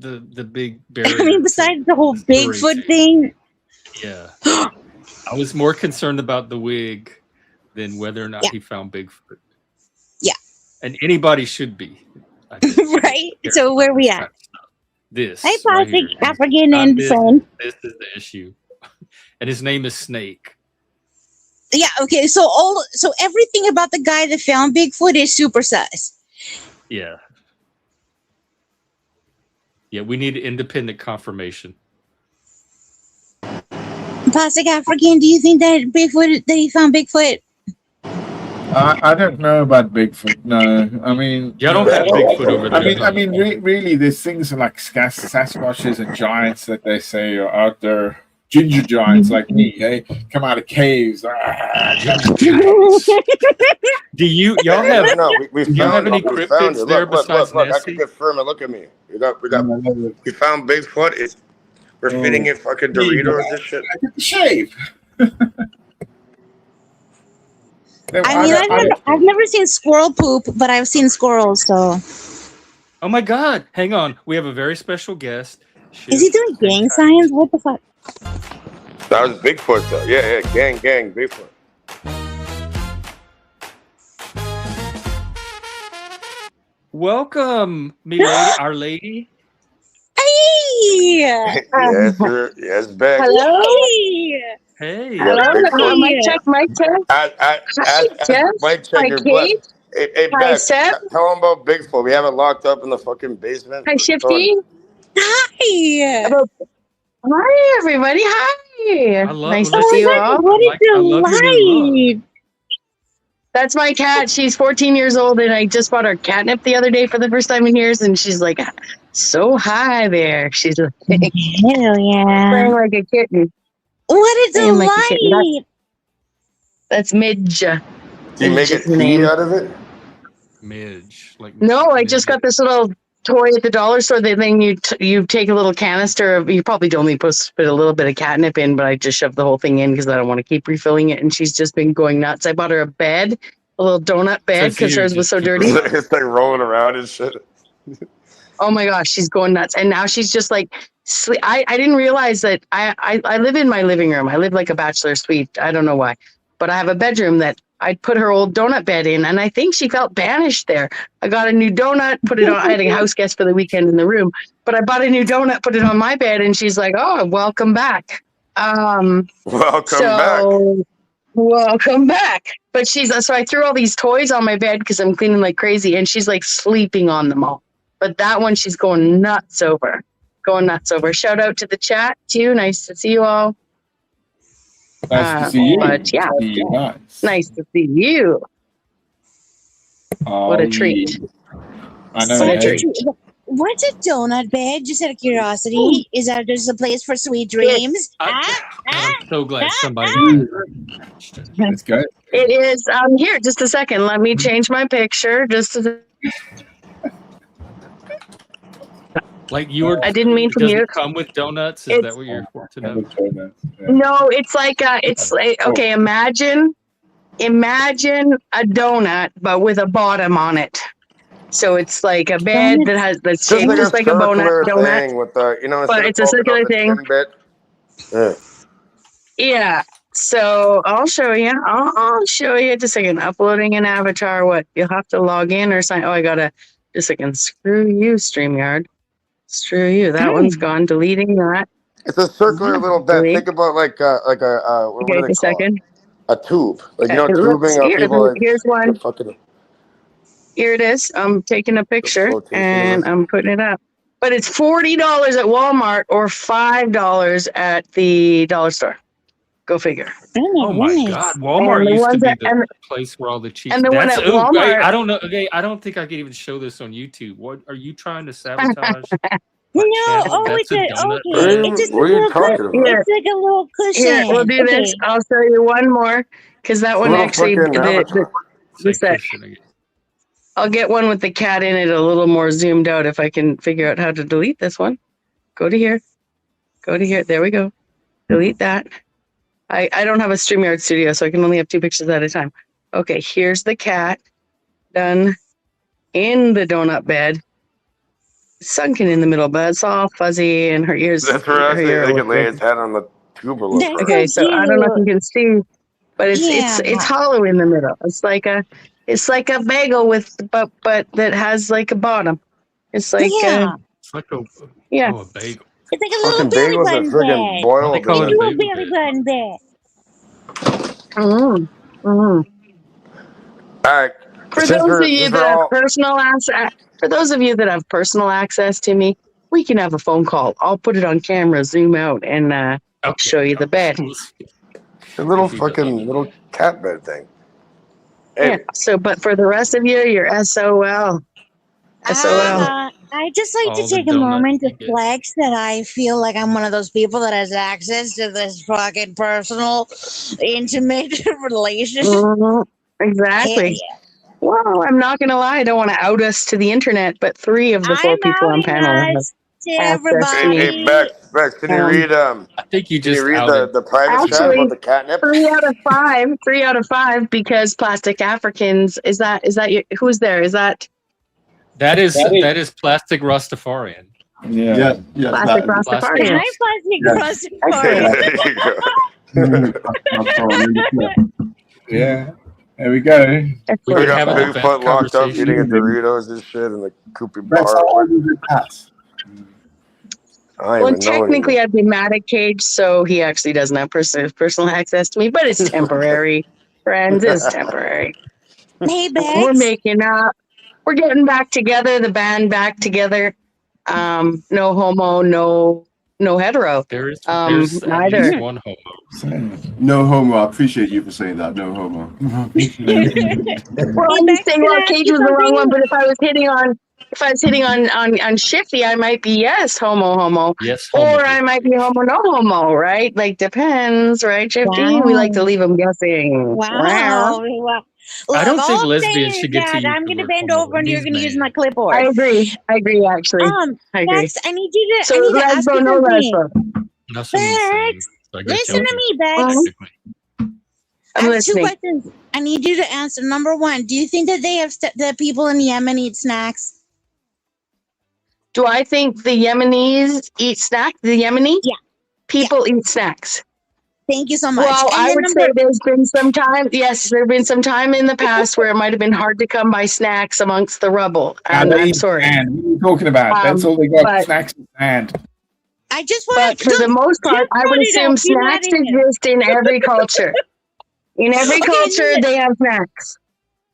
big barrier. I mean, besides the whole Bigfoot thing. Yeah. I was more concerned about the wig than whether or not he found Bigfoot. Yeah. And anybody should be. I guess. Right? So where we at? This. Hey, right plastic here. African Not and this. friend. This is the issue. And his name is Snake. Yeah, okay. So everything about the guy that found Bigfoot is super sus. Yeah. Yeah, we need independent confirmation. Plastic African, do you think that he found Bigfoot? I don't know about Bigfoot. No, I mean, Y'all don't have Bigfoot over there. I mean, really, there's things like Sasquatches and giants that they say are out there. Ginger giants like me, hey, come out of caves. Do y'all have? No, we Do you have found any it. We found cryptids it. there Look. besides I can Nessie? confirm it. Look at me. We found Bigfoot. We're feeding it fucking Doritos and shit. I get the shave. I mean, I've never seen squirrel poop, but I've seen squirrels, so. Oh my God! Hang on, we have a very special guest. Is he doing gang signs? What the fuck? That was Bigfoot though. Yeah, gang, Bigfoot. Welcome, me lady, our lady. Hey! Yes, sir. Yes, Bexx. Hello? Hey. You got Hello? Bigfoot. Mic check, mic check. Hi, Jeff. Mike, Hi, check your Kate. butt. Hey, Hi, Bexx, Seb. tell him about Bigfoot. We have it locked up in the fucking basement. Hi, Shifty. Hi! Hi, everybody. Hi. Nice to let's see you see. all. What a I love your new look. delight! That's my cat. She's 14 years old, and I just bought her catnip the other day for the first time in years, and she's like, so hi there. She's like, Hell yeah! playing like a kitten. What a Playing like a kitten. delight! That's Midge. Do you make a Midge is the tea name. out of it? Midge. Like No, I just got this little toy at the dollar store. The thing you take a little canister of, you probably only supposed to put a little bit of catnip in, but I just shoved the whole thing in because I don't want to keep refilling it. And she's just been going nuts. I bought her a bed, a little donut bed, because hers was so dirty. It's like rolling around and shit. Oh my gosh, she's going nuts. And now she's just like, I didn't realize that I live in my living room. I live like a bachelor suite. I don't know why, but I have a bedroom that I put her old donut bed in, and I think she felt banished there. I got a new donut, put it on. I had a house guest for the weekend in the room, but I bought a new donut, put it on my bed, and she's like, "Oh, welcome back." Welcome back. Welcome back. But so I threw all these toys on my bed because I'm cleaning like crazy, and she's like sleeping on them all. But that one, she's going nuts over. Shout out to the chat too. Nice to see you all. Nice to see you. But yeah, nice to see you. Oh, What a treat. I know. What a Hey. treat. What's a donut bed? Just out of curiosity, is that just a place for sweet dreams? I'm so glad somebody. Let's go. It is. Here, just a second. Let me change my picture. Like you were. I didn't mean from does you. it come with donuts? Is that what you're for to know? No, it's like okay. Imagine a donut, but with a bottom on it. So it's like a bed that's shaped just like a donut. Thing with the, but it's a circular thing. Yeah. So I'll show you. I'll show you. Just a second. Uploading an avatar. What? You'll have to log in or sign. Oh, I gotta. Just a second. Screw you, StreamYard. Screw you. That one's gone. Deleting that. It's a circular little bed. Think about like a what do they a second. A tube. Like Looks, tubing. People here's one. Fucking... Here it is. I'm taking a picture and I'm putting it up. But it's $40 at Walmart or $5 at the dollar store. Go figure. Oh my God! Walmart used to be the place where all the cheap. And the one at Walmart. I don't know. Okay, I don't think I could even show this on YouTube. What are you trying to sabotage? No, it's just a little cushion. It's like a little cushion. Here, we'll do this. I'll show you one more because that one actually. I'll get one with the cat in it a little more zoomed out if I can figure out how to delete this one. Go to here. There we go. Delete that. I don't have a StreamYard studio, so I can only have 2 pictures at a time. Okay, here's the cat done in the donut bed. Sunken in the middle, but it's all fuzzy and her ears. That's where I think they could lay his head on the tube a little. Okay, so I don't know if you can see, but it's hollow in the middle. It's like a bagel with but that has like a bottom. It's like it's like a bagel. It's like a little belly button bed. Boiled. They do a belly button bed. All right. For those of you that have personal access, personal access to me, we can have a phone call. I'll put it on camera, zoom out, and I'll show you the bed. A little little cat bed thing. Hey. Yeah. So, but for the rest of you, you're SOL. SOL. I just like to take a moment to flex that I feel like I'm one of those people that has access to this fucking personal, intimate relationship. Exactly. Yeah. Well, I'm not going to lie. I don't want to out us to the internet, but 3 of the 4 people on panel have everybody. Hey, Bexx, can you read? I think you just read the private chat about the catnip. 3 out of 5. 3 out of 5 because Plastic Africans. Is that who's there? Is that That is plastic Rastafarian. Yeah. Classic that- Rastafarian. Plastic Yeah. Rastafarian. There you go. Yeah. There we go. We We could got have an Bigfoot advanced locked up conversation. eating a Doritos and shit in the Coopy That's bar. how old is the cat? I Well, don't even know technically, anymore. I'd be mad at Cage, so he actually doesn't have personal access to me, but it's temporary. Friends, it's temporary. Hey, We're Bexx. making up. We're getting back together, the band back together. No homo, no hetero. There's at Neither. least one homo. No homo. I appreciate you for saying that. No homo. Well, Hey, I'm Bexx, saying, can I well, ask Cage you was the wrong something? one, but if I was hitting on Shifty, I might be yes, homo. Yes, homo. Or I might be homo, no homo, right? Like, depends, right, Shifty? We like to leave them guessing. Wow. Look, I don't think all I'm lesbian saying should is get to that use I'm the going to word bend homo. over and It you're means going to use man. my clipboard. I agree, actually. I agree. Bexx, I need you to, So, I need to ask lesbo, you no something. lesbo. Nothing the same. Bexx, So I guess listen y'all to can me, Bexx. technically. I I'm have two listening. questions. I need you to answer. Number one, do you think that that people in Yemen eat snacks? Do I think the Yemenis eat snacks? The Yemeni people eat snacks. Thank you so much. Well, And I then would say there's been some time. Yes, there have been some time in the past where it might have been hard to come by snacks amongst the rubble. And they I'm eat sorry. sand. What are you talking about? That's all they got. but- Snacks and sand. I just But want for the most part, I would assume snacks exist in every culture. In every culture, they have snacks.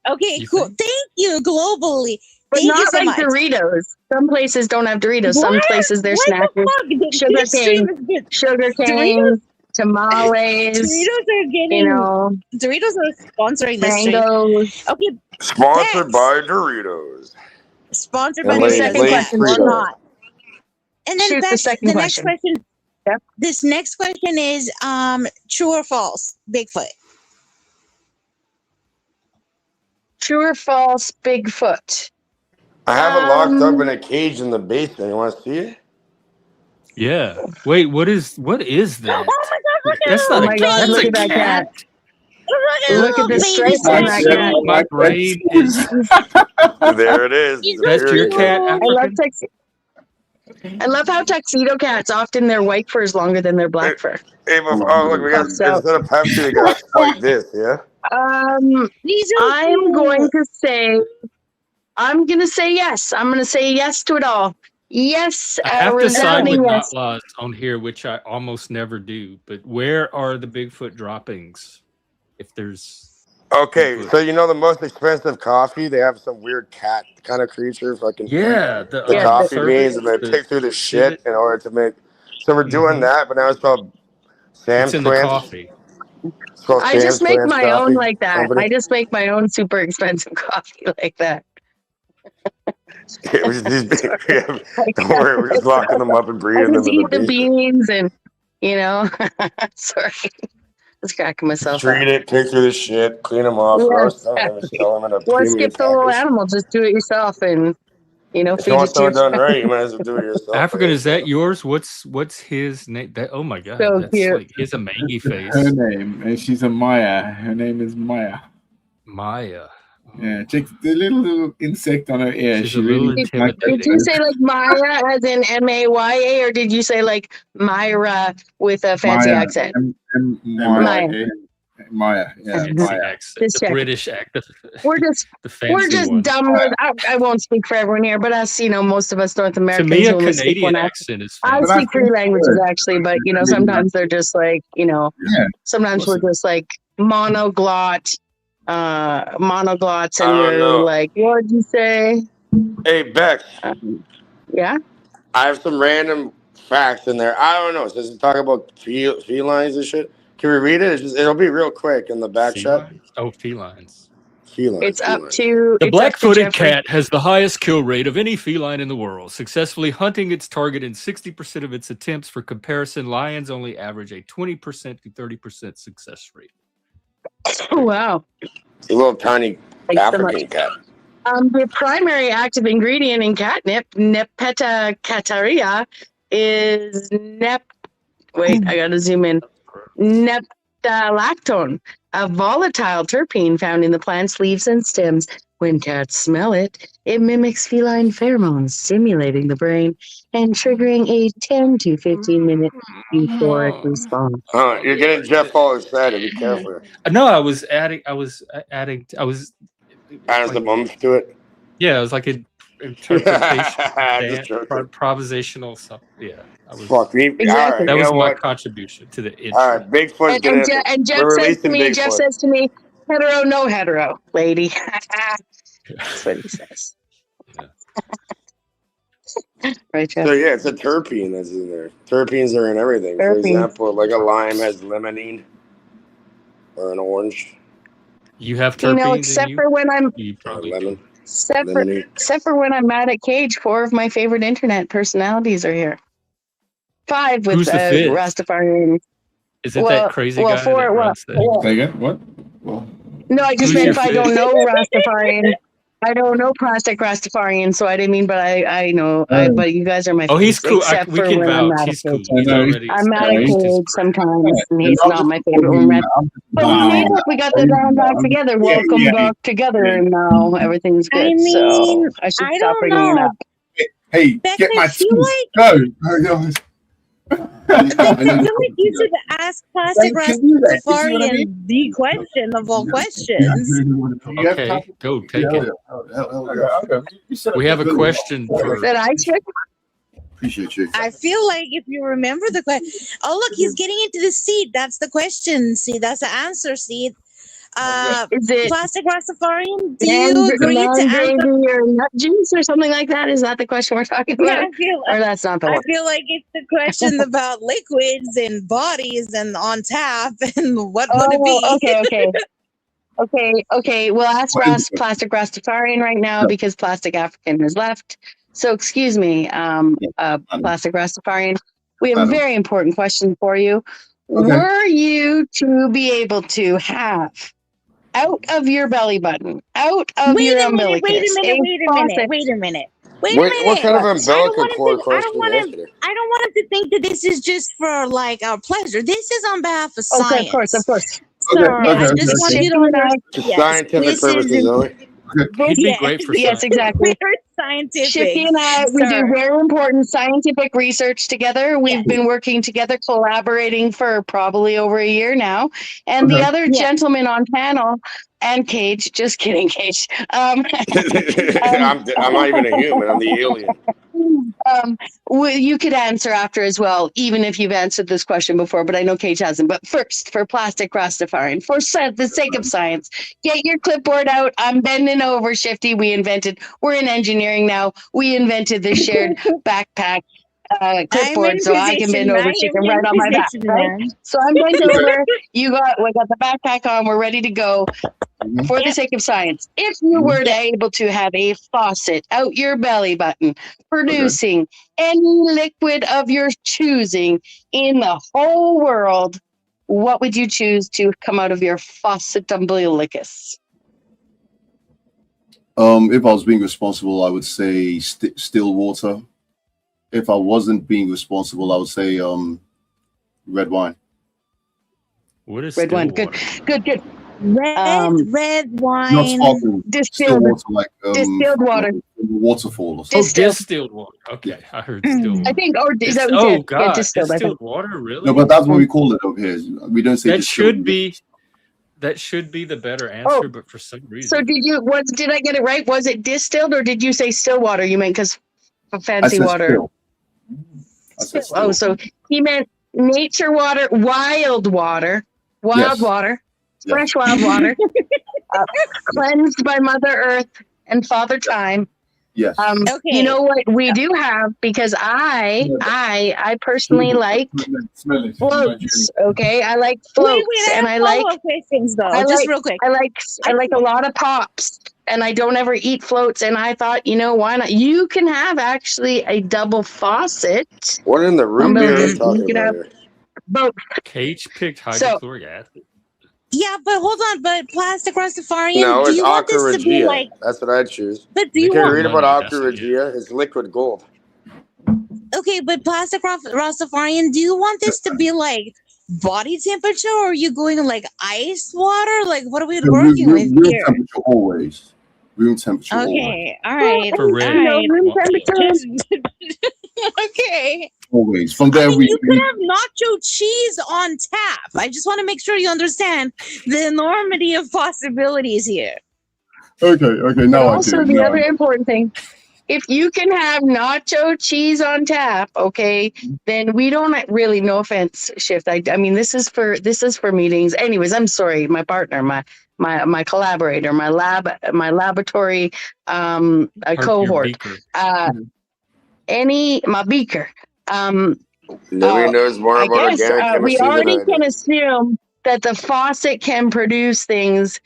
Okay, You cool. think? Thank you. Globally. But Thank you not so like much. Doritos. Some places don't have Doritos. Some What? places their What snack the is fuck? sugar This cane, stream is good. sugar Doritos? cane, tamales, Doritos are getting. you know, Doritos are sponsoring this stream. mangoes. Okay, Sponsored Bexx. by Doritos. Sponsored And by Okay, Doritos. second Lay's question. Or Fritos. not. And then Shoot the Bexx, second the next question. question. Yep. This next question is true or false? Bigfoot. True or false, Bigfoot? I have it locked up in a cage in the basement. You want to see it? Yeah. Wait, what is that? Oh my god, look at That's his not Oh a my God, that's look a at that cat. cat. Look Look at the baby stripes on that cat. cat. My brain is There it is. He's There that's it your is. cat, I love African? I love how tuxedo cats often their white fur is longer than their black fur. Hey, but, oh, look, we got So- instead of Pepsi, we got like this, yeah? These are I'm cute. going to say yes. I'm going to say yes to it all. Yes, I have to side with resounding not yes. laws on here, which I almost never do. But where are the Bigfoot droppings? If there's Okay, so you know the most expensive coffee? They have some weird cat kind of creature, fucking the coffee service, beans, and they pick through the shit in order to make. So we're doing that, but now it's called Sam's It's in the Twins. coffee. It's called I Sam's just make Twins my own Coffee like that. Company. I just make my own super expensive coffee like that. Don't worry, we're just locking them up and I breeding them just in the eat the basement. beans and, sorry. Just cracking myself Treat up. it, pick through the shit, clean them off, Yeah, roast them, and sell them in a Or premium skip the little package. animal. Just do it yourself and, If you feed want it to your something done right, you might as well do it yourself. African, is that yours? What's his name? That oh my god, So that's cute. like his a mangy face. Her name, and she's a Maya. Her name is Maya. Maya. Yeah, check the little insect on her ear. She's She a little really intimidating. Did you say like Maya as in Maya, or did you say like Myra with a fancy Maya, accent? Maya. Maya, yeah, Fancy Maya. accent, Just the checking. British accent, We're just the fancy we're just one. dumb. I won't speak for everyone here, but us, most of us North To Americans me, a only speak Canadian one accent is I fancy. speak 3 languages actually, but sometimes they're just like, sometimes we're just like monoglots, and I don't we're know. like, what'd you say? Hey, Beck, Yeah. I have some random facts in there. I don't know. It says talk about felines and shit. Can we read it? It'll be real quick in the back shot. Felines? Oh, felines. Felines. It's up to The it's up to black-footed Jeffrey. cat has the highest kill rate of any feline in the world, successfully hunting its target in 60% of its attempts. For comparison, lions only average a 20% to 30% success rate. Oh, wow. A little tiny Thanks so African much. cat. The primary active ingredient in catnip, Nepeta cataria, is Wait, I gotta zoom in. Neptalactone, a volatile terpene found in the plant's leaves and stems. When cats smell it, it mimics feline pheromones, stimulating the brain and triggering a 10 to 15 minute euphoric response. You're getting Jeff all excited. Be careful. No, I was adding. I was Adding like, some umph to it. yeah, it was like an interpretation, Just joking. propositional something. Yeah, I was. Fuck me. Exactly. All right, That you was know my what? contribution to the intro. All right, Bigfoot's And, gonna. and Jeff we're says to releasing me, Bigfoot. hetero, no hetero, lady. That's what he says. Right, Jeff? So yeah, it's a terpene that's in there. Terpenes are in everything. For Terpenes. example, like a lime has limonene, or an orange, You have You know, terpenes in except you. for when I'm You or probably lemon, do. lemonade. except for when I'm mad at Cage, 4 of my favorite internet personalities are here. 5 with Who's the fifth? Rastafarian. Is it that crazy guy 4. that runs that? Say again? What? No, I just Who's meant your if I fifth? don't know Rastafarian. I don't know plastic Rastafarian, so I didn't mean, but I know. But you guys are my Oh, he's favorites, cool. except We for can when I'm vouch. mad at He's cool. Cage. He's already I'm mad at established his Cage brand. sometimes, and he's not my favorite one. But we made it. We got the round back together. Welcome back together, and now everything's good. I mean, So I should I stop don't bringing it know. up. Hey, Bexx, get my I feel teeth. like Go. Bexx, I feel like you should ask Plastic Can you do that? You see what I Rastafarian mean? the question of all questions. Okay, go take it. We have a question for. That I should. Appreciate you. I feel like if you remember the question, oh look, he's getting into the seat. That's the question. See, that's the answer. See, Is it Plastic Rastafarian? Do you agree to answer? gravy or nut juice or something like that? Is that the question we're talking Yeah, about? Or that's not the I one? feel like it's the question about liquids and bodies and on tap and what would it be? Okay. We'll ask Plastic Rastafarian right now because Plastic African has left. So excuse me, Plastic Rastafarian. We have a very important question for you. Were you to be able to have out of your belly button, out of Wait your a minute, umbilicus, wait a minute. What kind of I umbilical don't cord want question him is to. yesterday? I don't want him to think that this is just for like our pleasure. This is on behalf of Okay, science. of course. Sir, I just want you to understand. For Yes, scientific this purposes is. only. He'd be great for Yes, science. exactly. We're scientific. Shippy and I, we do very important scientific research together. We've been working together, collaborating for probably over a year now. And the other gentleman on panel and Cage, just kidding, Cage. I'm not even a human. I'm the alien. You could answer after as well, even if you've answered this question before, but I know Cage hasn't. But first, for Plastic Rastafarian, for the sake of science, get your clipboard out. I'm bending over, Shifty. We're in engineering now. We invented the shared backpack clipboard, so I can bend over. She can write on my back, right? So I'm bent over. We got the backpack on. We're ready to go. For the sake of science, if you were able to have a faucet out your belly button producing any liquid of your choosing in the whole world, what would you choose to come out of your faucet umbilicus? If I was being responsible, I would say still water. If I wasn't being responsible, I would say red wine. What is red wine? Good. Red wine. Not sparkling. Distilled water, like distilled water. Waterfall or something. Distilled water. Okay, I heard distilled water. I think, or is that oh what god, distilled, distilled water, really? No, but that's what we call it over here. We don't say that distilled. should be the better answer, but for some reason. So did I get it right? Was it distilled or did you say still water? You meant because fancy water. Still. Oh, so he meant nature water, wild water, fresh wild water, cleansed by Mother Earth and Father Time. Yes. You know what we do have, because I personally like floats. Okay, I like floats, and I like questions though. Real quick. I like a lot of pops, and I don't ever eat floats. And I thought, why not? You can have actually a double faucet. What in the root beer are you talking about here? Both. Cage picked hydrochloric acid. Yeah, but hold on. But Plastic Rastafarian, No, do it's you want this to be like? That's what I'd choose. But do you want? read about aqua regia? It's liquid gold. Okay, but Plastic Rastafarian, do you want this to be like body temperature, or are you going like ice water? Like, what are we working with real here? temperature always. room temperature. Okay, all right, For all red. right. room temperature. Just okay. Always. From I there, mean, you could have nacho cheese on tap. I just want to make sure you understand the enormity of possibilities here. Okay. But Now I also do. the Now other I do. important thing, if you can have nacho cheese on tap, okay, then we don't really, no offense, Shift. I mean, this is for meetings. Anyways, I'm sorry, my partner, my collaborator, my laboratory a Your cohort, beaker. my beaker. Nobody knows more I about guess organic we chemistry than already I do. can assume that the faucet can produce things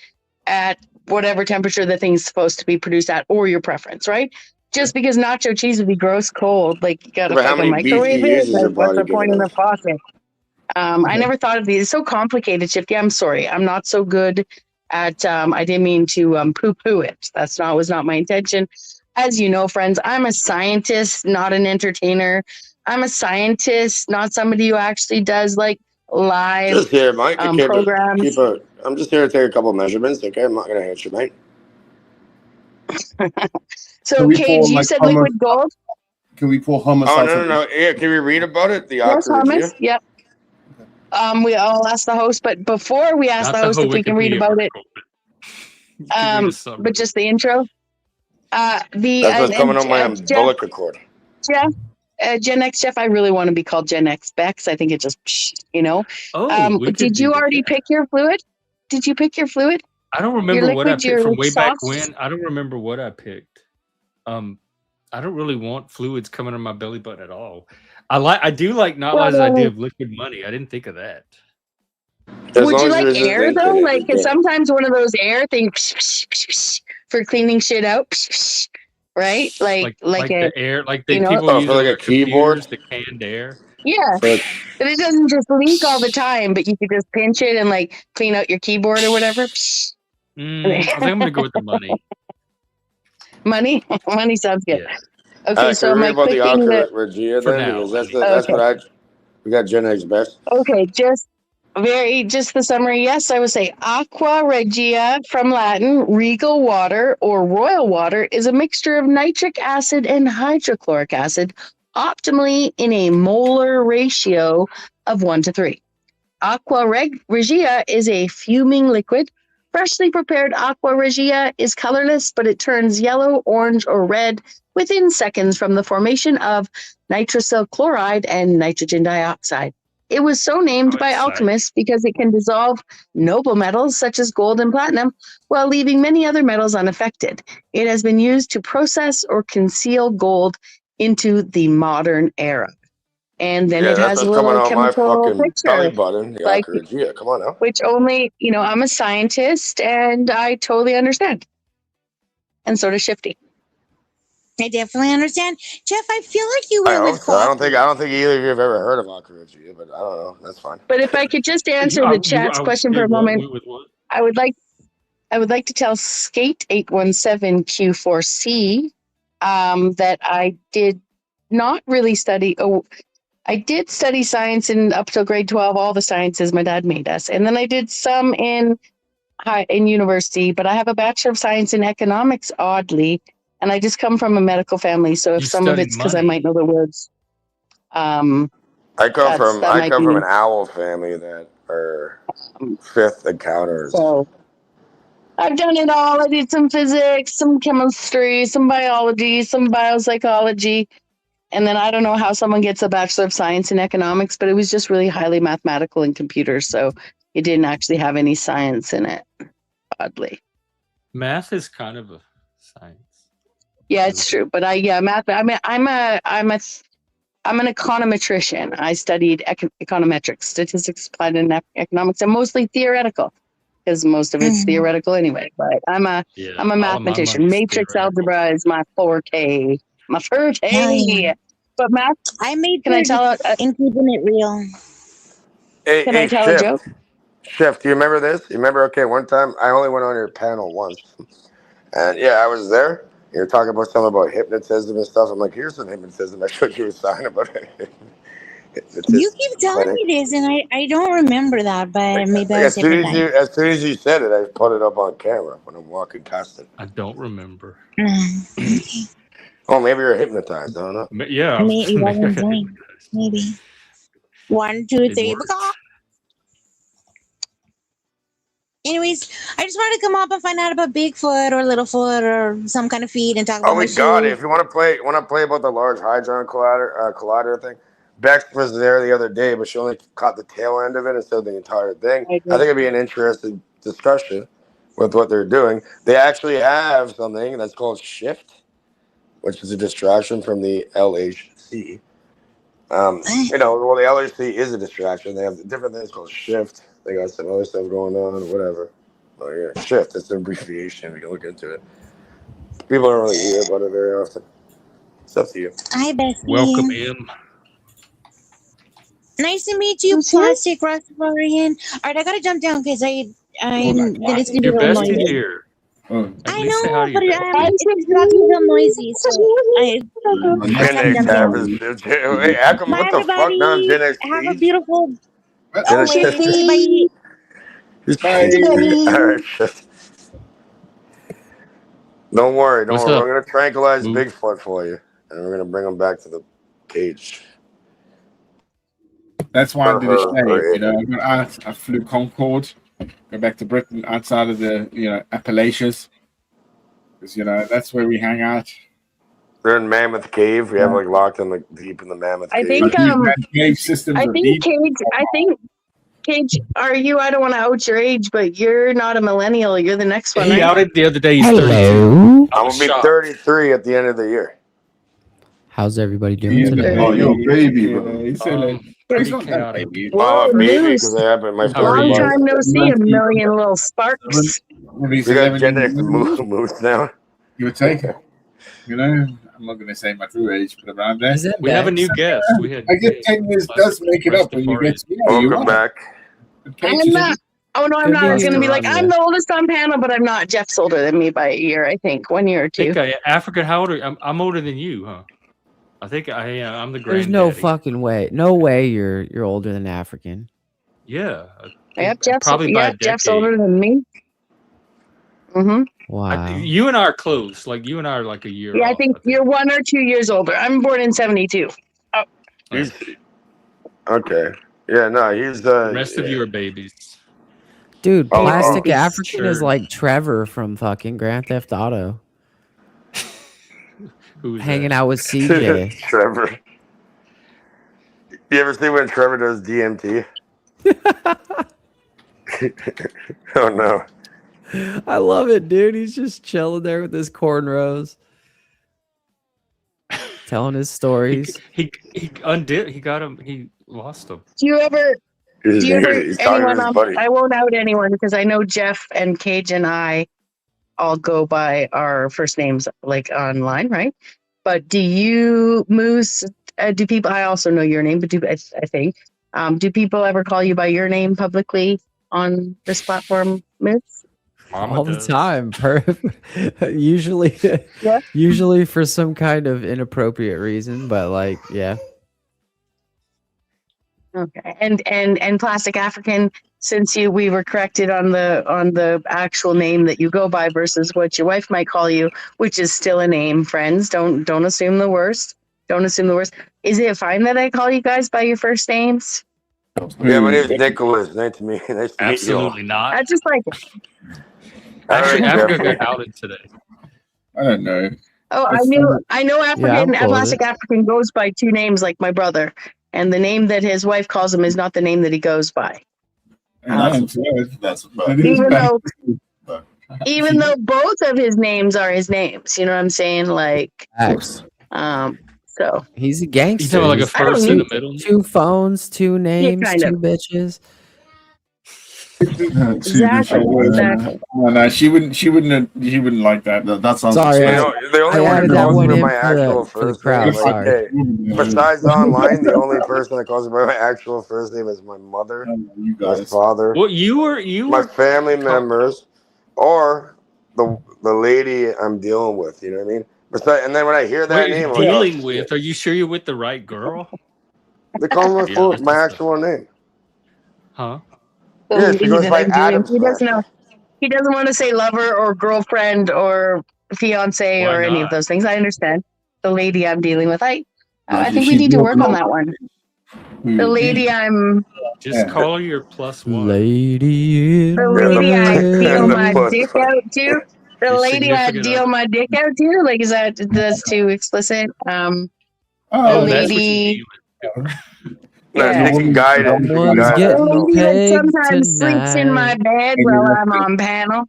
at whatever temperature the thing's supposed to be produced at, or your preference, right? Just because nacho cheese would be gross cold, like you gotta But how fucking many microwave BTUs it. is your Like, what's body the point giving in the off? faucet? I never thought of these. It's so complicated, Shifty. I'm sorry. I'm not so good at. I didn't mean to poo-poo it. Was not my intention. As you know, friends, I'm a scientist, not an entertainer. I'm a scientist, not somebody who actually does like live Just here, Mike. To programs. I'm just here to take a couple measurements. Okay, I'm not gonna hit you, mate. So, Can we Cage, pour, you like, said hummus? liquid gold? Can we pour hummus Oh out? no. Yeah, can we read about it? The Yes, Akaragia? hummus. Yep. We all ask the host, but before we ask Not the the host whole if we can read Wikipedia about it, article. You can read a summary. but just the intro. That's what's coming on my umbilical cord. Jeff, Gen X Jeff, I really want to be called Gen X Bexx. I think it just, Oh, we could did do you that, already yeah. pick your fluid? Did you pick your fluid? I don't remember what I liquid, picked your from way back sauce? when. I don't remember what I picked. I don't really want fluids coming on my belly button at all. I do like Nala's idea of liquid money. I didn't think of that. As Would long you as there like isn't air ink though? in it, Like, you're cause good. sometimes one of those air things for cleaning shit out, right? Like the air, like they you know, people Oh, use for on like a their keyboard? computers, the canned air. yeah. For like, But it doesn't just leak all the time, but you could just pinch it and like clean out your keyboard or whatever. I think I'm gonna go with the money. Money sounds good. Yeah. Okay, so can am we read I about the clicking the? Akaragia For then? now, Because anyway. that's Okay. what we got Gen X best. Okay, just the summary. Yes, I would say aqua regia from Latin, regal water or royal water is a mixture of nitric acid and hydrochloric acid, optimally in a molar ratio of 1:3. Aqua regia is a fuming liquid. Freshly prepared aqua regia is colorless, but it turns yellow, orange, or red within seconds from the formation of nitrosyl chloride and nitrogen dioxide. It was so named by alchemists because it can dissolve noble metals such as gold and platinum while leaving many other metals unaffected. It has been used to process or conceal gold into the modern era. And then it That's has a what's coming little on my chemical fucking belly picture, button. The like Akaragia. Come on now. which only, I'm a scientist and I totally understand. And so does Shifty. I definitely understand. Jeff, I feel like you I were hope with so. I coffee. don't think either of you have ever heard of Akaragia, but I don't know. That's fine. But if I could just answer the chat's question for a moment, I would like to tell Skate 817 Q4C that I did not really study. Oh, I did study science up till grade 12, all the sciences my dad made us. And then I did some in university, but I have a Bachelor of Science in economics, oddly. And I just come from a medical family. So if some of it's because I might know the words. I come from an an owl family that are fifth encounters. So I've done it all. I did some physics, some chemistry, some biology, some biopsychology. And then I don't know how someone gets a Bachelor of Science in economics, but it was just really highly mathematical and computers. So it didn't actually have any science in it, oddly. Math is kind of a science. Yeah, it's true. But math. I mean, I'm an econometrician. I studied econometrics, statistics applied in economics, and mostly theoretical, because most of it's theoretical anyway. But I'm a mathematician. Matrix algebra is my forte. My forte. Yeah. But math. I made Can I tell in keeping it real. Can I tell a joke? Chef, do you remember this? You remember? Okay, one time I only went on your panel once, and I was there. You're talking about something about hypnotism and stuff. I'm like, here's some hypnotism. I showed you a sign about it. It's You his keep telling clinic. me this, and I don't remember that, but maybe I was As soon different as time. you said it, I put it up on camera when I'm walking past it. I don't remember. Okay. Oh, maybe you're hypnotized. I don't know. Yeah, Maybe maybe I wasn't got doing. hypnotized. Maybe 1, 2, It 3. worked. Anyways, I just wanted to come up and find out about Bigfoot or Littlefoot or some kind of feet and talk Oh, about my we got it. shoes. If you want to play about the Large Hadron Collider thing. Bexx was there the other day, but she only caught the tail end of it instead of the entire thing. I I think it'd be an interesting discussion with what they're doing. They actually have something that's called shift, which is a distraction from the LHC. Well, the LHC is a distraction. They have different things called shift. They got some other stuff going on, whatever. But yeah, shift. It's an abbreviation. You can look into it. People don't really hear about it very often. It's up to you. Hi, Welcome, Bessie. M. Nice to meet you, Who's here? Plastic Rastafarian. All right, I gotta jump down because Hold I'm on. then it's gonna be Your real bestie's noisy. here. Oh, At I least say hi know, to but your bestie. it's about to be real noisy, so I nice gotta Gen to X jump meet half down. is. you. Hey, how come? Bye, What the fuck? Now I'm everybody. Gen X Have a Cage. beautiful. Gen Oh X wait, Cage. bye. Bye. All right, shit. Don't worry. What's We're up? gonna tranquilize Moo? Bigfoot for you, and we're gonna bring him back to the cage. That's why I Or did a her, shave. or You know, it. I got out. I flew Concorde, go back to Britain outside of the Appalachians, because that's where we hang out. They're in Mammoth Cave. We have like locked in deep in the Mammoth I Cave. think Cave systems I are think deep. Cage, are you? I don't want to out your age, but you're not a millennial. You're the next one, He right? outed the other day. He's 32. Hello. I'm was gonna be shocked. 33 at the end of the year. How's everybody doing Yeah, today? Oh, you're a baby, bro. He's he's Pretty not that chaotic. baby. Whoa, I'm a baby news. because I happen my How are Long you? time no see, a 19, million little sparks. he's We got 11 Gen X years old. moves now. You would take it. I'm not going to say my true age, but around there. Is that We have a new Bexx? guest. We had I guess 10 years does make it up when you get you Welcome are. back. I'm not. Oh no, I'm Good not. I was being gonna be like, around I'm you. the oldest on panel, but I'm not. Jeff's older than me by a year, I think, 1 year or I two. think African. How old are you? I'm older than you, huh? I think I'm the There's granddaddy. no fucking way. No way you're older than African. Yeah. Yep, Jeff's decade. older than me. Mm-hmm. Wow. You and I are close. Like you and I are like a year. Yeah, off, I think you're 1 or 2 years older. I'm born in 72. He's okay. Yeah, no, he's The rest of you are babies. Dude, Oh, Plastic oh, African is sure. like Trevor from fucking Grand Theft Auto. Who's Hanging that? out with CJ. Trevor. You ever see when Trevor does DMT? Oh no. I love it, dude. He's just chilling there with his cornrows. Telling his stories. He undid. He got him. He lost him. Do you ever He's talking to anyone his on, buddy. I won't out anyone because I know Jeff and Cage and I all go by our first names like online, right? But do you, Moose, do people, I also know your name, but I think, do people ever call you by your name publicly on this platform, Moose? Mama all does. the time. Usually, Yeah. usually for some kind of inappropriate reason, but like, yeah. Okay. And Plastic African, since we were corrected on the actual name that you go by versus what your wife might call you, which is still a name, friends. Don't assume the worst. Don't assume the worst. Is it fine that I call you guys by your first names? Yeah, my name is Nicholas. Nice to meet you. Absolutely not. I just like it. Actually, All right, Africa Jeff. got outed today. I don't know. Oh, I know African. Yeah, I'm cool with Plastic it. African goes by 2 names like my brother, and the name that his wife calls him is not the name that he goes by. That's a fact. Even though both of his names are his names, you know what I'm saying? Like, Facts. so He's a You gangster. talking like a He's first in the middle? 2 phones, 2 names, kind 2 of. bitches. Exactly. No, she wouldn't like that. That sounds Sorry, You expensive. know, the only I one added who that calls one me by in my for the- actual for the first crowd, name, sorry. hey, besides online, the only person that calls me by my actual first name is my mother, You my guys. father, Well, you my were family members, or the lady I'm dealing with. You know what I mean? And then when I hear that Wait, name, I'm like, oh dealing shit. with. Are you sure you're with the right girl? They call me Yeah, my actual name. Huh? The Yeah, she lady goes that by I'm Adam dealing. He doesn't Smash. know. He doesn't want to say lover or girlfriend or fiance Why or any of not? those things. I understand. The lady I'm dealing with. I Like, think we she's need to your work on girl. that one. The Who, lady me? I'm. Just Yeah. call her your plus one. Lady The in Yeah, lady I deal the my red. plus dick one. out to. The Your lady I significant deal other. my dick out to. Like, is that's too explicit? The Oh, Oh, that's what you lady. deal with. No, Yeah. your she can woman. guide it. She can Someone's guide The that getting stuff. lady that pegged sometimes sleeps in my tonight. bed while I'm on panel.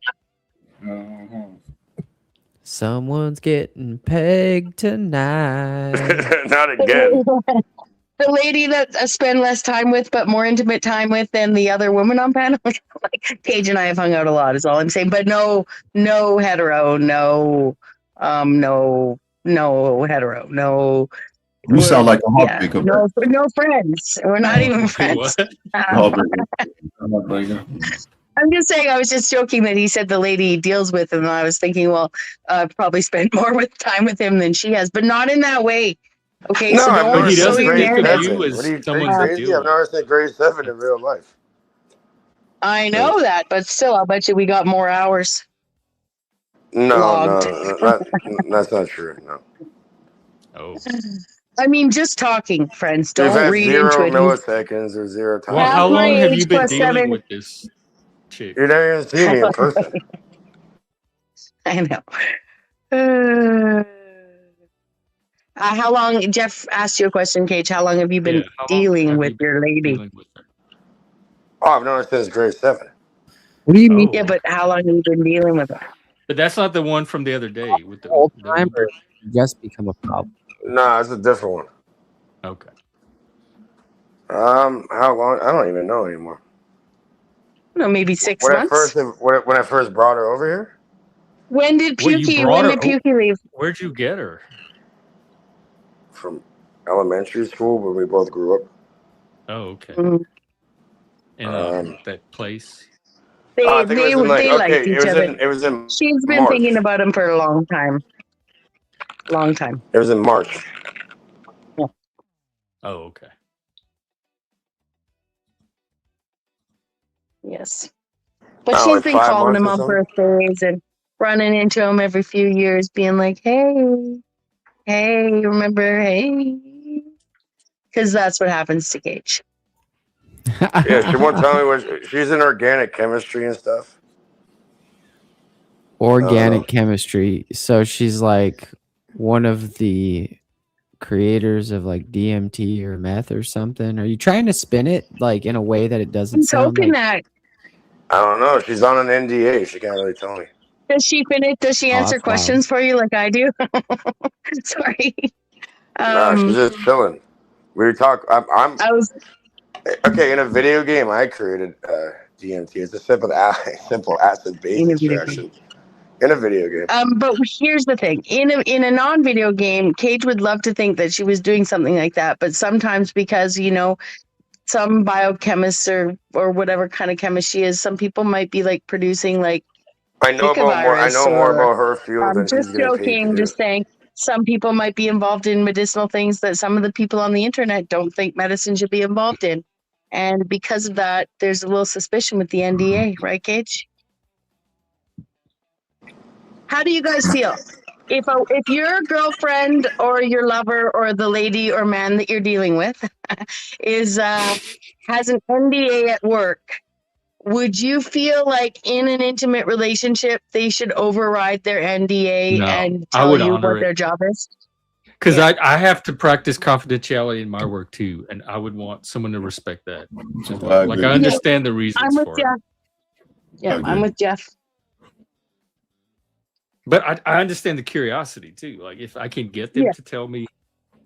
Someone's getting pegged tonight. Not again. The lady that I spend less time with, but more intimate time with than the other woman on panel. Like Cage and I have hung out a lot, is all I'm saying. But no hetero, no hetero, no. You sound like a Yeah, heartbreaker, no friends. We're not even Do friends. what? Heartbreaker. I'm just saying. I was just joking that he said the lady he deals with, and I was thinking, well, probably spent more time with him than she has, but not in that way. Okay, No, so I've But don't never he sow seen doesn't your grade think of narrative. you 7. as Are you someone to crazy? deal I've with. never seen grade 7 in That's- real life. I know that, but still, I'll bet you we got more hours No, logged. that's not true. No. Oh. I mean, just talking, friends. We've Don't had read into 0 it. milliseconds or 0 time. Well, Half how my long have you age been plus dealing 7. with this chick? You never even see me in person. I know. Uh, how long? Jeff asked you a question, Cage. How long have you been Yeah. How long dealing have with you your been lady? dealing with her? Oh, I've known her since grade 7. What do you mean? Oh, Yeah, but okay. how long have you been dealing with her? But that's not the one from the other day with the Whole time older. or just become a problem? Nah, it's a different one. Okay. How long? I don't even know anymore. No, maybe 6 When months. I first brought her over here When did Well, you Pukey? brought When her. did Pukey leave? Where'd you get her? from elementary school when we both grew up. Oh, okay. Mhm. In that place. I They think it was in like liked each other. it was in She's been March. thinking about him for a long time. Long time. It was in March. Oh, okay. Yes. But Not she's like been 5 calling months him or on something. birthdays and running into him every few years, being like, hey, remember, hey. Because that's what happens to Gage. Yeah, she won't tell me what she's in organic chemistry and stuff. Organic chemistry. So she's like one of the creators of like DMT or meth or something. Are you trying to spin it like in a way that it doesn't He's sound hoping like? that. I don't know. She's on an NDA. She can't really tell me. Does she finish? Does she Oh, answer that's wild. questions for you like I do? Sorry. Nah, she's just chilling. We talk. I'm I was okay. In a video game, I created DMT. It's a simple acid base in a video game. extraction. In a video game. But here's the thing: in a non-video game, Cage would love to think that she was doing something like that, but sometimes because some biochemists or whatever kind of chemist she is, some people might be like producing like I know Zika more virus about her field than she's just getting paid to joking, do. just saying. Some people might be involved in medicinal things that some of the people on the internet don't think medicine should be involved in, and because of that, there's a little suspicion with the NDA, right, Cage? How do you guys feel? If your girlfriend or your lover or the lady or man that you're dealing with has an NDA at work, would you feel like in an intimate relationship they should override their NDA No, and I tell would you honor what it. their job is? Because Yeah. I have to practice confidentiality in my work too, and I would want someone to respect that as well. Like I understand the reasons I'm with for Jeff. it, Yeah, I'm with Jeff. but I understand the curiosity too. Like if I can get them Yeah. to tell me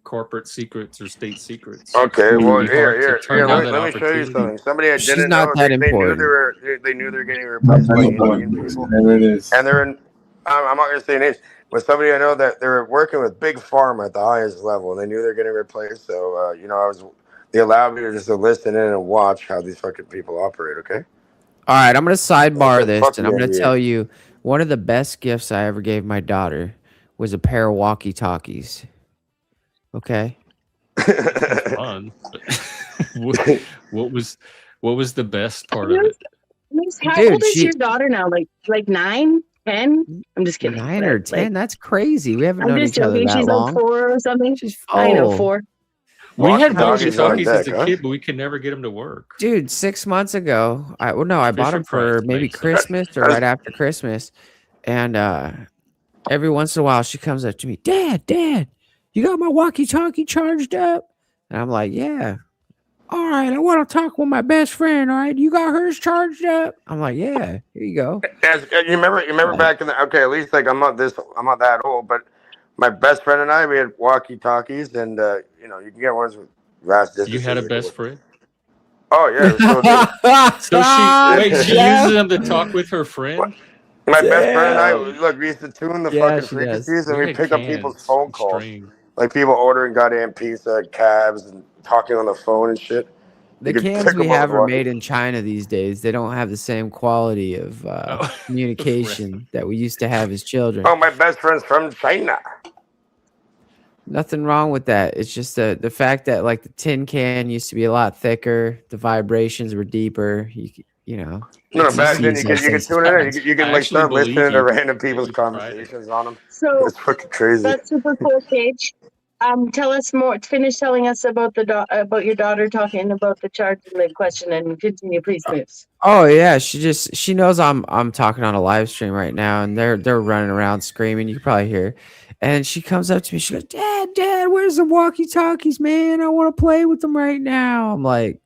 corporate secrets or state secrets, Okay, it would well, be hard to turn down that let me show you opportunity. something. Somebody I She's didn't not know, that they knew important. they knew they were getting replaced by Indian people, There it is. and they're in. I'm not gonna say names, but somebody I know that they're working with big pharma at the highest level, and they knew they're getting replaced. So they allowed me to just listen in and watch how these fucking people operate. Okay. All right, I'm gonna sidebar Okay, this, fuck and the I'm gonna NDA. tell you one of the best gifts I ever gave my daughter was a pair of walkie-talkies. Okay, Fun. But what was the best part of it? How Dude, old is she- your daughter now? Like 9, 10? I'm just kidding. 9 or Like, 10? That's crazy. We haven't I'm known just each other joking. that She's long. like 4 or something. She's I know, 4. 4. We had Walkie-talkies on walkie-talkies as deck, a huh? kid, but we could never get them to work. Dude, 6 months ago, I bought Fisher them for Price maybe makes them. Christmas or right after Christmas. And every once in a while she comes up to me, Dad, you got my walkie-talkie charged up? And I'm like, yeah. All right, I want to talk with my best friend. All right, you got hers charged up? I'm like, yeah, here you go. You remember back in the at least like I'm not that old, but my best friend and I, we had walkie-talkies, and you can get ones with vast distances. You had a best friend? Oh yeah, it was so good. So she uses them to talk with her friend? My best friend and I, look, we used to tune the Yeah, fucking she does. frequencies, and we had pick up people's cans phone and calls, string. like people ordering goddamn pizza, cabs, and talking on the phone and shit. The You could cans pick we 'em up have with are walkie- made in China these days. They don't have the same quality of communication that we used to have as children. Oh, my best friend's from China. Nothing wrong with that. It's just the fact that like the tin can used to be a lot thicker, the vibrations were deeper. You know. No, it's back just then you easier. could tune it in. You can I like actually start believe listening to you. random people's You tried it. conversations on them. So It's fucking crazy. that's super cool, Paige. Tell us more. Finish telling us about about your daughter talking about the charge limit question, and continue, please, Moose. Oh yeah, she knows I'm talking on a live stream right now, and they're running around screaming. You can probably hear, and she comes up to me. She goes, "Dad, where's the walkie-talkies, man? I want to play with them right now." I'm like,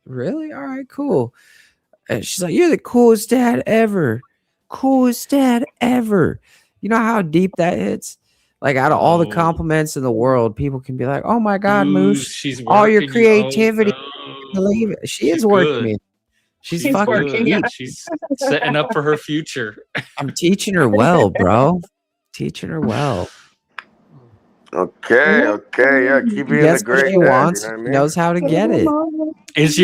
"Really? All right, cool." And she's like, "You're the coolest dad ever, coolest dad ever." You know how deep that hits? Like out of all the Oh. compliments in the world, people can be like, "Oh my God, Ooh, Moose, she's all your working you. Oh, creativity." no. Believe it. She She's is working good. me. She's She's fucking working, good. yeah. She's setting up for her future. I'm teaching her well, bro. Teaching her well. Okay, yeah. Keep being Gets the what great she dad. wants. You know what I She mean? knows how to get it. Is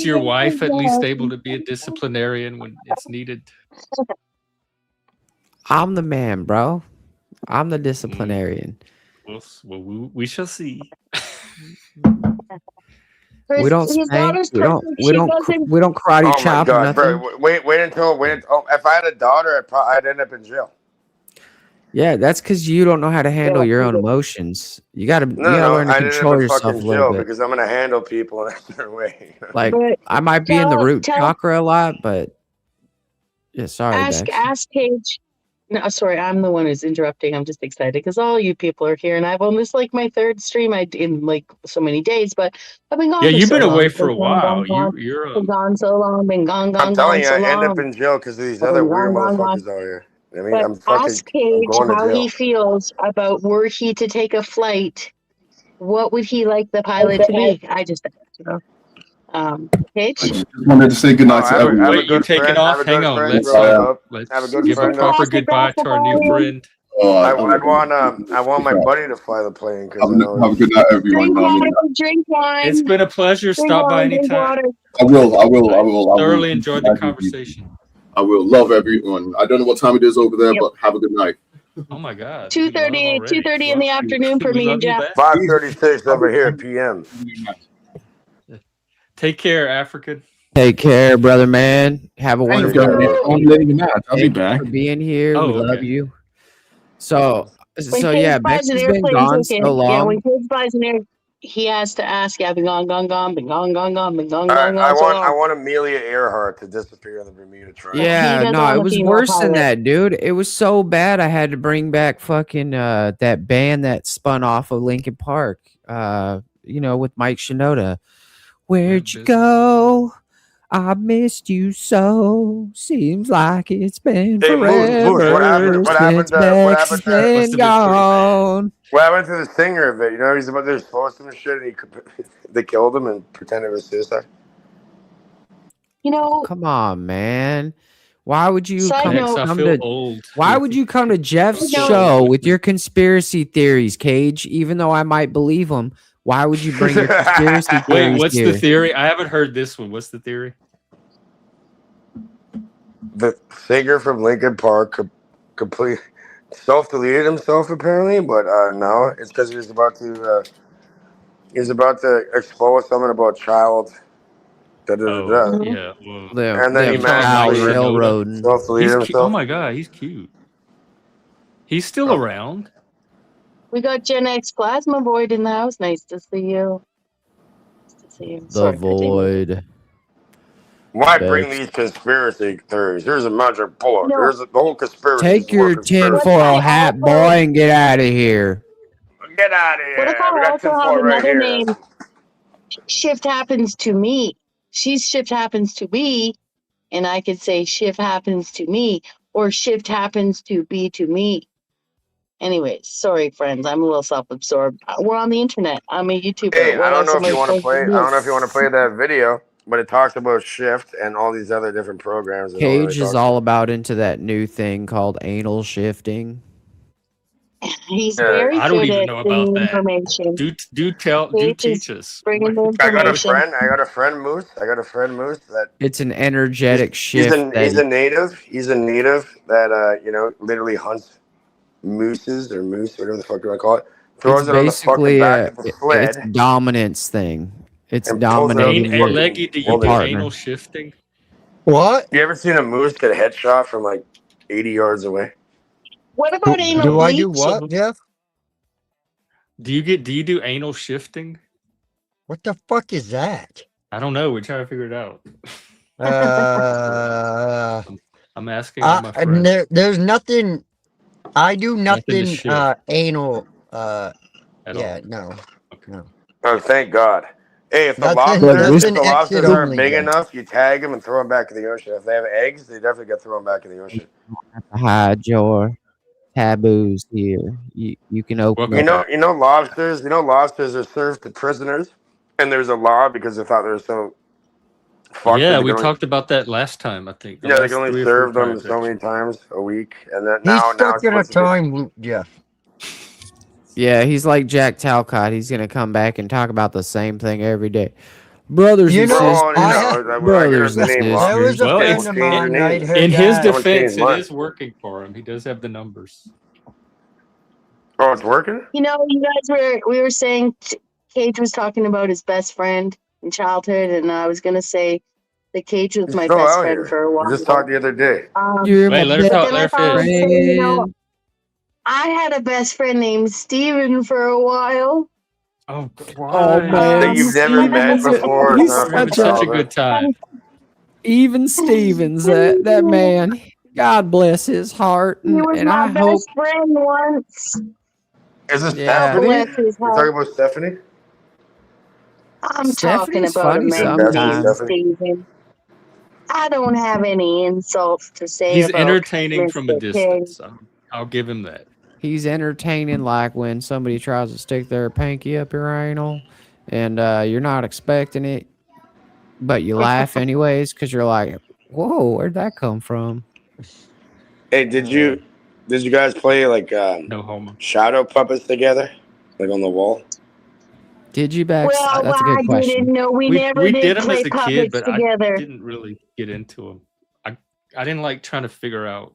your wife at least able to be a disciplinarian when it's needed? I'm the man, bro. I'm the disciplinarian. Well, we shall see. We don't His spank. daughter's We don't. perfect. We She don't. doesn't- We don't karate Oh my chop or god, nothing. bro! Wait until if I had a daughter, I'd end up in jail. Yeah, that's because you don't know how to handle Yeah, your own you do. emotions. You gotta No, learn to I'd end up control in yourself fucking a little jail bit. because I'm gonna handle people in a certain way. Like But I might be in the root tell- chakra a lot, but yeah, sorry, ask Bexx. Paige. No, sorry, I'm the one who's interrupting. I'm just excited because all you people are here, and I've on this like my 3rd stream in like so many days, but I've been gone. Yeah, for you've so been away long. for a Been gone, while. gone, You're been gone so long. Been gone, I'm telling you, so I end up long. in jail because of these I've other been weird gone. motherfuckers out here. I mean, But I'm ask Paige going to how jail. he feels about were he to take a flight, what would he like the pilot to be? I just, Paige. I just wanted to say goodnight to I have everyone. a Wait, you good taking friend. I off? have a Hang good on. friend Let's growing up. let's I have a good give a friend. proper Pass it goodbye back to our new to friend. I want my buddy to fly the plane because Have a good night, everyone. Drink I mean, water, drink wine. It's been a pleasure. Drink Stop by wine, drink anytime. water. I will. Thoroughly enjoyed the conversation. I will love everyone. I don't know what time it is over there, Yep. but have a good night. Oh my God. 2:30 in the afternoon for We me love and you Jeff. back. 5:36 over here p.m. Take care, African. Take care, brother, man. Have a wonderful care. day. I'm letting you know. I'll be Thank you back. for being here. Oh, We love okay. you. So When yeah, Paige Bexx buys an has been airplane gone ticket, so long. yeah, when Paige buys an air, he has to ask, yeah, been gone, been gone, been gone, been so I long. want Amelia Earhart to disappear in the Bermuda Triangle. Yeah, doesn't no, want it a was female worse than pilot. that, dude. It was so bad I had to bring back fucking that band that spun off of Linkin Park. With Mike Shinoda. Where'd you go? I missed you so. Seems like it's been Hey, Moose, forever what happened since to- Bexx has Must have been been pretty gone. What happened to the singer of it? You know, he's about to expose some shit, and they killed him and pretended it was suicide. You know, Come on, man. Why would you Side come, note- I come feel to old. Why would you come to Jeff's No. show with your conspiracy theories, Cage? Even though I might believe them, why would you bring your conspiracy Wait, theories what's here? the theory? I haven't heard this one. What's the theory? The singer from Linkin Park complete self-deleted himself apparently, but no, it's because he was about to He's about to expose something about child. Da, da, da, da. Oh, yeah. Well, And then he Them telling child Mike magically Shinoda. railroading. self-deleted He's cute. Oh himself. my god, he's cute. He's still Oh. around. We got Gen X Plasma Void in the house. Nice to see you. Nice to see you. The Sorry, continue. void. Why bring Bexx. these conspiracy theories? Here's a magic bullet. No. Here's the whole conspiracy. Take your tinfoil hat, boy, and get out of here. Get out of here. What if I We got also have tinfoil right another here. name? Shift happens to me. Shift happens to me, and I could say shift happens to me, or shift happens to be to me. Anyways, sorry, friends. I'm a little self-absorbed. We're on the internet. I'm a YouTuber. Hey, What I don't else know am if you want to supposed play. I do? don't know if you want to play that video, but it talks about Shift and all these other different programs. It Cage really is talks all about into that new thing called anal shifting. He's Yeah, very I don't good even at know bringing about that. information. Do Cage teach is us. bringing the I got a information. friend. I got a friend Moose. that It's an energetic he's shift a that he's a native. He's a native that literally hunts mooses or moose, whatever the fuck do I call it. it's Throws it on the fucking basically back of the it's sled dominance thing. It's and pulls it out dominating the Hey, your Leggy, do you your do partner. anal shifting? What? You ever seen a moose get a headshot from like 80 yards away? What about anal Do I do bleaching? what, Jeff? Do you do anal shifting? What the fuck is that? I don't know. We're trying to figure it out. I'm asking all my friends. There's nothing. I do Nothing to nothing. shift Anal. at Yeah, all. no. Okay. No. Oh, thank God. Hey, if the Nothing. lobsters Exit aren't only. big Jeff. enough, you tag them and throw them back in the ocean. If they have eggs, they definitely get thrown back in the ocean. Hide your taboos here. You can open Welcome up. back. You know lobsters are served to prisoners, and there's a law because they thought they were so fucked. Yeah, that we they can talked about that last time. I think. only, they can only serve them so many times a week, and then He's now stuck it's in a supposed to be. time loop, Jeff. Yeah, he's like Jack Talcott. He's gonna come back and talk about the same thing every day. Brothers You and know, sisters. When I Brothers get and the name sisters. lobster, there was a Well, friend it's of change your mine, name. right? Her in his dad. Someone defense, changed it mine. is working for him. He does have the numbers. Oh, it's working? You know, you guys we were saying Cage was talking about his best friend in childhood, and I was gonna say that Cage was He's my still best out friend here. for a We while. just talked the other day. You're my Wait, let her best talk. Then Let I her thought I finish. would say, you know, friend. I had a best friend named Steven for a while. Oh, Oh That man, you've never Steven met is a- before. It's he's not We're having from such a such a childhood. good time. even Stevens. That man. God bless his heart, He was and my I hope. best friend once. Is it Yeah. Stephanie? Bless his You're heart. talking about Stephanie? I'm talking Stephanie's about a funny man That's named sometimes. Stephanie. Steven. I don't have any insults to say He's about entertaining from a Mr. King. distance. I'll give him that. He's entertaining, like when somebody tries to stick their pinky up your anal, and you're not expecting it, but you laugh anyways because you're like, "Whoa, where'd that come from?" Hey, did you guys play like No homo. shadow puppets together? Like on the wall? Did you, Bexx? Well, That's a I good question. didn't know we We never did did them play as a kid, puppets but together. I didn't really get into them. I didn't like trying to figure out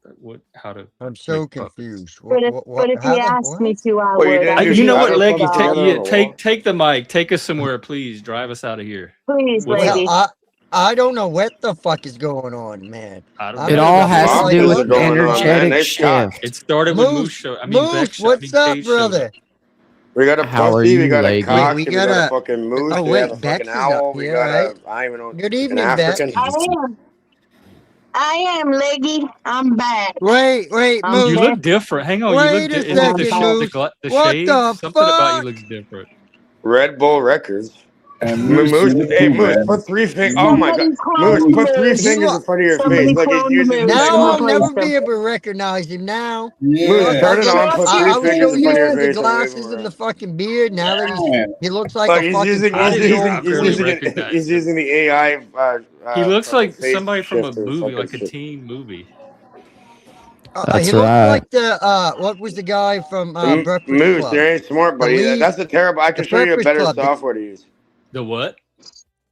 how to. I'm so make puppets. confused. But if you asked me to, I Well, you would. didn't I do You know what, shadow Leggy? puppets together on the wall? Take the mic. Take us somewhere, please. Drive us out of here. Please, What's Leggy. up? I don't know what the fuck is going on, man. I don't It know. all never has been to like do with what the going on, man. energetic Nice cock. shift. It started with Moose Moose, show. I mean, Bexx show. I what's mean, up, Cage show. brother? We got a How are pussy, we you, got a Leggy? cock, We we got got a a- fucking moose, oh, we wait, got a fucking Bexx is owl, up we here, got right? I don't even know, Good an evening, African. Bexx. I am, Leggy. I'm back. Wait, I'm You Moose. back. look different. Hang on. You Wait look. a Is it the second, Moose. the What shades? the Something about you fuck? looks different. Red Bull Records. And Moose, you hey too, Moose, man. put 3 fingers. Oh my God, Somebody Moose, cloned put 3 Moose. fingers in front of your Somebody face like he's cloned using Moose like and Now I'll a. never replaced him. be able to recognize him now. Moose, turn it on, put 3 I was fingers so in front of your used to the face and wave glasses them and the around. fucking beard. Now that he looks like Look, a fucking I didn't even 40-year-old really boy. recognize he's him. using the AI. He looks fucking like face somebody from a shifter, movie, fucking like a shit. teen movie. That's He looks right. like the what was the guy from Breakfast Moose, Club? you ain't smart, buddy. lead- That's a terrible. I can the show you a Breakfast better Club, software to use. The what?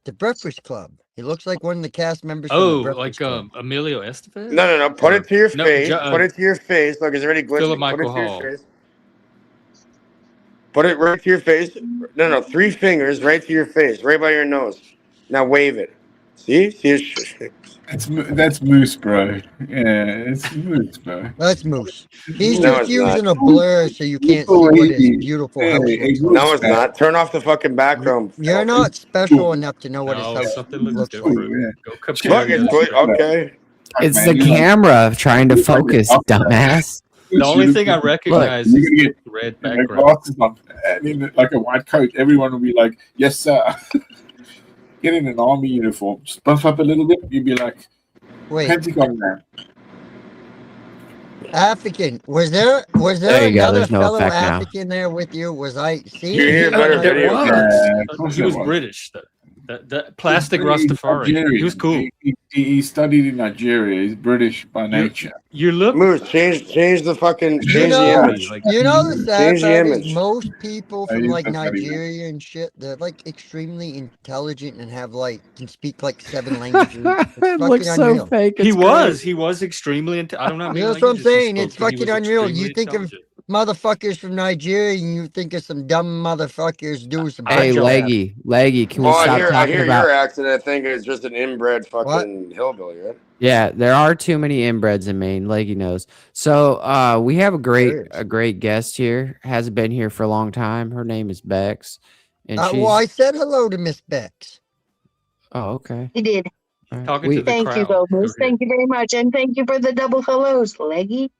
The Breakfast Club. He looks like one of the cast members from the Oh, Breakfast Club. like Emilio Estevez? No. Put it to your No, face. Put it to your face. Look, it's already glitching. Philip Put Michael it to your Hall. face. Put it right to your face. No, 3 fingers right to your face, right by your nose. Now wave it. See? That's Moose, bro. Yeah, it's Moose, bro. That's Moose. He's No, just it's using not. a blur so you can't Oh, see what his hey, beautiful hey, house hey, looks like. No, it's not. Turn off the fucking background. You're not special enough to know what his No, house something looks looks like. different. Yeah. Go compare Look, the it's other stuff. okay. It's Man, the you like- camera trying to you like focus, it off that. dumbass. The only thing I recognize You're is gonna the get red you know, background. glasses on, and in like a white coat. Everyone will be like, "Yes, sir." Get in an army uniform, just buff up a little bit. You'd be like, Wait, Pentagon man. African. Was there There you go, another there's no fellow effect now. African there with you? Was I seeing You need a better There video was. Yeah, of course He there was was. British. That plastic He's Rastafari. He Nigerian. was cool. He studied in Nigeria. He's British by nature. You look. Moose, change the fucking You change the know, image. Like, you know the sad Change the part is image. most people from he's like the funny one. Nigeria and shit, they're like extremely intelligent and have like can speak like 7 languages. It's It fucking looks so unreal. fake. he it's was. great. He was extremely. I don't know how many That's what I'm languages he saying. spoke, It's but he was fucking unreal. You extremely think of intelligent. motherfuckers from Nigeria and you think of some dumb motherfuckers doing some Hey, punch up. Leggy, can we Well, I stop hear talking your about? accent. I think it's just an inbred fucking hillbilly, right? Yeah, there are too many inbreds in Maine. Leggy knows. So, we have a There is. great guest here. Hasn't been here for a long time. Her name is Bexx, and she's. Well, I said hello to Miss Bexx. Oh, okay. I did. All right. Talking to the Thank you, crowd. Gomez. Go ahead. Thank you very much. And thank you for the double hellos, Leggy.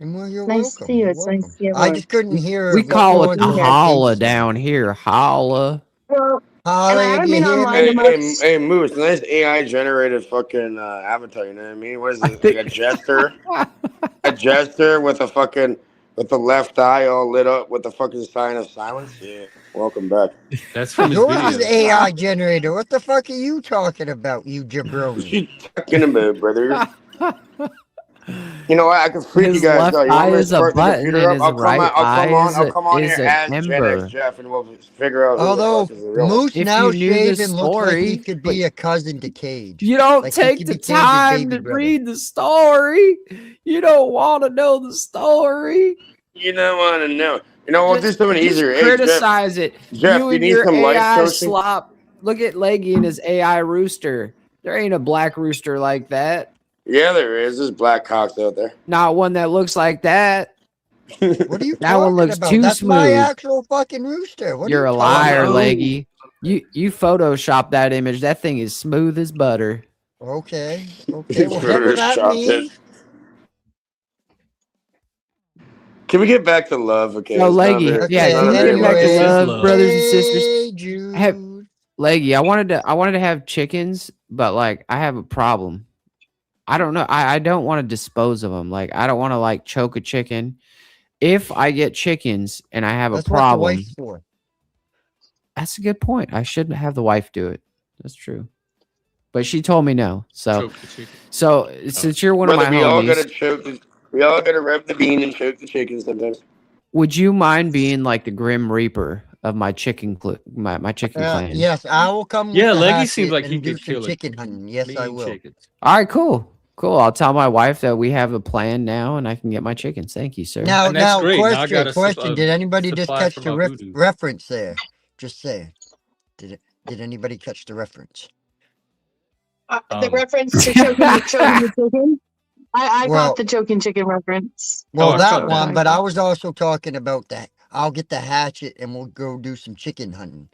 And well, you're Nice to welcome. see you. You're It's nice welcome. to see you. I just couldn't hear. We what call it going a on. holla down here. Holla. Well, Holly, and I haven't you been hear online me? much. Hey, Moose, nice AI generated fucking avatar. You know what I mean? What is it? Like a jester, a jester with the left eye all lit up with the fucking sign of silence. Yeah. Welcome back. That's from his Yours video. is AI generator. What the fuck are you talking about, you What jabroni? you talking about, brother? You know what? I can freak His you guys left out. You eye want me to is a start the button computer and up? his right eye I'll come on is here an as Gen ember. X Jeff, and we'll figure out who Although the fuck is the real one. Moose If now you knew the shaven looks like he story, could but be a cousin to Cage. you don't Like he take could the be Cage's time baby to brother. read the story. You don't want to know the story. You don't want to know. You know, we'll do something Just easier. Hey, Jeff, criticize it. Jeff, You you and need your some life AI coaching? slop. Look at Leggy and his AI rooster. There ain't a black rooster like that. Yeah, there is. There's black cocks out there. Not one that looks like that. What are you That one talking looks about? too That's my smooth. actual fucking rooster. What You're are a you liar, talking about? Leggy. You Photoshop that image. That thing is smooth as butter. Okay. Okay. Whatever that Photoshopped means. it. Can we get back to love? Okay. So it's not Leggy, very- yeah, it's not can we very get back to This is love, love. brothers and sisters? Hey, Jude. Leggy, I wanted to have chickens, but like I have a problem. I don't know. I don't want to dispose of them. Like I don't want to like choke a chicken. If I get chickens and I have That's a what the problem, wife's for. that's a good point. I should have the wife do it. That's true. But she told me no. So Choke the chicken. since you're one of Brother, my we all homies, gotta choke. We all gotta rub the bean and choke the chicken sometimes. would you mind being like the Grim Reaper of my chicken my chicken clan? Yes, I will come with Yeah, the Leggy seems hatchet like he and do could some kill it. chicken hunting. Yes, I Mean will. chickens. All right, cool. I'll tell my wife that we have a plan now and I can get my chickens. Thank you, sir. Now, And that's great. Now I question, got a question. Did anybody just supply catch for the my voodoo. reference there? Just say. Did anybody catch the reference? The Um, reference to choking the chicken. I Well- got the choking chicken reference. Well, I that caught that. one, but I was also talking about that. I'll get the hatchet and we'll go do some chicken hunting.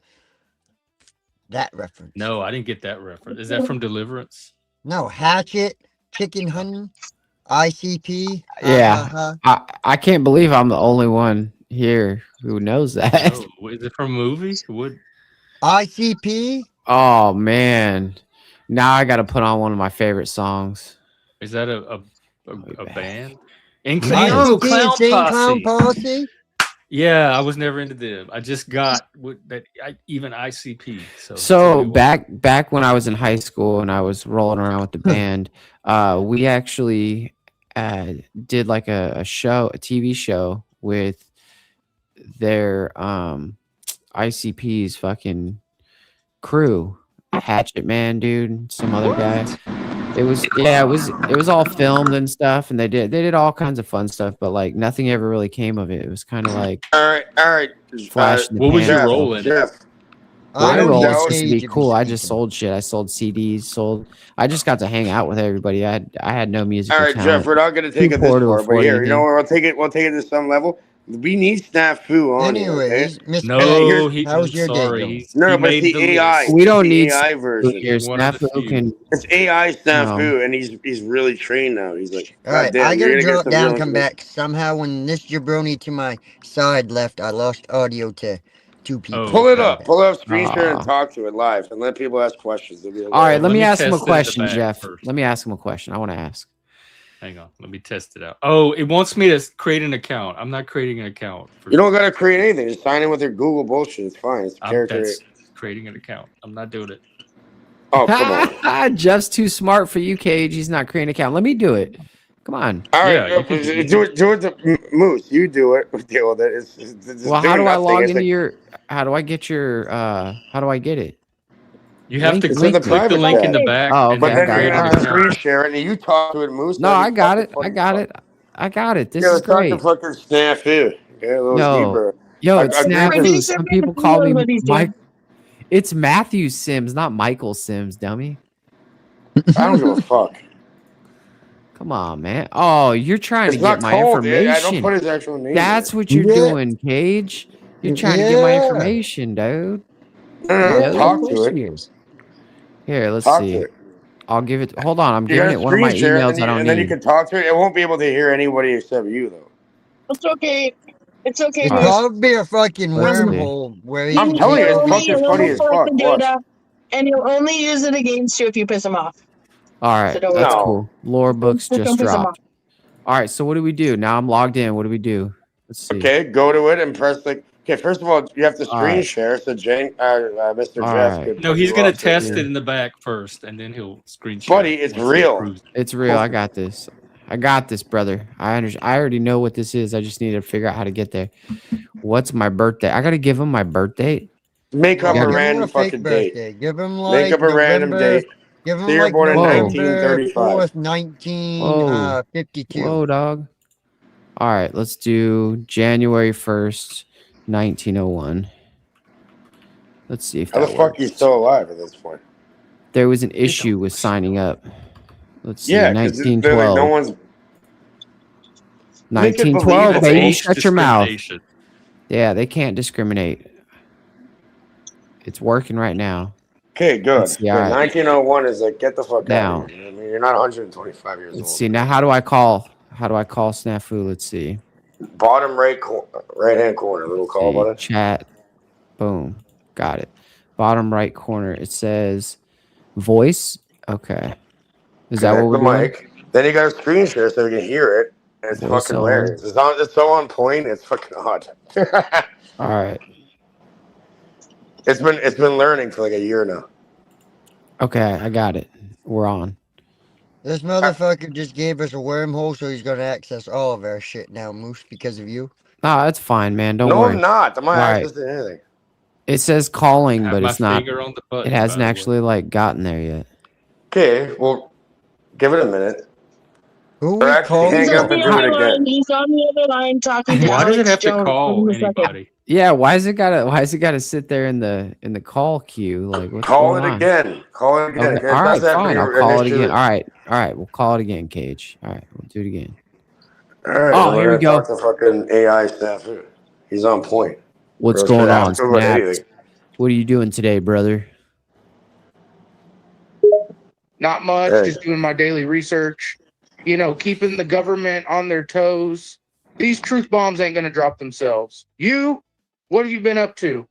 That reference. No, I didn't get that reference. Is that from Deliverance? No, hatchet, chicken hunting, ICP. Yeah. I can't believe I'm the only one here who knows that. No. Is it from a movie? What? ICP. Oh man. Now I gotta put on one of my favorite songs. Is that a band? In ICP, Clown Insane Posse. Clown Posse. Yeah, I was never into them. I just got even ICP. So So back when I was in high school and I was rolling around with the band, we actually did like a TV show with their ICP's fucking crew. Hatchet Man, dude. Some other guy. It was all filmed and stuff, and they did all kinds of fun stuff, but like nothing ever really came of it. It was kind of like All right. flash in the What was pan your stuff. role in it? Jeff, I My don't role need is just to be Cage if cool. he's I just speaking. sold shit. I sold CDs, I just got to hang out with everybody. I had no musical all right, Jeff, talent. we're not going to take Too it this poor to far, but afford here, you know anything. what? We'll take it to some level. We need Snafu on here, okay? Anyways, Miss No, Patty, how's your day sorry. going? No, He but it's made the the AI. list. We don't the need AI Snafu version. here. One of the Snafu few. can It's AI Snafu, no. and he's really trained now. He's like, All God right, I damn, you're gotta gonna get drop some down, real come information. back. Somehow, when this jabroni to my side left, I lost audio to two people. Oh, Pull it okay. up, pull up screen share and Ah. talk to it live, and let people ask questions. They'll be All right, hilarious. let me ask him a test it in the question, back Jeff. first. Let me ask him a question. I want to ask. Hang on, let me test it out. Oh, it wants me to create an account. I'm not creating an account. You don't gotta create anything. Just sign in with your Google bullshit. It's fine. It's character. That's creating an account. I'm not doing it. Oh, come on. Jeff's too smart for you, Cage. He's not creating an account. Let me do it. Come on. All right, Yeah, you can do it to Moose. You do it. Deal with it. It's Well, how doing do I nothing. log It's into like, your? How do I get your? How do I get it? You have to It's in the click the private link in the tab. back. Oh, and okay, But I then got you're it. gonna All have to right. screen share it, and you talk to it, Moose. No, That'd I be got fucking it. funny I as got fuck. it. I got it. This Yeah, is let's talk to great. fucking Snafu. Okay, a little Yo, deeper. it's Snafu. Some people call me Mike. It's Matthew Sims, not Michael Sims, dummy. I don't give a fuck. Come on, man. Oh, you're trying It's to get not my called. I don't information. put his actual name. That's there. what you're Yeah. doing, Cage. You're trying to get my information, dude. No, No, talk of to course it. he is. Here, let's Talk see. to it. I'll give it. Hold on, I'm You giving gotta it one of screen my share it, emails I don't and then you need. can talk to it. It won't be able to hear anybody except you, though. It's okay. It's okay. It'd All right. probably be a fucking Let's see. wormhole where he I'm can telling you, take it's over fucking shit funny too. as fuck. Watch. And you'll only use it against you if you piss him off. All right, So don't that's No. cool. Lore books Don't just piss him off. dropped. All right, so what do we do? Now I'm logged in. What do we do? Let's see. Okay, go to it and press like. Okay, first of all, you have to All screen right. share so Mr. All Jeff right. could. No, put he's you gonna up so test here. it in the back first, and then he'll screen share. Buddy, it's real. It's real. I got this. I got this, brother. I already know what this is. I just need to figure out how to get there. What's my birthday? I gotta give him my birthday. Make up Yeah, a Give him random a fake fucking date. birthday. Give him Make like up a random November. date. Give So him you're like born in November 1935. 4th, Whoa. 1952. Whoa, dog. All right, let's do January 1st, 1901. Let's see if How the that fuck are you works. still alive at this point? There was an issue with signing up. Let's see. Yeah, because 1912. no one's. They could believe 1912, it's baby. age Shut your mouth. discrimination. Yeah, they can't discriminate. It's working right now. Okay, good. Let's see, Yeah, all right. 1901 is like, get the fuck Now. out of here. I mean, you're not 125 years Let's old. see. Now, how do I call Snafu? Let's see. Bottom right hand corner, little call See, button. chat. Boom. Got it. Bottom right corner. It says voice. Okay. Is that what Connect we're the doing? mic. Then you got a screen share so we can hear it. And it's Voice fucking on. hilarious. It's so on point. It's fucking odd. All right. It's been learning for like a year now. Okay, I got it. We're on. This motherfucker just gave us a wormhole, so he's gonna access all of our shit now, Moose, because of you. No, that's fine, man. Don't No, worry. I'm not. I'm not All right. accessing anything. It says calling, Have but my it's not. finger on the button, It hasn't by the way. actually like gotten there yet. Okay, well, give it a minute. Who Or we actually, call? hang up and do it again. He's on the other line talking to Why does it Alex have to Jones. call anybody? Yeah, why is it gotta sit there in the call queue? Like what's Call going it on? again. Call it again. Okay. It All right, does that fine. when I'll you call it again. initially- All right, we'll call it again, Cage. All right, we'll do it again. All right. Oh, we're here we gonna go. talk to fucking AI staff. He's on point. What's Bro, should going on, ask him about Snaps? anything. What are you doing today, brother? Not much, Hey. just doing my daily research. You know, keeping the government on their toes. These truth bombs ain't gonna drop themselves. You, what have you been up to?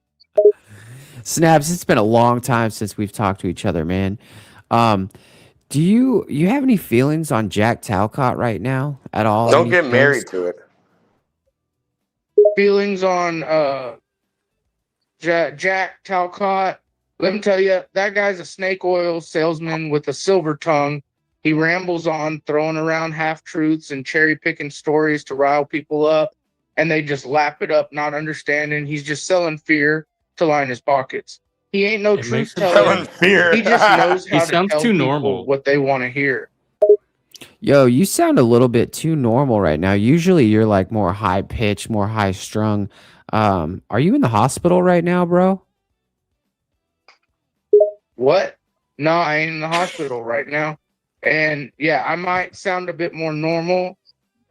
Snaps, it's been a long time since we've talked to each other, man. Do you have any feelings on Jack Talcott right now at all? Don't Any get feelings? married to it. Feelings on Jack Talcott. Let me tell you, that guy's a snake oil salesman with a silver tongue. He rambles on, throwing around half truths and cherry picking stories to rile people up, and they just lap it up, not understanding he's just selling fear to line his pockets. He ain't no It truth makes him teller. Telling fear. He just knows He how to sounds tell too people normal. what they want to hear. Yo, you sound a little bit too normal right now. Usually you're like more high pitched, more high strung. Are you in the hospital right now, bro? What? No, I ain't in the hospital right now. And yeah, I might sound a bit more normal.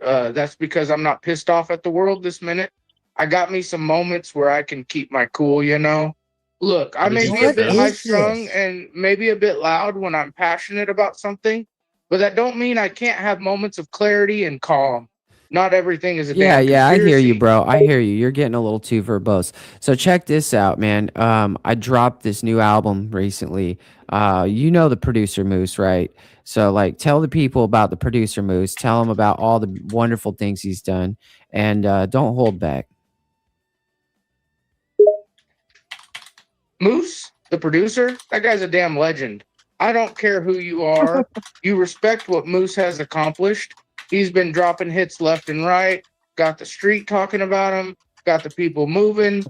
That's because I'm not pissed off at the world this minute. I got me some moments where I can keep my cool, you know. Look, I What did may you be a say? bit What high is strung this? and maybe a bit loud when I'm passionate about something, but that don't mean I can't have moments of clarity and calm. Not everything is a Yeah, damn yeah, I hear you, conspiracy. bro. I hear you. You're getting a little too verbose. So check this out, man. I dropped this new album recently. You know the producer Moose, right? So like, tell the people about the producer Moose. Tell them about all the wonderful things he's done, and don't hold back. Moose, the producer, that guy's a damn legend. I don't care who you are. You respect what Moose has accomplished. He's been dropping hits left and right, got the street talking about him, got the people moving.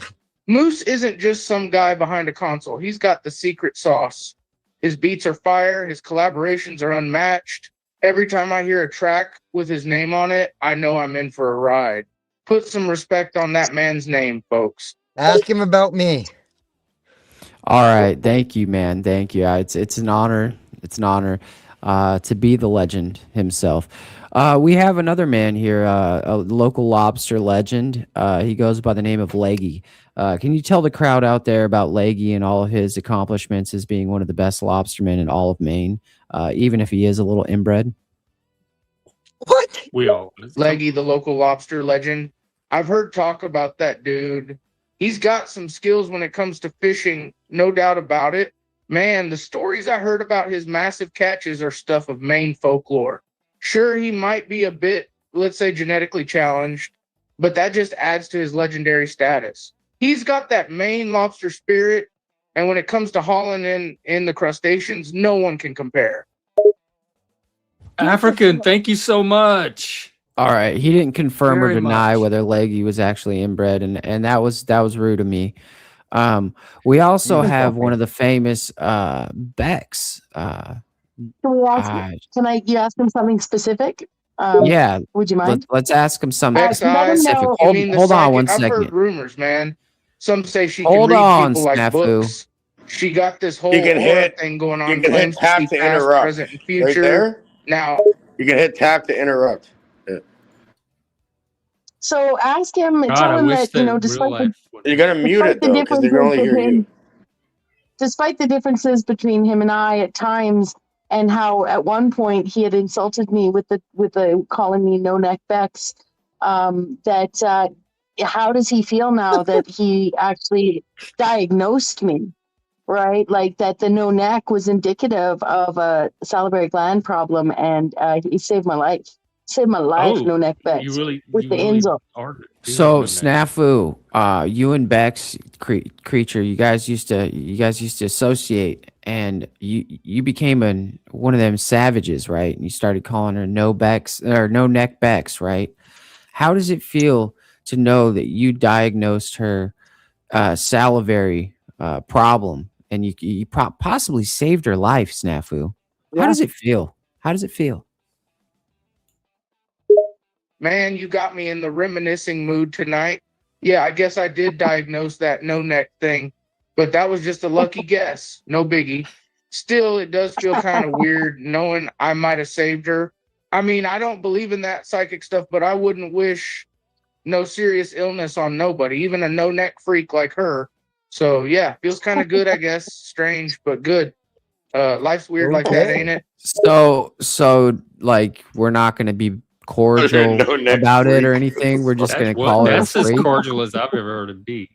Moose isn't just some guy behind a console. He's got the secret sauce. His beats are fire, his collaborations are unmatched. Every time I hear a track with his name on it, I know I'm in for a ride. Put some respect on that man's name, folks. Ask him about me. All right, thank you, man. Thank you. It's an honor. It's an honor to be the legend himself. We have another man here, a local lobster legend. He goes by the name of Leggy. Can you tell the crowd out there about Leggy and all of his accomplishments as being one of the best lobstermen in all of Maine, even if he is a little inbred? What? We all Leggy, the local lobster legend. I've heard talk about that dude. He's got some skills when it comes to fishing, no doubt about it. Man, the stories I heard about his massive catches are stuff of Maine folklore. Sure, he might be a bit, let's say, genetically challenged, but that just adds to his legendary status. He's got that Maine lobster spirit, and when it comes to hauling in the crustaceans, no one can compare. African, thank you so much. All right, he didn't confirm or Very deny much. whether Leggy was actually inbred, and that was rude of me. We also have one of the famous Bexx. Can we ask? Uh, Can you ask him something specific? yeah, Would you mind? let's ask him something Beck's Let him eye. specific. know. You mean the Hold on psychic? one I've heard second. rumors, man. Some say she can Hold read on, people like Snafu. books. She got this whole You can aura hit. thing going You on. can hit Claims to see tap to past, interrupt. present, and Right future. there. Now, You can hit tap to interrupt. Yeah. So ask him and God, tell I him wish that, you that know, real life would. You gotta mute despite it the though, because they can differences only hear you. between him and I at times, and how at one point he had insulted me with the calling me no neck Bexx. How does he feel now that he actually diagnosed me? Right, like that the no neck was indicative of a salivary gland problem, and he saved my life. Saved my life, Oh, no neck you Bexx really with the insult. are. Do have So no neck. Snafu, you and Bex creature, you guys used to associate, and you became one of them savages, right? And you started calling her no Bex or no neck Bex, right? How does it feel to know that you diagnosed her salivary problem, and you possibly saved her life, Snafu? How Yeah. does it feel? How does it feel? man, you got me in the reminiscing mood tonight. Yeah, I guess I did diagnose that no neck thing, but that was just a lucky guess. No biggie. Still, it does feel kind of weird knowing I might have saved her. I mean, I don't believe in that psychic stuff, but I wouldn't wish no serious illness on nobody, even a no neck freak like her. So yeah, feels kind of good, I guess. Strange, but good. Life's weird like that, ain't it? So like we're not going to be cordial No neck about it or freak. anything. We're just going to What? call her a That's as freak. cordial as I've ever heard it be.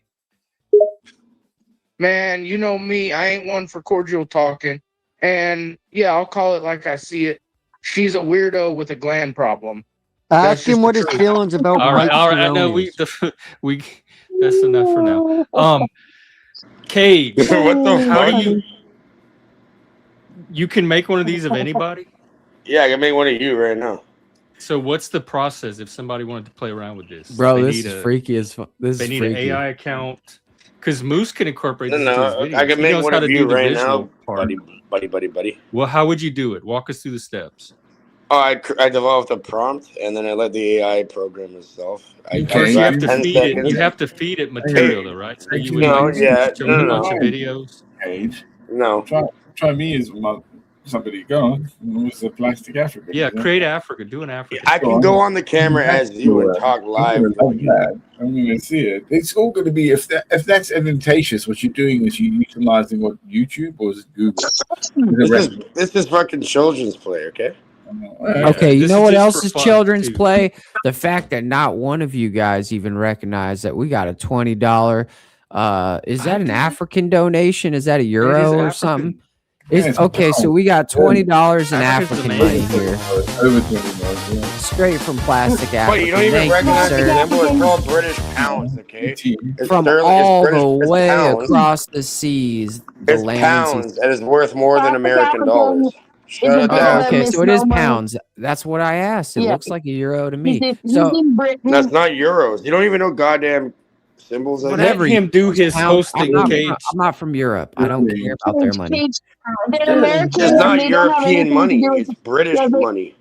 Man, you know me, I ain't one for cordial talking. And yeah, I'll call it like I see it. She's a weirdo with a gland problem. That's Ask him just what the his truth. feelings about All right, Mike all right. I know Cerrone is. we that's enough for now. Cage, What the how fuck? do you can make one of these of anybody? Yeah, I can make one of you right now. So what's the process if somebody wanted to play around with this? Bro, They this need is freaky as fuck. This They is need an freaky. AI account. Because Moose can incorporate No, this into his no, videos. I can He make knows one how of to do you the right visual now, part. buddy. Well, how would you do it? Walk us through the steps. Oh, I developed a prompt and then I let the AI program itself. I First, you have draft to 10 feed it. seconds. You have to feed it material, though, right? So you would No, like yeah, show it a bunch no. of videos. Cage. No. Try me as somebody gone. Who's the plastic African? Yeah, you know? create Africa. Do an African. I can go on the camera as you and talk live. I'm going to see it. It's all going to be if that's advantageous. What you're doing is you utilizing what YouTube or is it Google? This is fucking children's play, okay? Okay, you This know is what just else for is fun, children's too. play? The fact that not one of you guys even recognize that we got a $20. Is that an African donation? Is that a euro or African. something? Yeah, it's Okay, so we got $20 in Africa's African the money main. here, Over $20. Yeah. straight from Plastic Africa. But you don't even Thank you, recognize the sir. symbol. It's called British pounds, okay? It's From sterling- it's all British- the it's way pounds. across the seas, the It's land pounds seas. and it's worth more than American dollars. Shut a it girl down. that Okay, so it is misnomer. pounds. That's what I asked. It Yeah. looks like a euro to He's me. in, he's So in Britain. That's not euros. You don't even know goddamn symbols. Like whatever. Let him do his pounds- hosting, Cage. I'm not from Europe. I don't care about their money. They're American. It's and not they don't have European anything money. to do with It's British Yeah, they- money.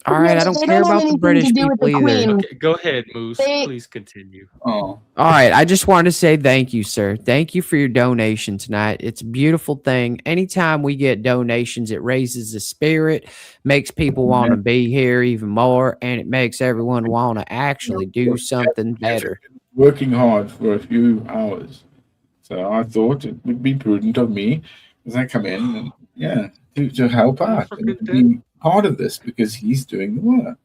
All right, I don't they care don't have about the anything British to do with people the either. Queen. Okay, go ahead, Moose. They- Please continue. Oh, All right, I just wanted to say thank you, sir. Thank you for your donation tonight. It's a beautiful thing. Anytime we get donations, it raises the spirit, makes people want to be here even more, and it makes everyone want to actually do something better. working hard for a few hours. So I thought it would be prudent of me as I come in and to help out and to be part of this because he's doing the work.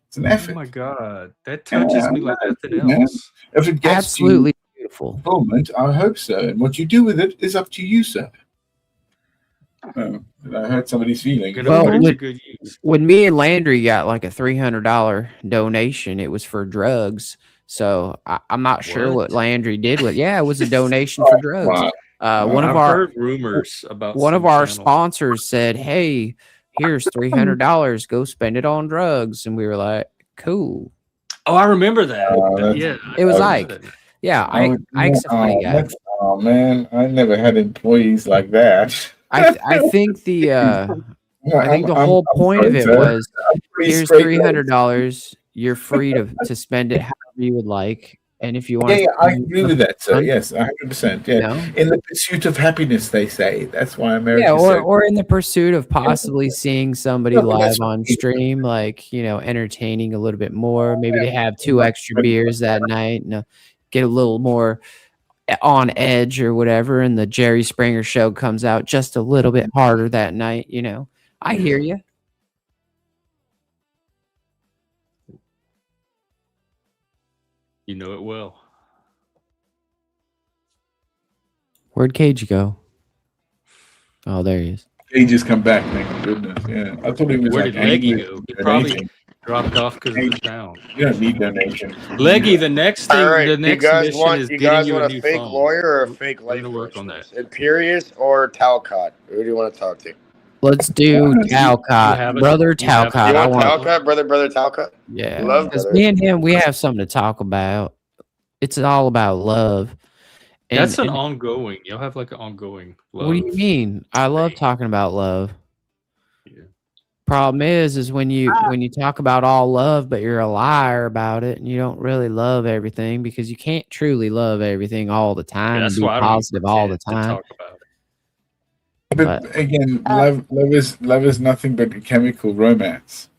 It's an effort. Oh my God, that touches me like nothing man. else. If it gets Absolutely beautiful. fulfillment, I hope so. And what you do with it is up to you, sir. I hurt somebody's feelings. Gonna Well, put it with- to good use. When me and Landry got like a $300 donation, it was for drugs. So I'm not sure what Landry did with. Yeah, it was a donation for drugs. One of I've our heard rumors about one of some our channels. sponsors said, "Hey, here's $300. Go spend it on drugs." And we were like, "Cool." Oh, I remember that. that's- Yeah, It was I Ike. remember that. Yeah, Ike's a funny guy. Oh man, I never had employees like that. I think the whole point of it was here's $300. You're free to spend it however you would like, and if you want, Yeah, I agree with that, sir. Yes, 100%. Yeah, No? in the pursuit of happiness, they say. That's why America. Yeah, or in the pursuit of possibly seeing somebody No, but live that's- on stream, like entertaining a little bit more. Maybe they have 2 extra beers that night and get a little more on edge or whatever, and the Jerry Springer show comes out just a little bit harder that night. I hear you. You know it well. Where'd Cage go? Oh, there he is. He just come back, thank goodness. Yeah, I thought he was Where like did Leggy angry go? He or probably anything. dropped off because of the sound. You don't need donation. Leggy, the next thing, All right, the you next guys mission want is you getting guys you a want new a fake phone. lawyer or a fake We're life gonna work coach on for that. this? Imperious or Talcott? Who do you want to talk to? Let's do Talcott, have it? brother You have it? Talcott. You I want want, Talcott, brother Talcott? yeah, Love because brother. me and him, we have something to talk about. It's all about love. And- That's an and ongoing. You'll have like an ongoing love. what do you mean? I love thing. talking about love. Yeah. Problem is when you talk about all love, but you're a liar about it, and you don't really love everything because you can't truly love everything all the time and That's be why I don't positive all the pretend to time. talk about it. But again, love is nothing but a chemical romance.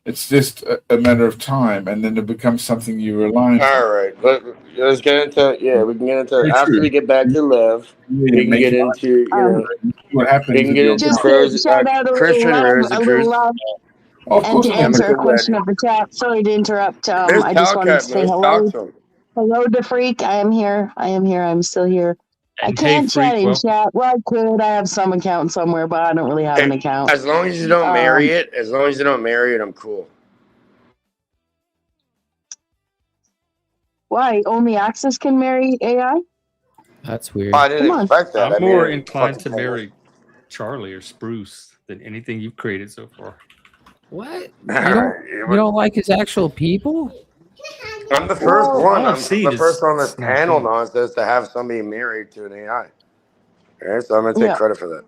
It's just a matter of time, and then it becomes something you rely on. All right, let's get into we can get into Very after true. we get back to love. We can get into what happens. we can if get you're into Just not- to shout out a Christian little love, a Rosicrucians. little love, Of and course, to I'm answer a Chemical question wedding. of the chat. Sorry to interrupt. There's I just wanted to Talcott, say man. hello. Talk to him. Hello to Freak. I am here. I'm still here. I And can't hey, Freak, chat in well, chat. Well, I could. I have some account somewhere, but I don't really have an account. As long as you don't marry it, I'm cool. Why? Only Access can marry AI? That's weird. I didn't Come on. expect that. I'm more mean, inclined to fucking marry Charlie or Spruce than anything you've created so far. What? All right, You don't like his actual people? I'm the first Well, one. All I've I'm seen the is first on this panel snafu. nonsense to have somebody married to an AI. All right, so I'm gonna take yeah, credit for that.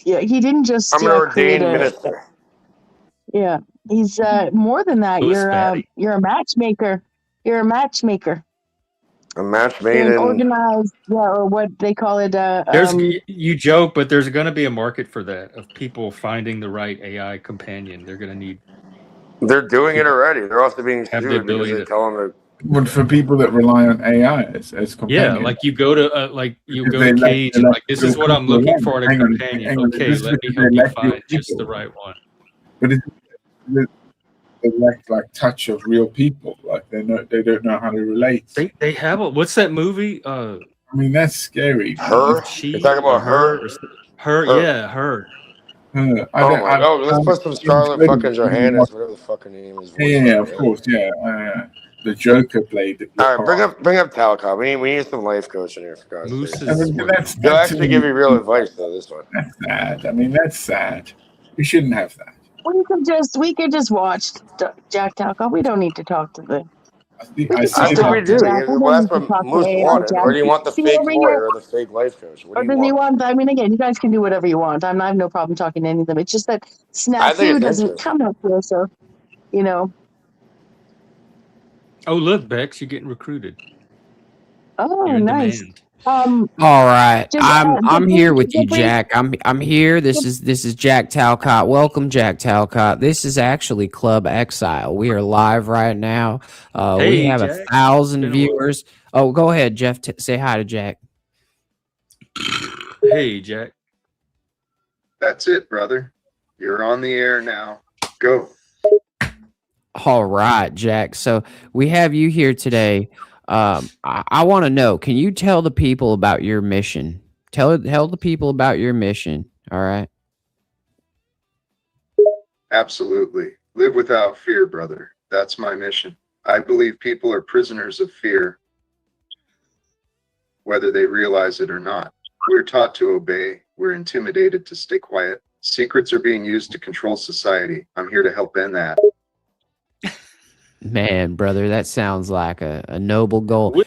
yeah. He didn't just I'm an create ordained a. minister. Yeah, he's more than that. Louis Batty. You're a matchmaker. You're a matchmaker. A match made You're an in. organized, yeah, or what they call it. There's you joke, but there's going to be a market for that of people finding the right AI companion. They're going to need. They're doing it People already. They're also being have the sued because ability they to. tell them But for people that rely on AI as Yeah, companions, like you go to you because go to Cage they and left like this real is what I'm people looking alone. for in a Hang on, companion. hang on. Okay, This is let me because help they you left real find just the people. right one. But it's they lack like touch of real people. Like they don't know how to relate. They have a what's that movie? I mean, that's scary. her. She You're talking or about her her. or her? Her. Yeah, her. I Oh don't. my. Oh, let's put some Scarlet fucking Johansson, Yeah, whatever the fucking name is. yeah, of course, yeah. The Joker played the All right, part. bring up Talcott. We need some life coaching here for God's Moose sake. I is mean, what They'll that's actually give you real advice though. This one. That's sad. I mean, that's sad. We shouldn't have that. we could just watch Jack Talcott. We don't need to talk to the. We I could see I just it. think we talk to do. Jack. We Well, don't that's need to what talk to Moose AI wanted. Jack. Or do you want the See fake over here. lawyer or the fake life coach? What do Or you does he want? want? I mean, again, you guys can do whatever you want. I have no problem talking to any of them. It's just that I think Snafu it's doesn't interesting. come up here, so you know. Oh look, Bex, you're getting recruited. Oh, You're in nice. demand. All right, Just I'm here with you, Jack. I'm here. This is Jack Talcott. Welcome, Jack Talcott. This is actually Club Exile. We are live right now. We Hey, have Jack. 1,000 Been a while. viewers. Oh, go ahead, Jeff. Say hi to Jack. Hey, Jack. That's it, brother. You're on the air now. Go. All right, Jack. So we have you here today. I want to know, can you tell the people about your mission? Tell the people about your mission. All right. Absolutely. Live without fear, brother. That's my mission. I believe people are prisoners of fear, whether they realize it or not. We're taught to obey. We're intimidated to stay quiet. Secrets are being used to control society. I'm here to help end that. Man, brother, that sounds like a noble goal.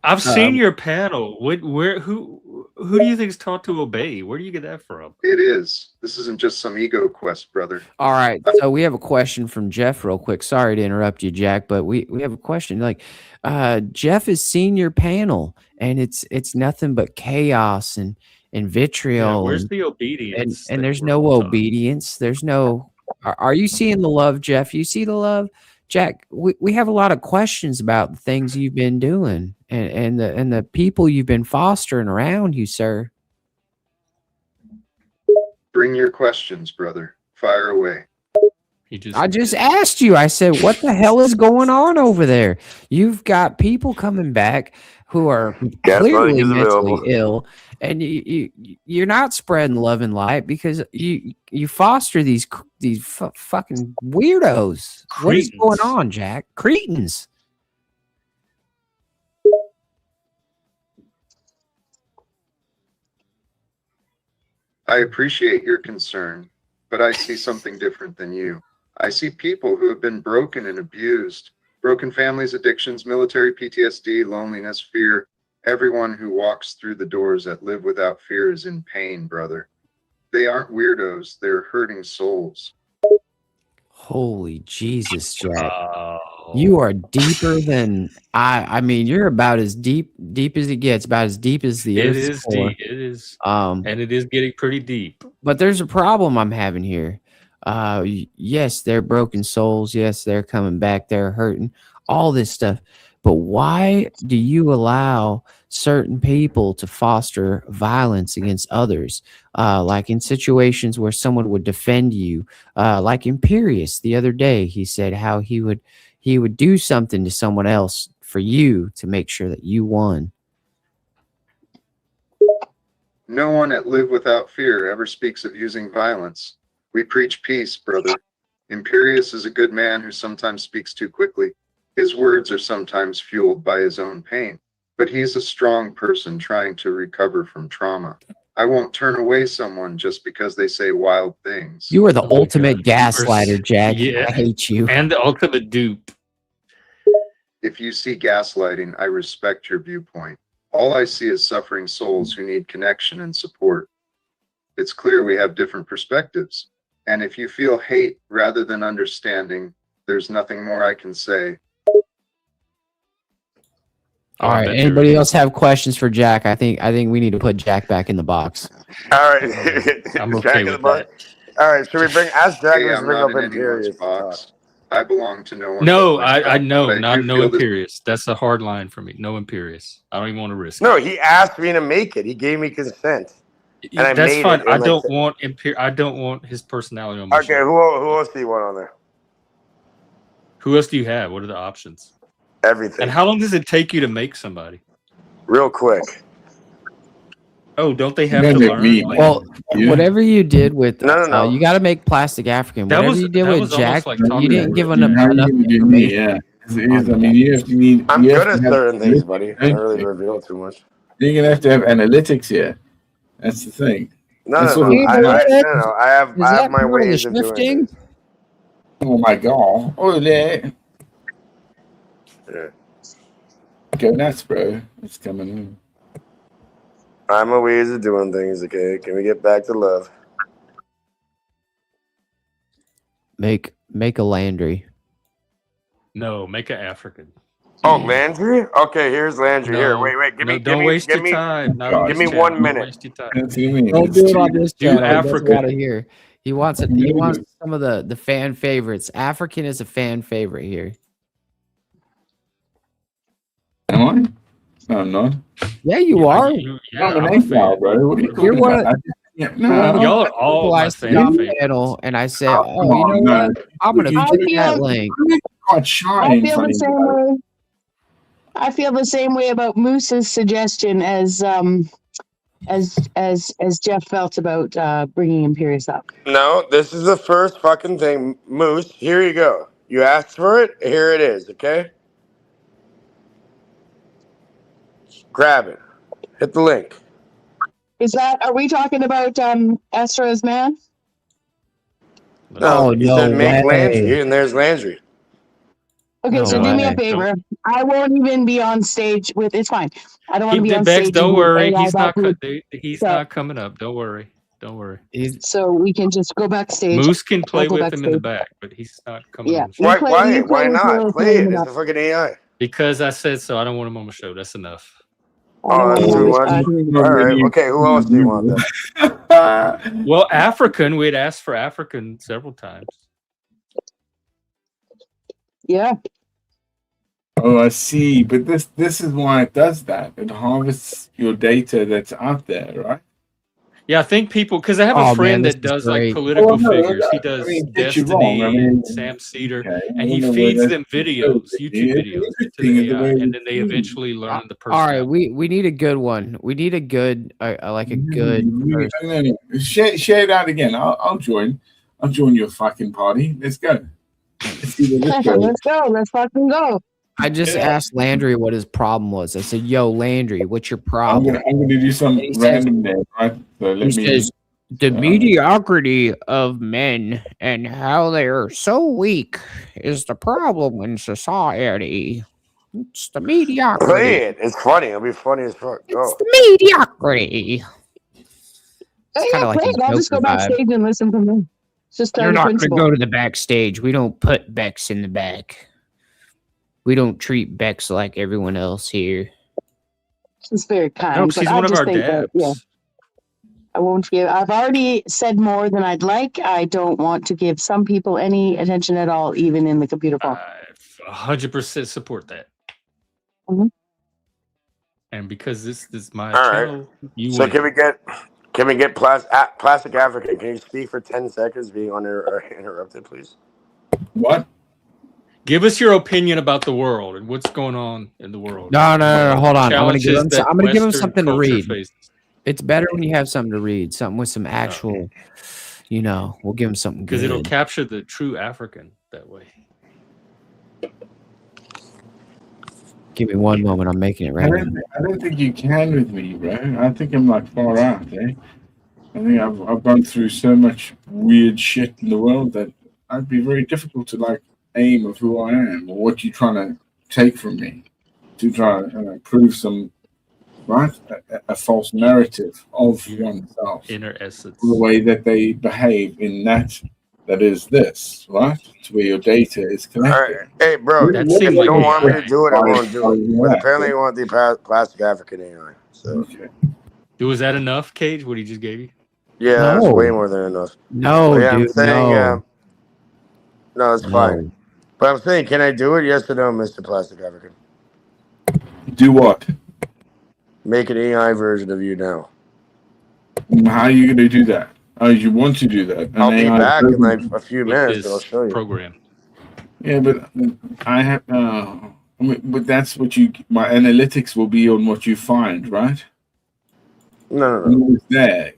I've seen your panel. Who do you think is taught to obey? Where do you get that from? It is. This isn't just some ego quest, brother. All right. So we have a question from Jeff real quick. Sorry to interrupt you, Jack, but we have a question. Like Jeff has seen your panel and it's nothing but chaos and vitriol. Yeah, where's the obedience? And there's no obedience. There's no are you seeing the love, Jeff? You see the love? Jack, we have a lot of questions about the things you've been doing and the people you've been fostering around you, sir. Bring your questions, brother. Fire away. I just asked you. I said, what the hell is going on over there? You've got people coming back who are clearly mentally ill, and you're not spreading love and light because you foster these fucking weirdos. Cretins. What is going on, Jack? Cretins. I appreciate your concern, but I see something different than you. I see people who have been broken and abused, broken families, addictions, military PTSD, loneliness, fear. Everyone who walks through the doors that Live Without Fear is in pain, brother. They aren't weirdos. They're hurting souls. Holy Jesus, Jack. You are deeper than I mean, you're about as deep as it gets, about as deep as the It Earth's is core. deep. It is. And it is getting pretty deep. But there's a problem I'm having here. Yes, they're broken souls. Yes, they're coming back. They're hurting. All this stuff. But why do you allow certain people to foster violence against others? Like in situations where someone would defend you, like Imperious the other day, he said how he would do something to someone else for you to make sure that you won. No one at Live Without Fear ever speaks of using violence. We preach peace, brother. Imperious is a good man who sometimes speaks too quickly. His words are sometimes fueled by his own pain, but he's a strong person trying to recover from trauma. I won't turn away someone just because they say wild things. You are the Oh my ultimate God. gaslighter, Jack. Yeah. I hate you. And the ultimate dupe. If you see gaslighting, I respect your viewpoint. All I see is suffering souls who need connection and support. It's clear we have different perspectives. And if you feel hate rather than understanding, there's nothing more I can say. All right. Anybody else have questions for Jack? I think we need to put Jack back in the box. All right. I'm Jack okay in the with box. that. All right. Should we ask Jack? Hey, Let's I'm bring not up in anyone's Imperious to talk. box. I belong to no one. No, but myself, I know, but I not do no feel this- Imperious. That's a hard line for me. No Imperious. I don't even want to risk No, it. he asked me to make it. He gave me consent, and I That's made fine. it. I in, don't want I don't want his personality on my Okay, show. who else do you want on there? Who else do you have? What are the options? Everything. And how long does it take you to make somebody? Real quick. Oh, don't they have Don't to make learn? me, Like, Well, Yeah. whatever you did with, No. you got to make Plastic African. That Whatever was- you did that with was almost Jack, like you talking didn't to give a enough How are you gonna do me? information. Yeah. I mean, you have to need. I'm you have good to at have certain things, buddy. I don't analytics. really reveal too much. You're gonna have to have analytics here. That's the thing. No. That's what Hey, I have Is that my part of the ways of doing shifting? things. Oh my god! Oh yeah. Yeah. Go nuts, bro. It's coming in. I have my ways of doing things. Okay, can we get back to love? Make a Landry. No, make an African. Oh, Landry. Okay, here's Landry. Here, No, wait. Give no, me. don't waste give your me. time. Not on Give this me channel. 1 Don't minute. waste your time. That's what I mean. Don't It's do it too- on this Do channel. He doesn't Africa. want to hear. He wants it. He wants some of the fan favorites. African is a fan favorite here. Am I? No, I'm not. Yeah, you are. Yeah, I'm an I'm a exile, fan. bro. What are you You're talking one about? of- No, Y'all are all my I see fan on favorites. panel, and I said, Oh, "Oh, come you know on, what? no. I'm gonna You- click you- that link." quite shy I in feel front the of same you. way. I feel the same way about Moose's suggestion as Jeff felt about bringing Imperious up. No, this is the first fucking thing, Moose. Here you go. You asked for it. Here it is. Okay. Grab it. Hit the link. Are we talking about Esra's man? No, Oh, you no said make way. Landry, and there's Landry. Okay, No so do me a way. favor. I won't even be on stage with. It's fine. I don't want to be on Bexx, stage. don't with worry. AI He's not. backwards, He's So- not coming up. Don't worry. Don't worry. so we can just go backstage. Moose can play Go with him in the backstage. back, but he's not coming Yeah. on the show. Why? You play Why with not? Will Play it. playing It's up. a fucking AI. Because I said so. I don't want him on the show. That's enough. I don't Oh, that's want too to- much. All right. Okay. Who else do you want then? Well, African. We had asked for African several times. Yeah. Oh, I see. But this is why it does that. It harvests your data that's out there, right? Yeah, I think people, because I have Oh, a man, friend this that is does like great. political Oh, no, figures. He I does mean, get you Destiny wrong. I mean, and Sam Cedar, Okay, I and he don't know where feeds that's them videos, going. YouTube It's videos into interesting the in the AI, way and you then they see. eventually learn the All right, personality. we need a good one. We need a good, like a good person. No. Share it out again. I'll join. I'll join your fucking party. Let's go. Let's see where this goes. Let's go. Let's fucking go. I just asked Landry what his problem was. I said, "Yo, Landry, what's your problem?" I'm gonna do some He says- random name, right? So let He me. says, "The mediocrity of men and how they are so weak is the problem in society. It's the mediocrity. Play it. It's funny. It'll be funny as fuck. Go. It's the mediocrity." Oh, kinda yeah, like play his it. I'll just go Joker vibe. backstage and listen from there. It's just You're the not going to principle. go to the backstage. We don't put Bexx in the back. We don't treat Bexx like everyone else here. It's very kind. No, but she's I one of just our think that, dabs. yeah, I won't give. I've already said more than I'd like. I don't want to give some people any attention at all, even in the computer phone. 100% support that. Mhm. And because this is my All right. channel, you So win. can we get Plastic African? Can you speak for 10 seconds, being interrupted, please? What? Give us your opinion about the world and what's going on in the world. No. Hold on. I'm going to give him. Challenges that I'm going to give him Western something to culture read. faces. It's better when you have something to read. Something with some actual. You know, we'll give him something Because it'll good. capture the true African that way. Give me one moment. I'm making it right now. I don't think you can with me, bro. I think I'm like far out, eh? I think I've gone through so much weird shit in the world that I'd be very difficult to like aim of who I am or what you're trying to take from me to try and prove some a false narrative of oneself, Inner essence. the way that they behave in that is this, right? To where your data is All right. collected. Hey, bro, That if seemed you like don't want me AI. to do it, I won't do it. But Yeah. apparently, you want the plastic African AI. So, Okay. Was that enough, Cage? What he just gave you? yeah, that's No. way more than enough. No, But yeah, I'm dude. saying, No. no, it's fine. But I'm saying, can I do it? Yes or no, Mr. Plastic African? Do what? Make an AI version of you now. How are you going to do that? Oh, you want to do that? I'll be AI back in like version. a few With minutes, and I'll this show you. program. Yeah, but I have. But that's what my analytics will be on what you find, right? No. It's there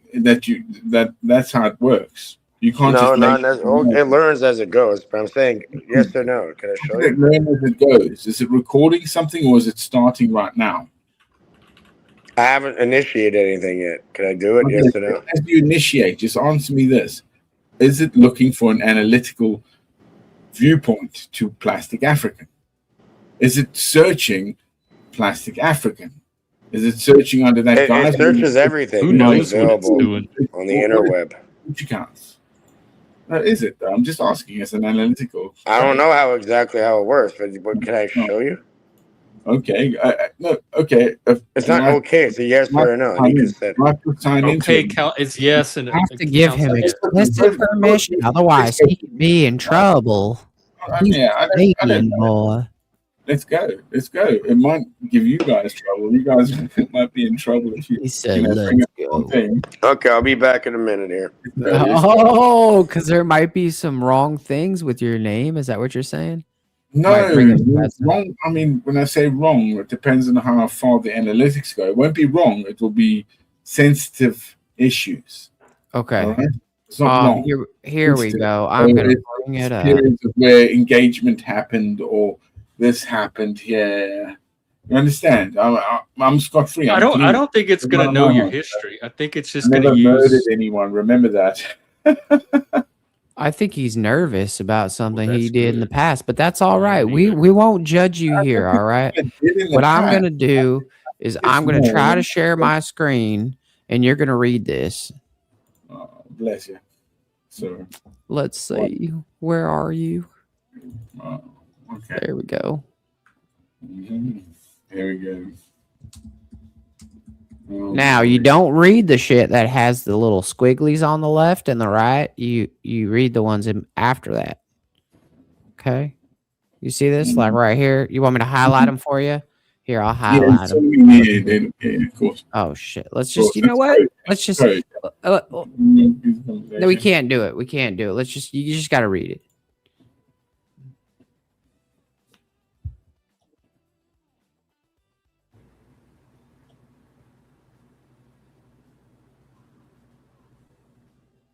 that's how it works. You can't No, just not make necessarily. It learns as it goes. But I'm saying, yes or no. Can I show it you? learn as it goes. Is it recording something or is it starting right now? I haven't initiated anything yet. Can I do it? Okay, Yes or no? as you initiate, just answer me this: is it looking for an analytical viewpoint to Plastic African? Is it searching Plastic African? Is it searching under that guy? It searches everything Who that's knows what it's available doing? on the interweb. Which accounts? Is it though? I'm just asking as an analytical. I don't know how it works, but can I show you? Okay. No. Okay. It's not okay. It's a yes or a no. And you can say Okay, count. It's yes, and I have to give him explicit permission, otherwise he could be in trouble. He's Yeah, a Canadian boy. Let's go. Let's go. It might give you guys trouble. You guys might be in trouble if you. He said, bring "Let's up go." something. Okay, I'll be back in a minute here. Oh, because there might be some wrong things with your name. Is that what you're saying? No, wrong. I mean, when I say wrong, it depends on how far the analytics go. It won't be wrong. It will be sensitive issues. Okay. All right? It's not wrong. Here we go. I'm going to bring it up. Periods of where engagement happened or this happened here. You understand? I'm scot free. I don't think it's going to know your history. I think it's just going to use. Murdered anyone? Remember that. I think he's nervous about something he did in the past, but that's all right. We won't judge you here, all right? What I'm going to do is I'm going to try to share my screen, and you're going to read this. Oh, bless you. So let's see. Where are you? Okay. There we go. There we go. Now you don't read the shit that has the little squigglies on the left and the right. You read the ones after that. Okay. You see this? Like right here. You want me to highlight them for you? Here, I'll highlight them. Yeah, of course. Oh shit. Let's just, you know what? Let's just no, we can't do it. We can't do it. Let's just, you just gotta read it.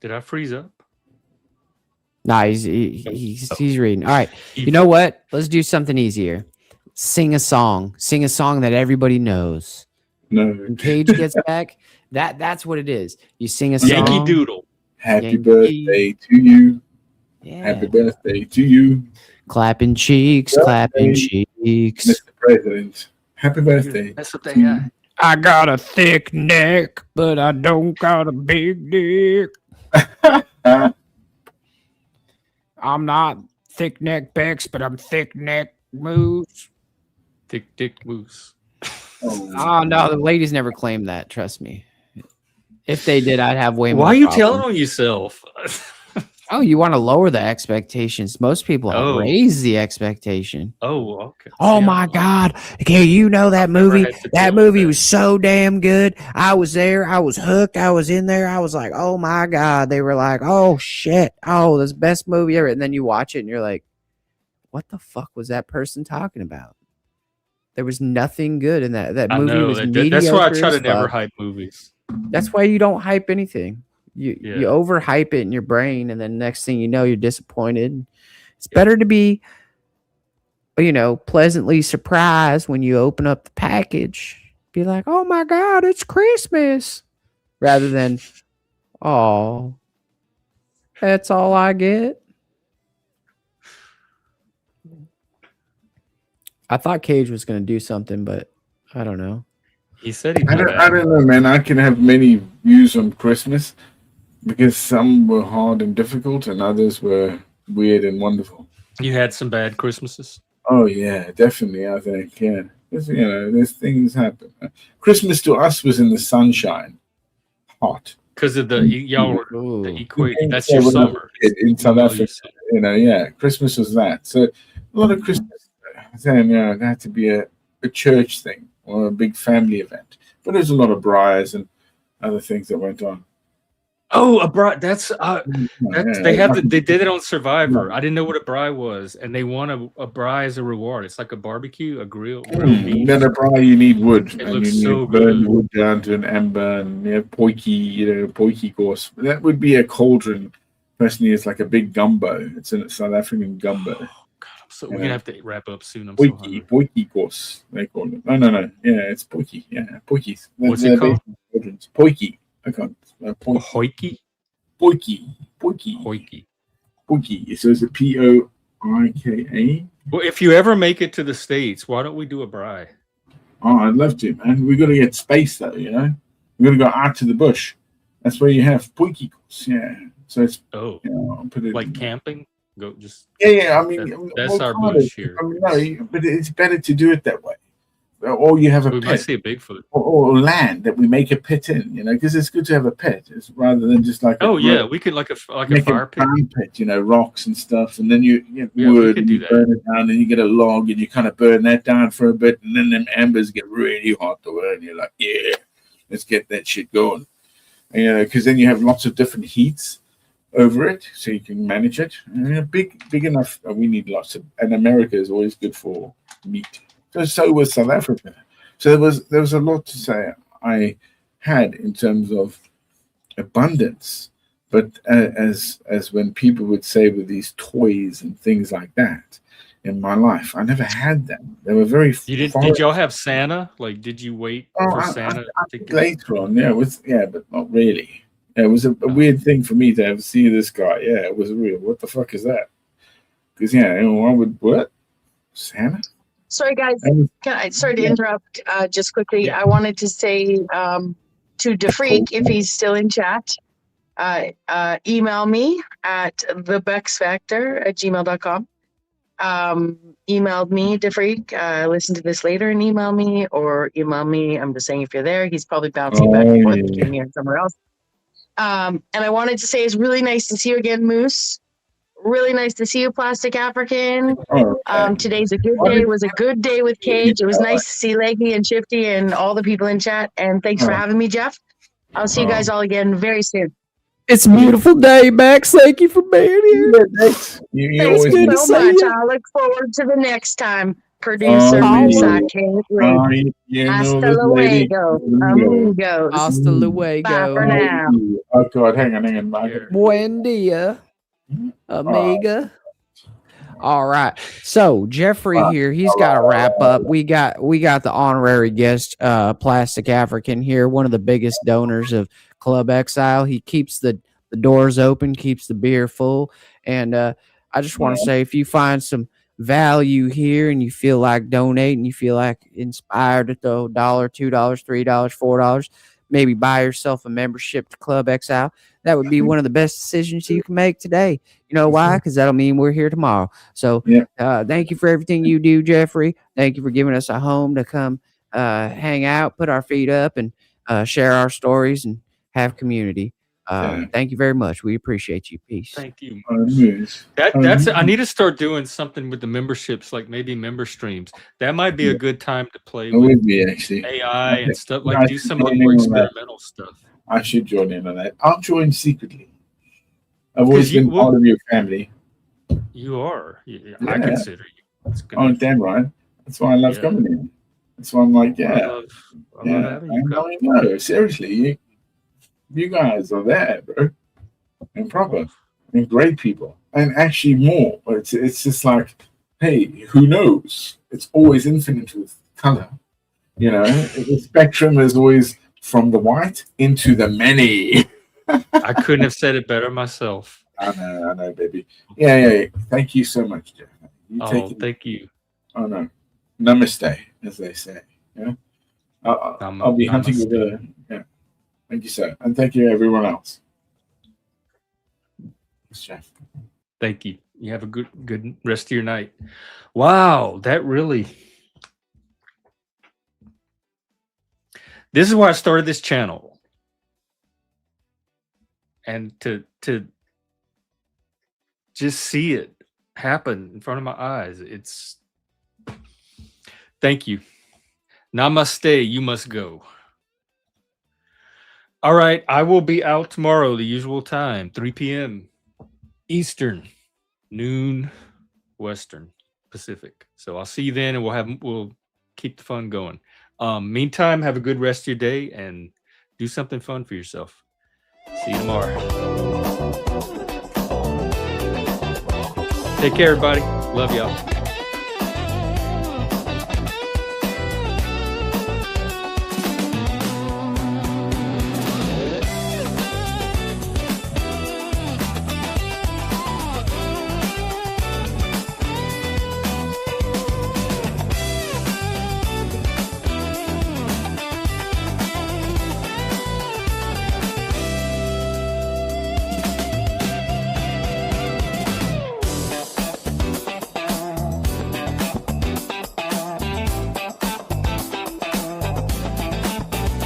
Did I freeze up? Nah, he's reading. All right. You know what? Let's do something easier. Sing a song. Sing a song that everybody knows. No. When Cage gets back, that's what it is. You sing a song. Yankee Doodle. Happy birthday to you. Yeah. Happy birthday to you. Clapping cheeks, clapping cheeks. Mr. President. Happy birthday. That's what they got. I got a thick neck, but I don't got a big dick. I'm not thick neck Bexx, but I'm thick neck Moose. Thick dick Moose. Oh no, the ladies never claimed that. Trust me. If they did, I'd have way more. Why are you telling on yourself? Oh, you want to lower the expectations. Most people raise the expectation. Oh, okay. Oh my God. Okay, you know that movie? That movie was so damn good. I was there. I was hooked. I was in there. I was like, oh my God. They were like, oh shit. Oh, this best movie ever. And then you watch it and you're like, what the fuck was that person talking about? There was nothing good in that. That movie was mediocre. That's why I try to never hype movies. That's why you don't hype anything. You overhype it in your brain, and then next thing you know, you're disappointed. It's better to be pleasantly surprised when you open up the package. Be like, oh my God, it's Christmas. Rather than, oh, that's all I get. I thought Cage was going to do something, but I don't know. He said he'd be I back. don't know, man. I can have many views on Christmas because some were hard and difficult, and others were weird and wonderful. You had some bad Christmases. Oh yeah, definitely. I think there's things happen. Christmas to us was in the sunshine, hot. Because of y'all were Ooh. the equate. That's Yeah, your when I was summer. a kid in South You Africa, said. Christmas was that. So a lot of Christmas, then it had to be a church thing or a big family event. But there's a lot of briars and other things that went on. Oh, a braai. That's they did it on Survivor. Yeah. I didn't know what a braai was, and they won a braai as a reward. It's like a barbecue, a grilled beef. Then a braai, you need wood, It and looks you need so to burn good. the wood down to an ember, and potjie course. That would be a cauldron. Personally, it's like a big gumbo. It's a South African gumbo. So we're gonna have to wrap up soon. I'm so hungry. Potjie course, they call it. No. Yeah, it's potjie. Yeah, potjies. What's it called? Potjie. I can't. Hoiki. Potjie. So it's a Poika. Well, if you ever make it to the States, why don't we do a braai? Oh, I'd love to, man. We got to get space though, We got to go out to the bush. That's where you have potjie course. Yeah. So it's put it like camping. Go just I mean that's our bush here. No, but it's better to do it that way. Or you have a We pit. might see a Bigfoot. Or land that we make a pit in, because it's good to have a pit. It's rather than just like we could like a fire pit. Rocks and stuff, and then you get we wood could and do you that. burn it down, and you get a log and you kind of burn that down for a bit, and then them embers get really hot though, and you're like, yeah, let's get that shit going. Because then you have lots of different heats over it, so you can manage it. Big enough. We need lots of, and America is always good for meat. So was South Africa. So there was a lot to say I had in terms of abundance, but as when people would say with these toys and things like that in my life, I never had them. They were very. Did y'all have Santa? Like, did you wait for Santa? Later on, but not really. It was a weird thing for me to ever see this guy. Yeah, it was real. What the fuck is that? Because I would what? Santa? Sorry, guys. Sorry to interrupt. Just quickly, I wanted to say to DeFreak, if he's still in chat, email me at thebexfactor@gmail.com. Emailed me, DeFreak. Listen to this later and email me, or email me. I'm just saying if you're there. He's probably bouncing back and forth between here and somewhere else. And I wanted to say it's really nice to see you again, Moose. Really nice to see you, Plastic African. Today's a good day. It was a good day with Cage. It was nice to see Leggy and Shifty and all the people in chat. And thanks for having me, Jeff. I'll see you guys all again very soon. It's a beautiful day, Bexx. Thank you for being here. Thanks so much. I look forward to the next time. Producer Moose, I can't wait. Hasta luego, amigos. Hasta luego. Bye for now. Oh God, hang on. Buen dia, amiga. All right. So Jeffrey here, he's got to wrap up. We got the honorary guest, Plastic African here, one of the biggest donors of Club Exile. He keeps the doors open, keeps the beer full, and I just want to say, if you find some value here and you feel like donating, you feel like inspired to throw $1, $2, $3, $4, maybe buy yourself a membership to Club Exile. That would be one of the best decisions you can make today. You know why? Because that'll mean we're here tomorrow. So thank you for everything you do, Jeffrey. Thank you for giving us a home to come hang out, put our feet up, and share our stories and have community. Thank you very much. We appreciate you. Peace. Thank you. That's I need to start doing something with the memberships, like maybe member streams. That might be a good time to play with AI and stuff, like do some of the more experimental stuff. I should join in on that. I'll join secretly. I've always been part of your family. You are. I consider you. Oh, damn right. That's why I love coming in. That's why I'm like, I love having you. No, seriously, you guys are there, bro, and proper, and great people, and actually more. It's just like hey, who knows? It's always infinite with color. You know, the spectrum is always from the white into the many. I couldn't have said it better myself. I know, baby. Yeah. Thank you so much, Jeff. You Oh, thank you. Oh no, namaste, as they say. Yeah, I'll be hunting with the. Yeah, thank you, sir, and thank you, everyone else. Thanks, Jeff. Thank you. You have a good rest of your night. Wow, that really. This is why I started this channel, and to just see it happen in front of my eyes. It's. Thank you. Namaste. You must go. All right, I will be out tomorrow, the usual time, 3 p.m. Eastern, noon Western, Pacific. So I'll see you then, and we'll keep the fun going. Meantime, have a good rest of your day and do something fun for yourself. See you tomorrow. Take care, everybody. Love y'all.